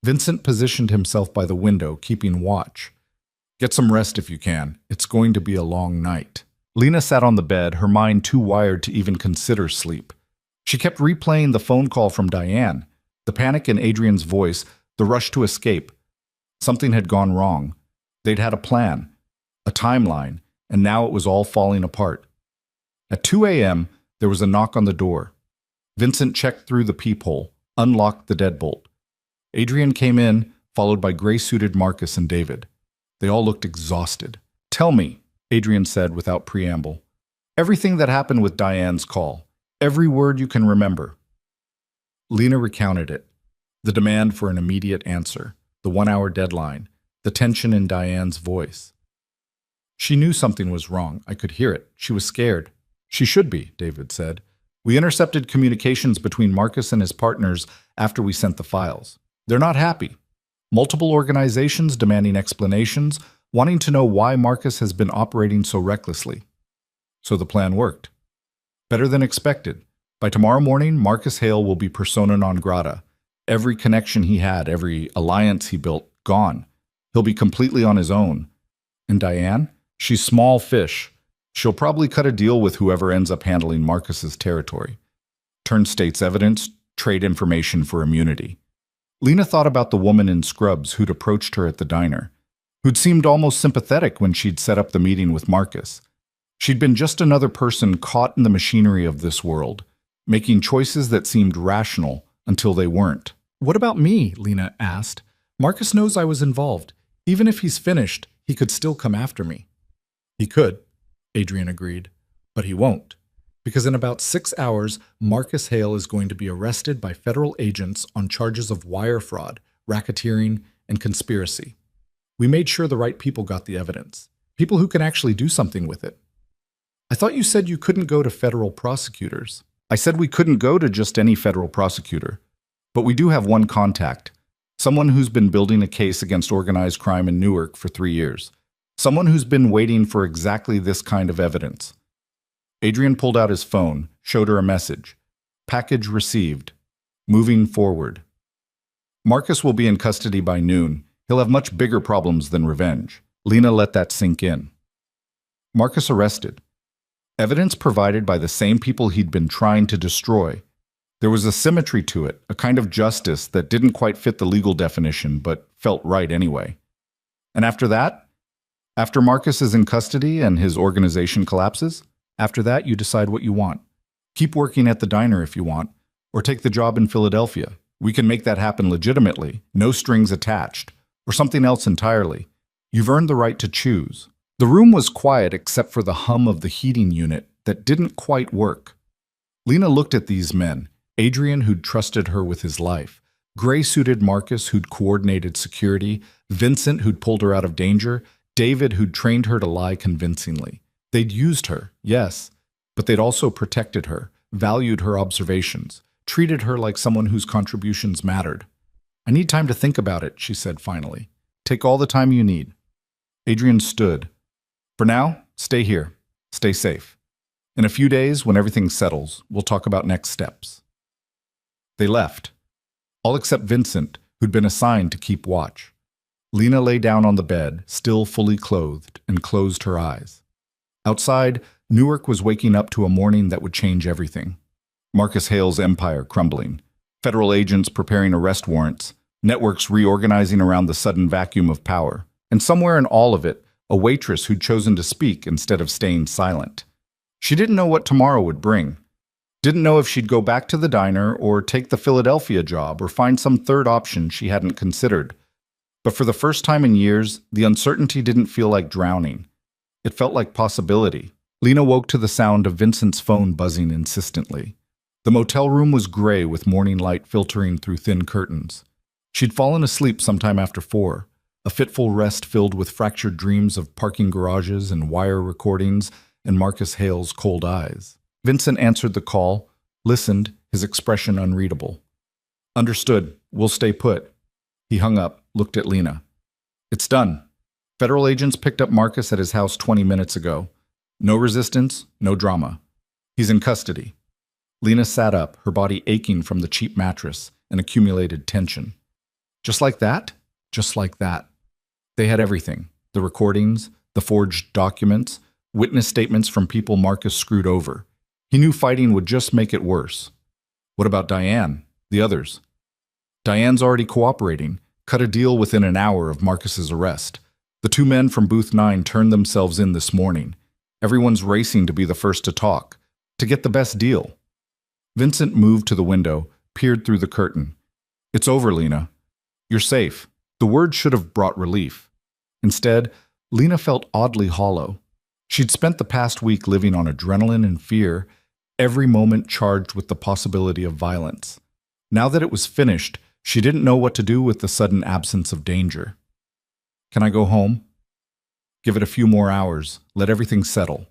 Vincent positioned himself by the window, keeping watch. Get some rest if you can. It's going to be a long night. Lena sat on the bed, her mind too wired to even consider sleep. She kept replaying the phone call from Diane, the panic in Adrian's voice, the rush to escape. Something had gone wrong. They'd had a plan, a timeline, and now it was all falling apart. At 2 a.m., there was a knock on the door. Vincent checked through the peephole, unlocked the deadbolt. Adrian came in, followed by gray-suited Marcus and David. They all looked exhausted. Tell me, Adrian said without preamble. Everything that happened with Diane's call. Every word you can remember. Lena recounted it. The demand for an immediate answer, the 1-hour deadline, the tension in Diane's voice. She knew something was wrong. I could hear it. She was scared. She should be, David said. We intercepted communications between Marcus and his partners after we sent the files. They're not happy. Multiple organizations demanding explanations, wanting to know why Marcus has been operating so recklessly. So the plan worked. Better than expected. By tomorrow morning, Marcus Hale will be persona non grata. Every connection he had, every alliance he built, gone. He'll be completely on his own. And Diane? She's small fish. She'll probably cut a deal with whoever ends up handling Marcus's territory. Turn state's evidence, trade information for immunity. Lena thought about the woman in scrubs who'd approached her at the diner, who'd seemed almost sympathetic when she'd set up the meeting with Marcus. She'd been just another person caught in the machinery of this world, making choices that seemed rational until they weren't. What about me? Lena asked. Marcus knows I was involved. Even if he's finished, he could still come after me. He could, Adrian agreed, but he won't. Because in about 6 hours, Marcus Hale is going to be arrested by federal agents on charges of wire fraud, racketeering, and conspiracy. We made sure the right people got the evidence. People who can actually do something with it. I thought you said you couldn't go to federal prosecutors. I said we couldn't go to just any federal prosecutor. But we do have one contact. Someone who's been building a case against organized crime in Newark for 3 years. Someone who's been waiting for exactly this kind of evidence. Adrian pulled out his phone, showed her a message. Package received. Moving forward. Marcus will be in custody by noon. He'll have much bigger problems than revenge. Lena let that sink in. Marcus arrested. Evidence provided by the same people he'd been trying to destroy. There was a symmetry to it, a kind of justice that didn't quite fit the legal definition, but felt right anyway. And after that? After Marcus is in custody and his organization collapses? After that, you decide what you want. Keep working at the diner if you want, or take the job in Philadelphia. We can make that happen legitimately, no strings attached, or something else entirely. You've earned the right to choose. The room was quiet except for the hum of the heating unit that didn't quite work. Lena looked at these men, Adrian, who'd trusted her with his life, gray-suited Marcus, who'd coordinated security, Vincent, who'd pulled her out of danger, David, who'd trained her to lie convincingly. They'd used her, yes, but they'd also protected her, valued her observations, treated her like someone whose contributions mattered. I need time to think about it, she said finally. Take all the time you need. Adrian stood. For now, stay here. Stay safe. In a few days, when everything settles, we'll talk about next steps. They left, all except Vincent, who'd been assigned to keep watch. Lena lay down on the bed, still fully clothed, and closed her eyes. Outside, Newark was waking up to a morning that would change everything. Marcus Hale's empire crumbling, federal agents preparing arrest warrants, networks reorganizing around the sudden vacuum of power, and somewhere in all of it, a waitress who'd chosen to speak instead of staying silent. She didn't know what tomorrow would bring. Didn't know if she'd go back to the diner or take the Philadelphia job or find some third option she hadn't considered. But for the first time in years, the uncertainty didn't feel like drowning. It felt like possibility. Lena woke to the sound of Vincent's phone buzzing insistently. The motel room was gray with morning light filtering through thin curtains. She'd fallen asleep sometime after 4, a fitful rest filled with fractured dreams of parking garages and wire recordings and Marcus Hale's cold eyes. Vincent answered the call, listened, his expression unreadable. Understood. We'll stay put. He hung up, looked at Lena. It's done. Federal agents picked up Marcus at his house 20 minutes ago. No resistance, no drama. He's in custody. Lena sat up, her body aching from the cheap mattress and accumulated tension. Just like that? Just like that. They had everything. The recordings, the forged documents, witness statements from people Marcus screwed over. He knew fighting would just make it worse. What about Diane? The others? Diane's already cooperating, cut a deal within an hour of Marcus's arrest. The 2 men from Booth 9 turned themselves in this morning. Everyone's racing to be the first to talk, to get the best deal. Vincent moved to the window, peered through the curtain. It's over, Lena. You're safe. The word should have brought relief. Instead, Lena felt oddly hollow. She'd spent the past week living on adrenaline and fear, every moment charged with the possibility of violence. Now that it was finished, she didn't know what to do with the sudden absence of danger. Can I go home? Give it a few more hours. Let everything settle.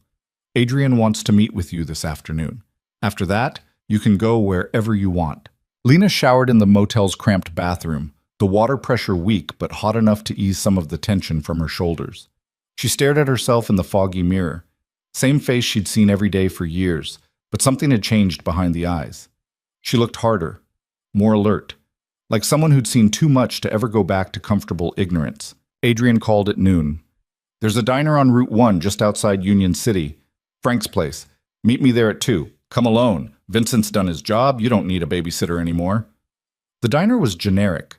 Adrian wants to meet with you this afternoon. After that, you can go wherever you want. Lena showered in the motel's cramped bathroom, the water pressure weak but hot enough to ease some of the tension from her shoulders. She stared at herself in the foggy mirror. Same face she'd seen every day for years, but something had changed behind the eyes. She looked harder, more alert, like someone who'd seen too much to ever go back to comfortable ignorance. Adrian called at noon. There's a diner on Route 1 just outside Union City. Frank's place. Meet me there at 2. Come alone. Vincent's done his job. You don't need a babysitter anymore. The diner was generic.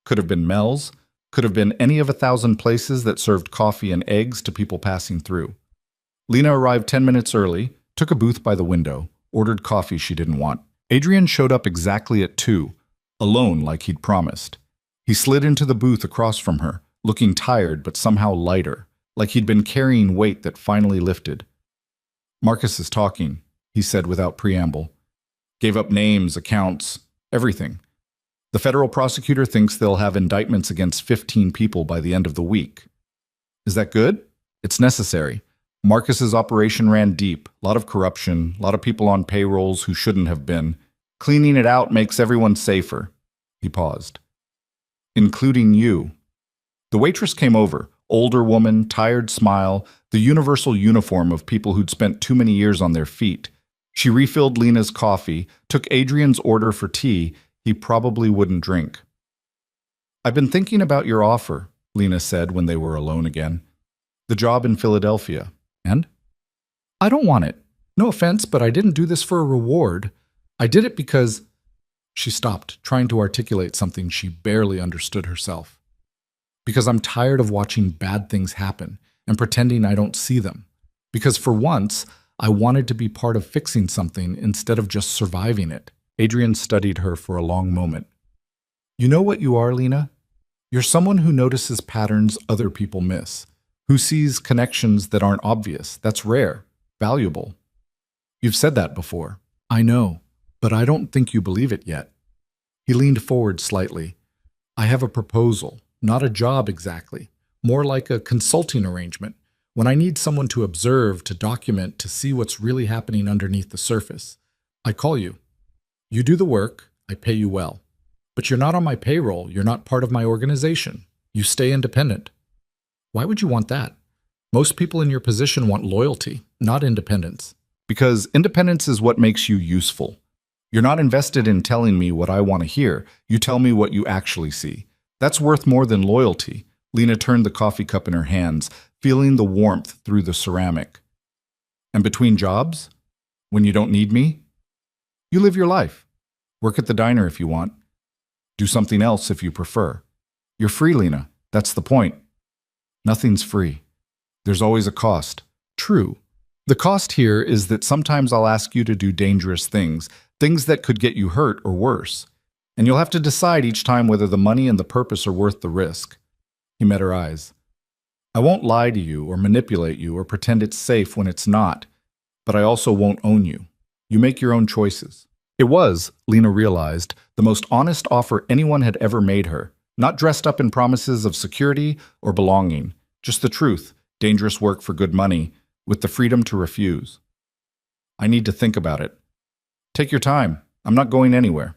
Could have been Mel's. Could have been any of 1,000 places that served coffee and eggs to people passing through. Lena arrived 10 minutes early, took a booth by the window, ordered coffee she didn't want. Adrian showed up exactly at 2, alone like he'd promised. He slid into the booth across from her, looking tired but somehow lighter, like he'd been carrying weight that finally lifted. Marcus is talking, he said without preamble. Gave up names, accounts, everything. The federal prosecutor thinks they'll have indictments against 15 people by the end of the week. Is that good? It's necessary. Marcus's operation ran deep, a lot of corruption, a lot of people on payrolls who shouldn't have been. Cleaning it out makes everyone safer. He paused. Including you. The waitress came over, older woman, tired smile, the universal uniform of people who'd spent too many years on their feet. She refilled Lena's coffee, took Adrian's order for tea he probably wouldn't drink. I've been thinking about your offer, Lena said when they were alone again. The job in Philadelphia. And? I don't want it. No offense, but I didn't do this for a reward. I did it because... She stopped, trying to articulate something she barely understood herself. Because I'm tired of watching bad things happen and pretending I don't see them. Because for once, I wanted to be part of fixing something instead of just surviving it. Adrian studied her for a long moment. You know what you are, Lena? You're someone who notices patterns other people miss, who sees connections that aren't obvious. That's rare, valuable. You've said that before. I know, but I don't think you believe it yet. He leaned forward slightly. I have a proposal, not a job exactly, more like a consulting arrangement. When I need someone to observe, to document, to see what's really happening underneath the surface, I call you. You do the work, I pay you well. But you're not on my payroll, you're not part of my organization. You stay independent. Why would you want that? Most people in your position want loyalty, not independence. Because independence is what makes you useful. You're not invested in telling me what I want to hear. You tell me what you actually see. That's worth more than loyalty. Lena turned the coffee cup in her hands, feeling the warmth through the ceramic. And between jobs, when you don't need me, you live your life. Work at the diner if you want. Do something else if you prefer. You're free, Lena. That's the point. Nothing's free. There's always a cost. True. The cost here is that sometimes I'll ask you to do dangerous things, things that could get you hurt or worse. And you'll have to decide each time whether the money and the purpose are worth the risk. He met her eyes. I won't lie to you or manipulate you or pretend it's safe when it's not, but I also won't own you. You make your own choices. It was, Lena realized, the most honest offer anyone had ever made her, not dressed up in promises of security or belonging, just the truth, dangerous work for good money, with the freedom to refuse. I need to think about it. Take your time. I'm not going anywhere.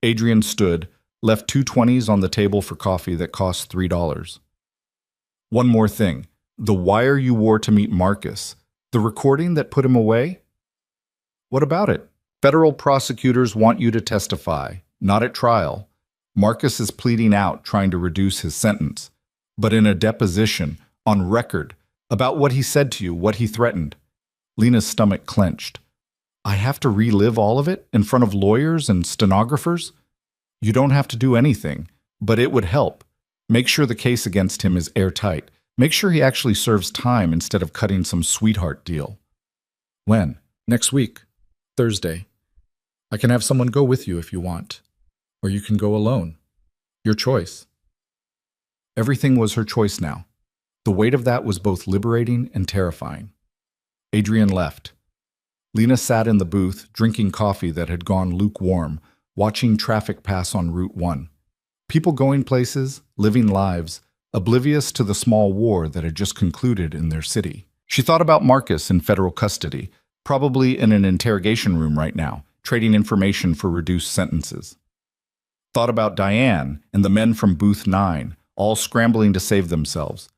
Adrian stood, left 2 20s on the table for coffee that cost $3. One more thing. The wire you wore to meet Marcus, the recording that put him away? What about it? Federal prosecutors want you to testify, not at trial. Marcus is pleading out, trying to reduce his sentence. But in a deposition, on record, about what he said to you, what he threatened. Lena's stomach clenched. I have to relive all of it in front of lawyers and stenographers? You don't have to do anything, but it would help. Make sure the case against him is airtight. Make sure he actually serves time instead of cutting some sweetheart deal. When? Next week. Thursday. I can have someone go with you if you want. Or you can go alone. Your choice. Everything was her choice now. The weight of that was both liberating and terrifying. Adrian left. Lena sat in the booth, drinking coffee that had gone lukewarm, watching traffic pass on Route 1. People going places, living lives, oblivious to the small war that had just concluded in their city. She thought about Marcus in federal custody, probably in an interrogation room right now, trading information for reduced sentences. Thought about Diane and the men from Booth 9, all scrambling to save themselves.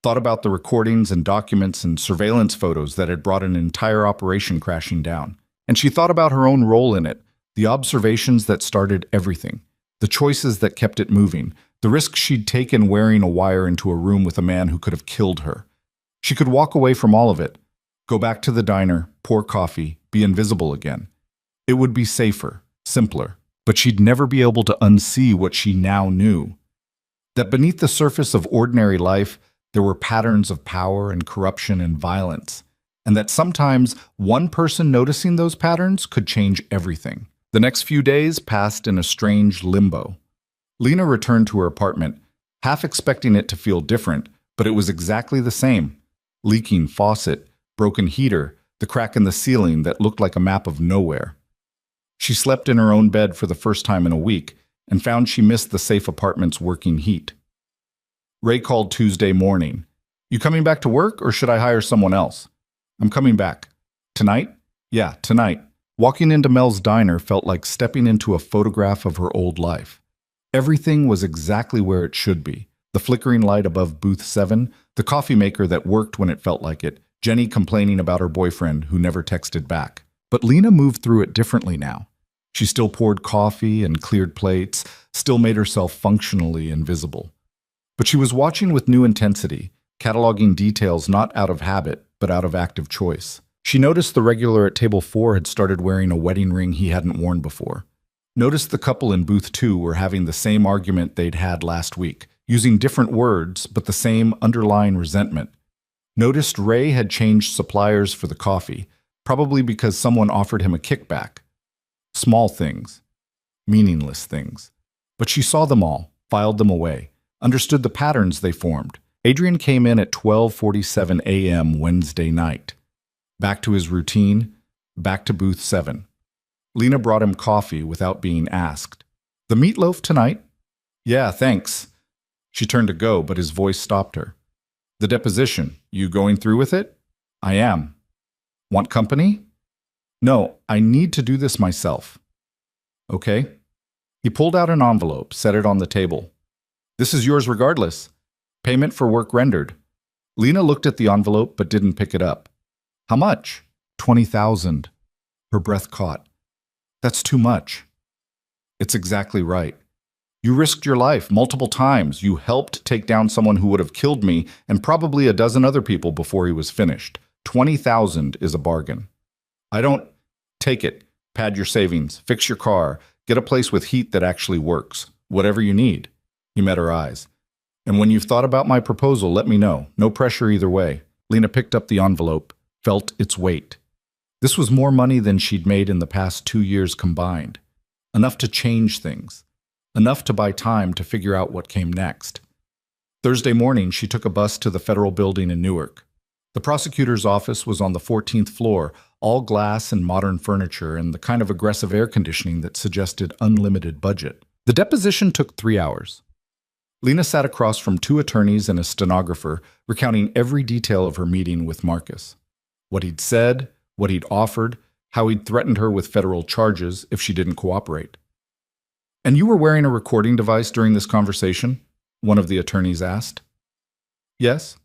Thought about the recordings and documents and surveillance photos that had brought an entire operation crashing down. And she thought about her own role in it, the observations that started everything, the choices that kept it moving, the risk she'd taken wearing a wire into a room with a man who could have killed her. She could walk away from all of it, go back to the diner, pour coffee, be invisible again. It would be safer, simpler, but she'd never be able to unsee what she now knew. That beneath the surface of ordinary life, there were patterns of power and corruption and violence, and that sometimes one person noticing those patterns could change everything. The next few days passed in a strange limbo. Lena returned to her apartment, half expecting it to feel different, but it was exactly the same. Leaking faucet, broken heater, the crack in the ceiling that looked like a map of nowhere. She slept in her own bed for the first time in a week and found she missed the safe apartment's working heat. Ray called Tuesday morning. You coming back to work or should I hire someone else? I'm coming back. Tonight? Yeah, tonight. Walking into Mel's diner felt like stepping into a photograph of her old life. Everything was exactly where it should be. The flickering light above booth 7, the coffee maker that worked when it felt like it, Jenny complaining about her boyfriend who never texted back. But Lena moved through it differently now. She still poured coffee and cleared plates, still made herself functionally invisible. But she was watching with new intensity, cataloging details not out of habit, but out of active choice. She noticed the regular at table 4 had started wearing a wedding ring he hadn't worn before. Noticed the couple in booth 2 were having the same argument they'd had last week, using different words, but the same underlying resentment. Noticed Ray had changed suppliers for the coffee, probably because someone offered him a kickback. Small things. Meaningless things. But she saw them all, filed them away, understood the patterns they formed. Adrian came in at 12:47 a.m. Wednesday night. Back to his routine, back to booth 7. Lena brought him coffee without being asked. "The meatloaf tonight?" "Yeah, thanks." She turned to go, but his voice stopped her. "The deposition, you going through with it?" "I am." "Want company?" "No, I need to do this myself." "Okay." He pulled out an envelope, set it on the table. "This is yours regardless. Payment for work rendered." Lena looked at the envelope but didn't pick it up. "How much?" 20,000. Her breath caught. "That's too much." "It's exactly right. You risked your life multiple times. You helped take down someone who would have killed me and probably a dozen other people before he was finished. 20,000 is a bargain." "I don't—" "Take it. Pad your savings. Fix your car. Get a place with heat that actually works. Whatever you need." He met her eyes. "And when you've thought about my proposal, let me know. No pressure either way." Lena picked up the envelope, felt its weight. This was more money than she'd made in the past 2 years combined. Enough to change things. Enough to buy time to figure out what came next. Thursday morning, she took a bus to the federal building in Newark. The prosecutor's office was on the 14th floor, all glass and modern furniture and the kind of aggressive air conditioning that suggested unlimited budget. The deposition took 3 hours. Lena sat across from 2 attorneys and a stenographer, recounting every detail of her meeting with Marcus. What he'd said, what he'd offered, how he'd threatened her with federal charges if she didn't cooperate. "And you were wearing a recording device during this conversation?" one of the attorneys asked. "Yes."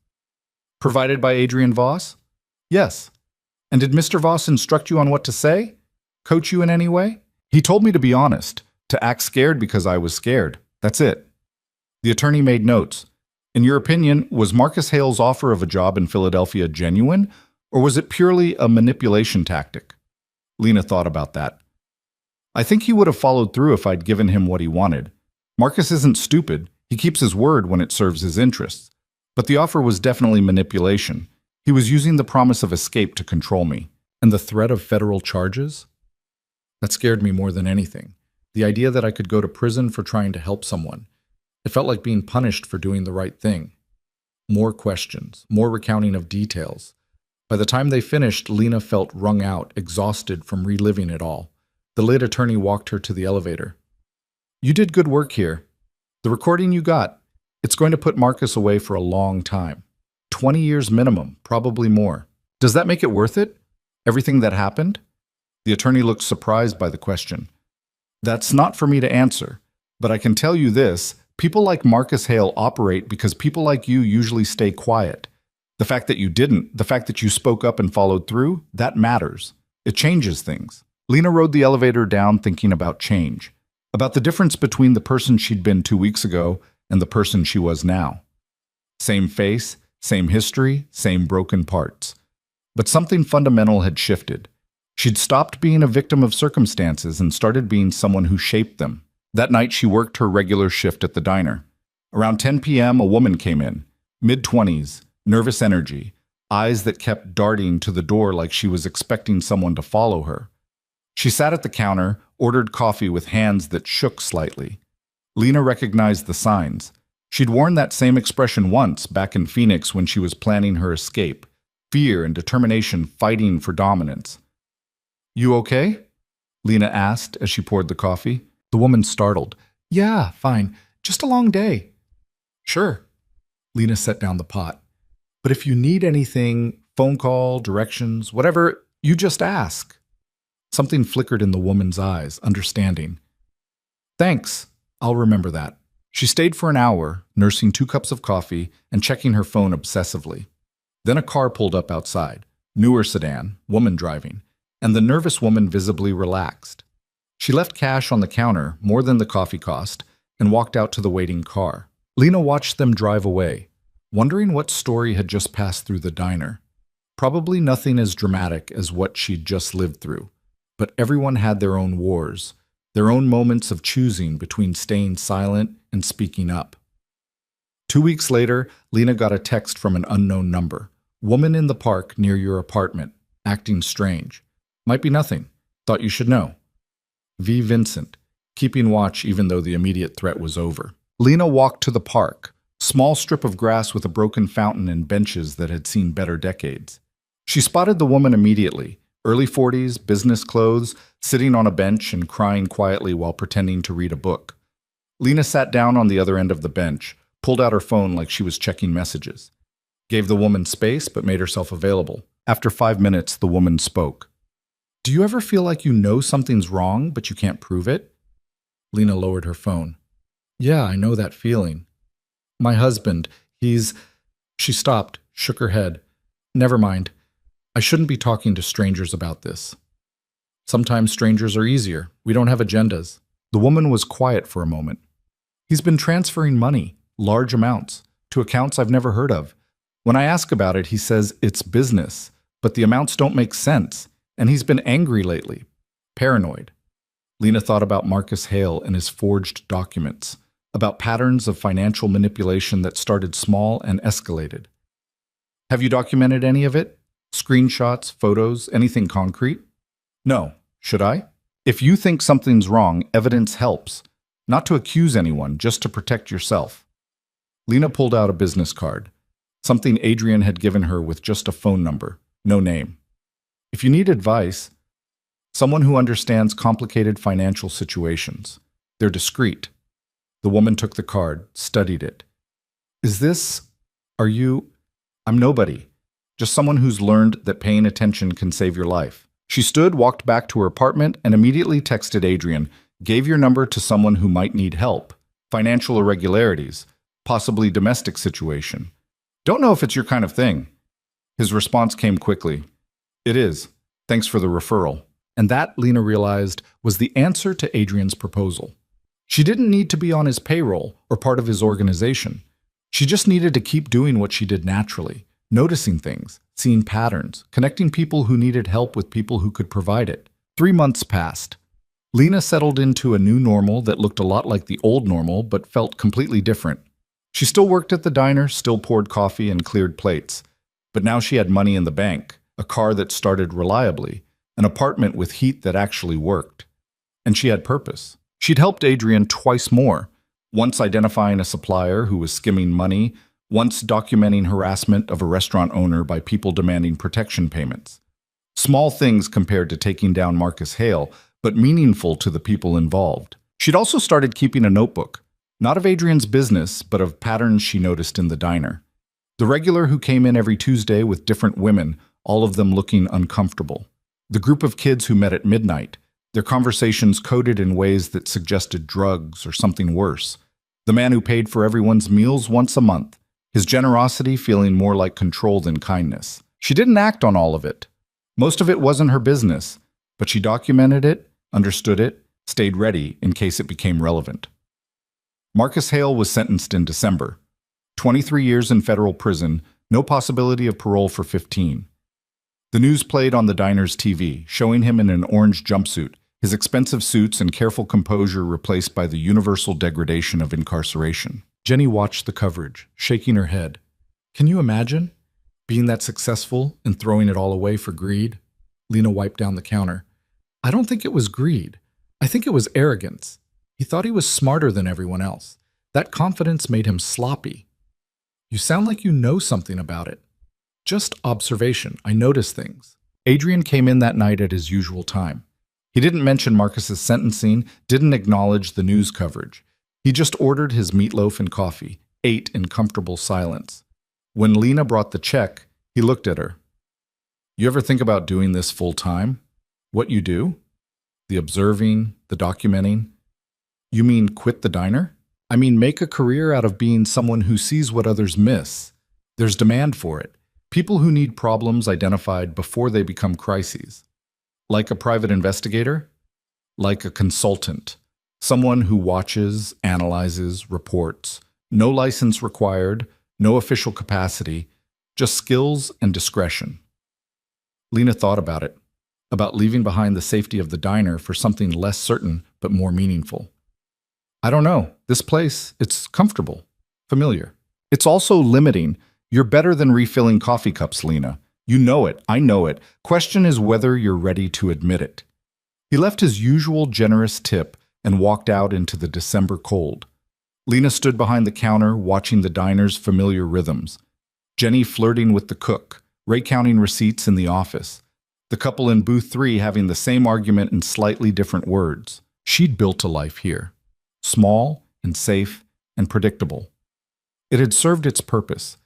"Provided by Adrian Voss?" "Yes." "And did Mr. Voss instruct you on what to say? Coach you in any way?" "He told me to be honest, to act scared because I was scared. That's it." The attorney made notes. "In your opinion, was Marcus Hale's offer of a job in Philadelphia genuine, or was it purely a manipulation tactic?" Lena thought about that. "I think he would have followed through if I'd given him what he wanted. Marcus isn't stupid. He keeps his word when it serves his interests. But the offer was definitely manipulation. He was using the promise of escape to control me." "And the threat of federal charges?" "That scared me more than anything. The idea that I could go to prison for trying to help someone. It felt like being punished for doing the right thing." More questions, more recounting of details. By the time they finished, Lena felt wrung out, exhausted from reliving it all. The late attorney walked her to the elevator. "You did good work here. The recording you got, it's going to put Marcus away for a long time. 20 years minimum, probably more. Does that make it worth it? Everything that happened?" The attorney looked surprised by the question. "That's not for me to answer, but I can tell you this. People like Marcus Hale operate because people like you usually stay quiet. The fact that you didn't, the fact that you spoke up and followed through, that matters. It changes things." Lena rode the elevator down thinking about change, about the difference between the person she'd been 2 weeks ago and the person she was now. Same face, same history, same broken parts. But something fundamental had shifted. She'd stopped being a victim of circumstances and started being someone who shaped them. That night, she worked her regular shift at the diner. Around 10 p.m., a woman came in, mid-20s, nervous energy, eyes that kept darting to the door like she was expecting someone to follow her. She sat at the counter, ordered coffee with hands that shook slightly. Lena recognized the signs. She'd worn that same expression once back in Phoenix when she was planning her escape, fear and determination fighting for dominance. "You okay?" Lena asked as she poured the coffee. The woman startled. "Yeah, fine. Just a long day." "Sure." Lena set down the pot. "But if you need anything, phone call, directions, whatever, you just ask." Something flickered in the woman's eyes, understanding. "Thanks. I'll remember that." She stayed for an hour, nursing 2 cups of coffee and checking her phone obsessively. Then a car pulled up outside, newer sedan, woman driving, and the nervous woman visibly relaxed. She left cash on the counter, more than the coffee cost, and walked out to the waiting car. Lena watched them drive away, wondering what story had just passed through the diner. Probably nothing as dramatic as what she'd just lived through, but everyone had their own wars, their own moments of choosing between staying silent and speaking up. 2 weeks later, Lena got a text from an unknown number. "Woman in the park near your apartment, acting strange. Might be nothing. Thought you should know. V. Vincent. keeping watch even though the immediate threat was over. Lena walked to the park, small strip of grass with a broken fountain and benches that had seen better decades. She spotted the woman immediately, early 40s, business clothes, sitting on a bench and crying quietly while pretending to read a book. Lena sat down on the other end of the bench, pulled out her phone like she was checking messages. Gave the woman space but made herself available. After 5 minutes, the woman spoke. Do you ever feel like you know something's wrong but you can't prove it? Lena lowered her phone. Yeah, I know that feeling. My husband, She stopped, shook her head. Never mind. I shouldn't be talking to strangers about this. Sometimes strangers are easier. We don't have agendas. The woman was quiet for a moment. He's been transferring money, large amounts, to accounts I've never heard of. When I ask about it, he says it's business, but the amounts don't make sense, and he's been angry lately, paranoid. Lena thought about Marcus Hale and his forged documents, about patterns of financial manipulation that started small and escalated. Have you documented any of it? Screenshots, photos, anything concrete? No. Should I? If you think something's wrong, evidence helps. Not to accuse anyone, just to protect yourself. Lena pulled out a business card, something Adrian had given her with just a phone number, no name. If you need advice, someone who understands complicated financial situations. They're discreet. The woman took the card, studied it. I'm nobody. Just someone who's learned that paying attention can save your life. She stood, walked back to her apartment, and immediately texted Adrian, gave your number to someone who might need help. Financial irregularities, possibly domestic situation. Don't know if it's your kind of thing. His response came quickly. It is. Thanks for the referral. And that, Lena realized, was the answer to Adrian's proposal. She didn't need to be on his payroll or part of his organization. She just needed to keep doing what she did naturally, noticing things, seeing patterns, connecting people who needed help with people who could provide it. 3 months passed. Lena settled into a new normal that looked a lot like the old normal but felt completely different. She still worked at the diner, still poured coffee and cleared plates. But now she had money in the bank, a car that started reliably, an apartment with heat that actually worked. And she had purpose. She'd helped Adrian twice more, once identifying a supplier who was skimming money, once documenting harassment of a restaurant owner by people demanding protection payments. Small things compared to taking down Marcus Hale, but meaningful to the people involved. She'd also started keeping a notebook, not of Adrian's business, but of patterns she noticed in the diner. The regular who came in every Tuesday with different women, all of them looking uncomfortable. The group of kids who met at midnight, their conversations coded in ways that suggested drugs or something worse. The man who paid for everyone's meals once a month, his generosity feeling more like control than kindness. She didn't act on all of it. Most of it wasn't her business, but she documented it, understood it, stayed ready in case it became relevant. Marcus Hale was sentenced in December. 23 years in federal prison, no possibility of parole for 15. The news played on the diner's TV, showing him in an orange jumpsuit, his expensive suits and careful composure replaced by the universal degradation of incarceration. Jenny watched the coverage, shaking her head. Can you imagine? Being that successful and throwing it all away for greed? Lena wiped down the counter. I don't think it was greed. I think it was arrogance. He thought he was smarter than everyone else. That confidence made him sloppy. You sound like you know something about it. Just observation. I notice things. Adrian came in that night at his usual time. He didn't mention Marcus's sentencing, didn't acknowledge the news coverage. He just ordered his meatloaf and coffee, ate in comfortable silence. When Lena brought the check, he looked at her. You ever think about doing this full time? What you do? The observing, the documenting? You mean quit the diner? I mean make a career out of being someone who sees what others miss. There's demand for it. People who need problems identified before they become crises. Like a private investigator? Like a consultant. Someone who watches, analyzes, reports. No license required, no official capacity, just skills and discretion. Lena thought about it, about leaving behind the safety of the diner for something less certain but more meaningful. I don't know. This place, it's comfortable, familiar. It's also limiting. You're better than refilling coffee cups, Lena. You know it. I know it. Question is whether you're ready to admit it. He left his usual generous tip, and walked out into the December cold. Lena stood behind the counter, watching the diner's familiar rhythms. Jenny flirting with the cook, Ray counting receipts in the office. The couple in booth 3 having the same argument in slightly different words. She'd built a life here. Small and safe and predictable. It had served its purpose,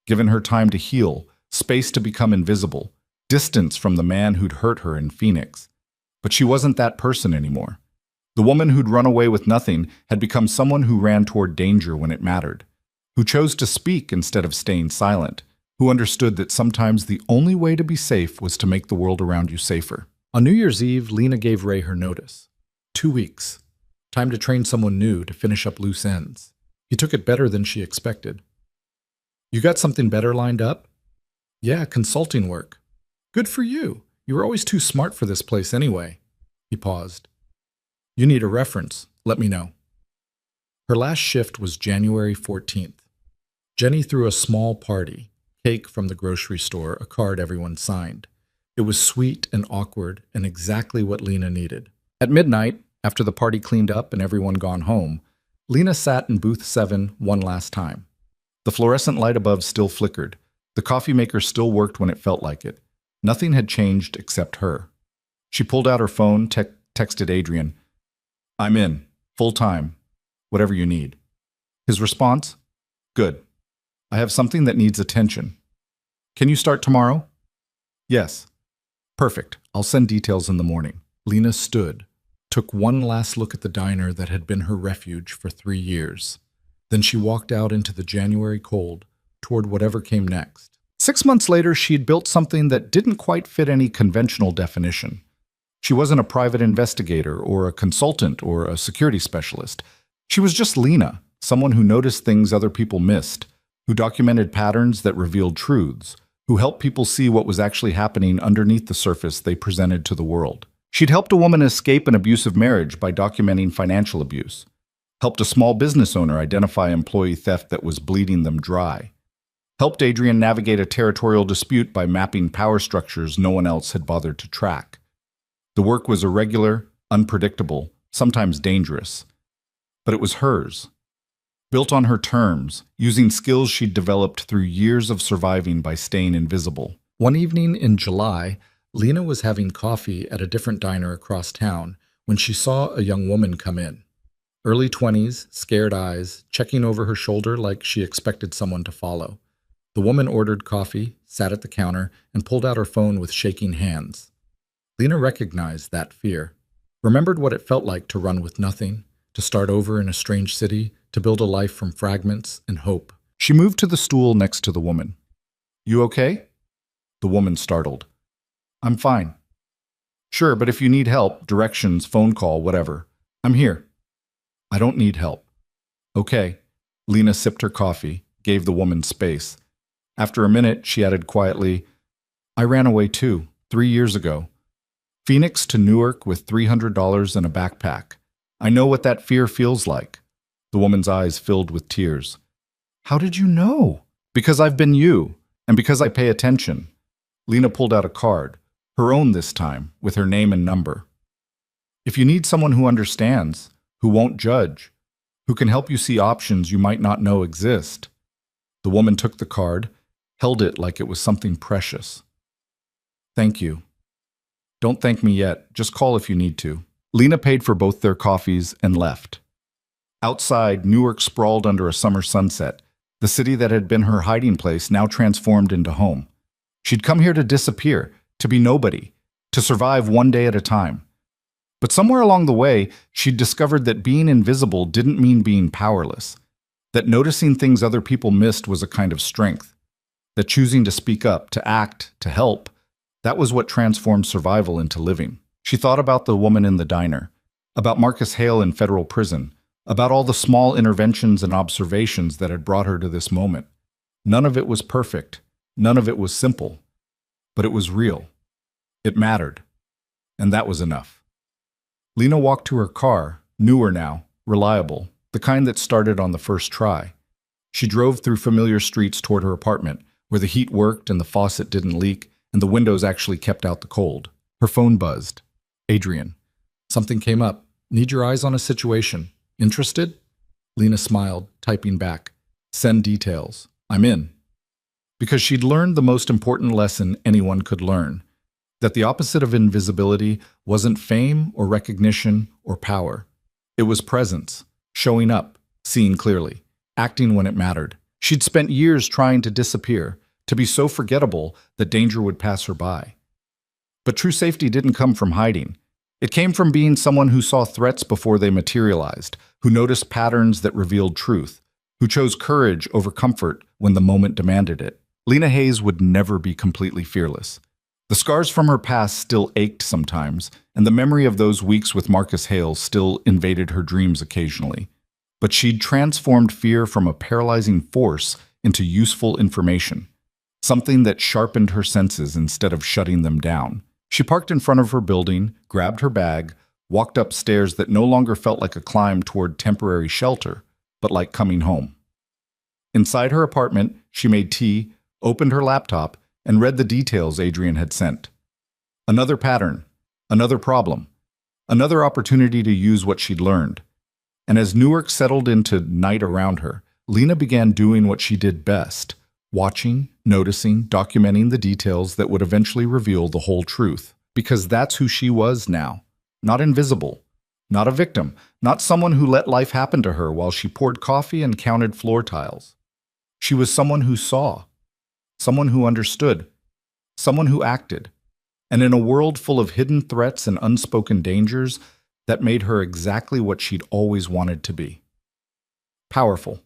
given her time to heal, space to become invisible, distance from the man who'd hurt her in Phoenix. But she wasn't that person anymore. The woman who'd run away with nothing had become someone who ran toward danger when it mattered, who chose to speak instead of staying silent, who understood that sometimes the only way to be safe was to make the world around you safer. On New Year's Eve, Lena gave Ray her notice. 2 weeks. Time to train someone new to finish up loose ends. He took it better than she expected. You got something better lined up? Yeah, consulting work. Good for you. You were always too smart for this place anyway. He paused. You need a reference. Let me know. Her last shift was January 14th. Jenny threw a small party, cake from the grocery store, a card everyone signed. It was sweet and awkward and exactly what Lena needed. At midnight, after the party cleaned up and everyone gone home, Lena sat in booth 7 one last time. The fluorescent light above still flickered. The coffee maker still worked when it felt like it. Nothing had changed except her. She pulled out her phone, texted Adrian, I'm in, full time, whatever you need. His response? Good. I have something that needs attention. Can you start tomorrow? Yes. Perfect. I'll send details in the morning. Lena stood, took one last look at the diner that had been her refuge for 3 years. Then she walked out into the January cold, toward whatever came next. 6 months later, she'd built something that didn't quite fit any conventional definition. She wasn't a private investigator or a consultant or a security specialist. She was just Lena, someone who noticed things other people missed, who documented patterns that revealed truths, who helped people see what was actually happening underneath the surface they presented to the world. She'd helped a woman escape an abusive marriage by documenting financial abuse, helped a small business owner identify employee theft that was bleeding them dry, helped Adrian navigate a territorial dispute by mapping power structures no one else had bothered to track. The work was irregular, unpredictable, sometimes dangerous, but it was hers. Built on her terms, using skills she'd developed through years of surviving by staying invisible. One evening in July, Lena was having coffee at a different diner across town when she saw a young woman come in. Early 20s, scared eyes, checking over her shoulder like she expected someone to follow. The woman ordered coffee, sat at the counter, and pulled out her phone with shaking hands. Lena recognized that fear, remembered what it felt like to run with nothing, to start over in a strange city, to build a life from fragments and hope. She moved to the stool next to the woman. You okay? The woman startled. I'm fine. Sure, but if you need help, directions, phone call, whatever, I'm here. I don't need help. Okay. Lena sipped her coffee, gave the woman space. After a minute, she added quietly, I ran away too, 3 years ago. Phoenix to Newark with $300 in a backpack. I know what that fear feels like. The woman's eyes filled with tears. How did you know? Because I've been you, and because I pay attention. Lena pulled out a card, her own this time, with her name and number. If you need someone who understands, who won't judge, who can help you see options you might not know exist. The woman took the card, held it like it was something precious. Thank you. Don't thank me yet, just call if you need to. Lena paid for both their coffees and left. Outside, Newark sprawled under a summer sunset, the city that had been her hiding place now transformed into home. She'd come here to disappear, to be nobody, to survive one day at a time. But somewhere along the way, she'd discovered that being invisible didn't mean being powerless, that noticing things other people missed was a kind of strength, that choosing to speak up, to act, to help, that was what transformed survival into living. She thought about the woman in the diner, about Marcus Hale in federal prison, about all the small interventions and observations that had brought her to this moment. None of it was perfect, none of it was simple, but it was real. It mattered, and that was enough. Lena walked to her car, newer now, reliable, the kind that started on the first try. She drove through familiar streets toward her apartment, where the heat worked and the faucet didn't leak, and the windows actually kept out the cold. Her phone buzzed. Adrian. Something came up. Need your eyes on a situation. Interested? Lena smiled, typing back. Send details. I'm in. Because she'd learned the most important lesson anyone could learn, that the opposite of invisibility wasn't fame or recognition or power. It was presence, showing up, seeing clearly, acting when it mattered. She'd spent years trying to disappear, to be so forgettable that danger would pass her by. But true safety didn't come from hiding. It came from being someone who saw threats before they materialized, who noticed patterns that revealed truth, who chose courage over comfort when the moment demanded it. Lena Hayes would never be completely fearless. The scars from her past still ached sometimes, and the memory of those weeks with Marcus Hale still invaded her dreams occasionally. But she'd transformed fear from a paralyzing force into useful information, something that sharpened her senses instead of shutting them down. She parked in front of her building, grabbed her bag, walked up stairs that no longer felt like a climb toward temporary shelter, but like coming home. Inside her apartment, she made tea, opened her laptop, and read the details Adrian had sent. Another pattern, another problem, another opportunity to use what she'd learned. And as Newark settled into night around her, Lena began doing what she did best, watching, noticing, documenting the details that would eventually reveal the whole truth. Because that's who she was now. Not invisible, not a victim, not someone who let life happen to her while she poured coffee and counted floor tiles. She was someone who saw, someone who understood, someone who acted. And in a world full of hidden threats and unspoken dangers, that made her exactly what she'd always wanted to be. Powerful.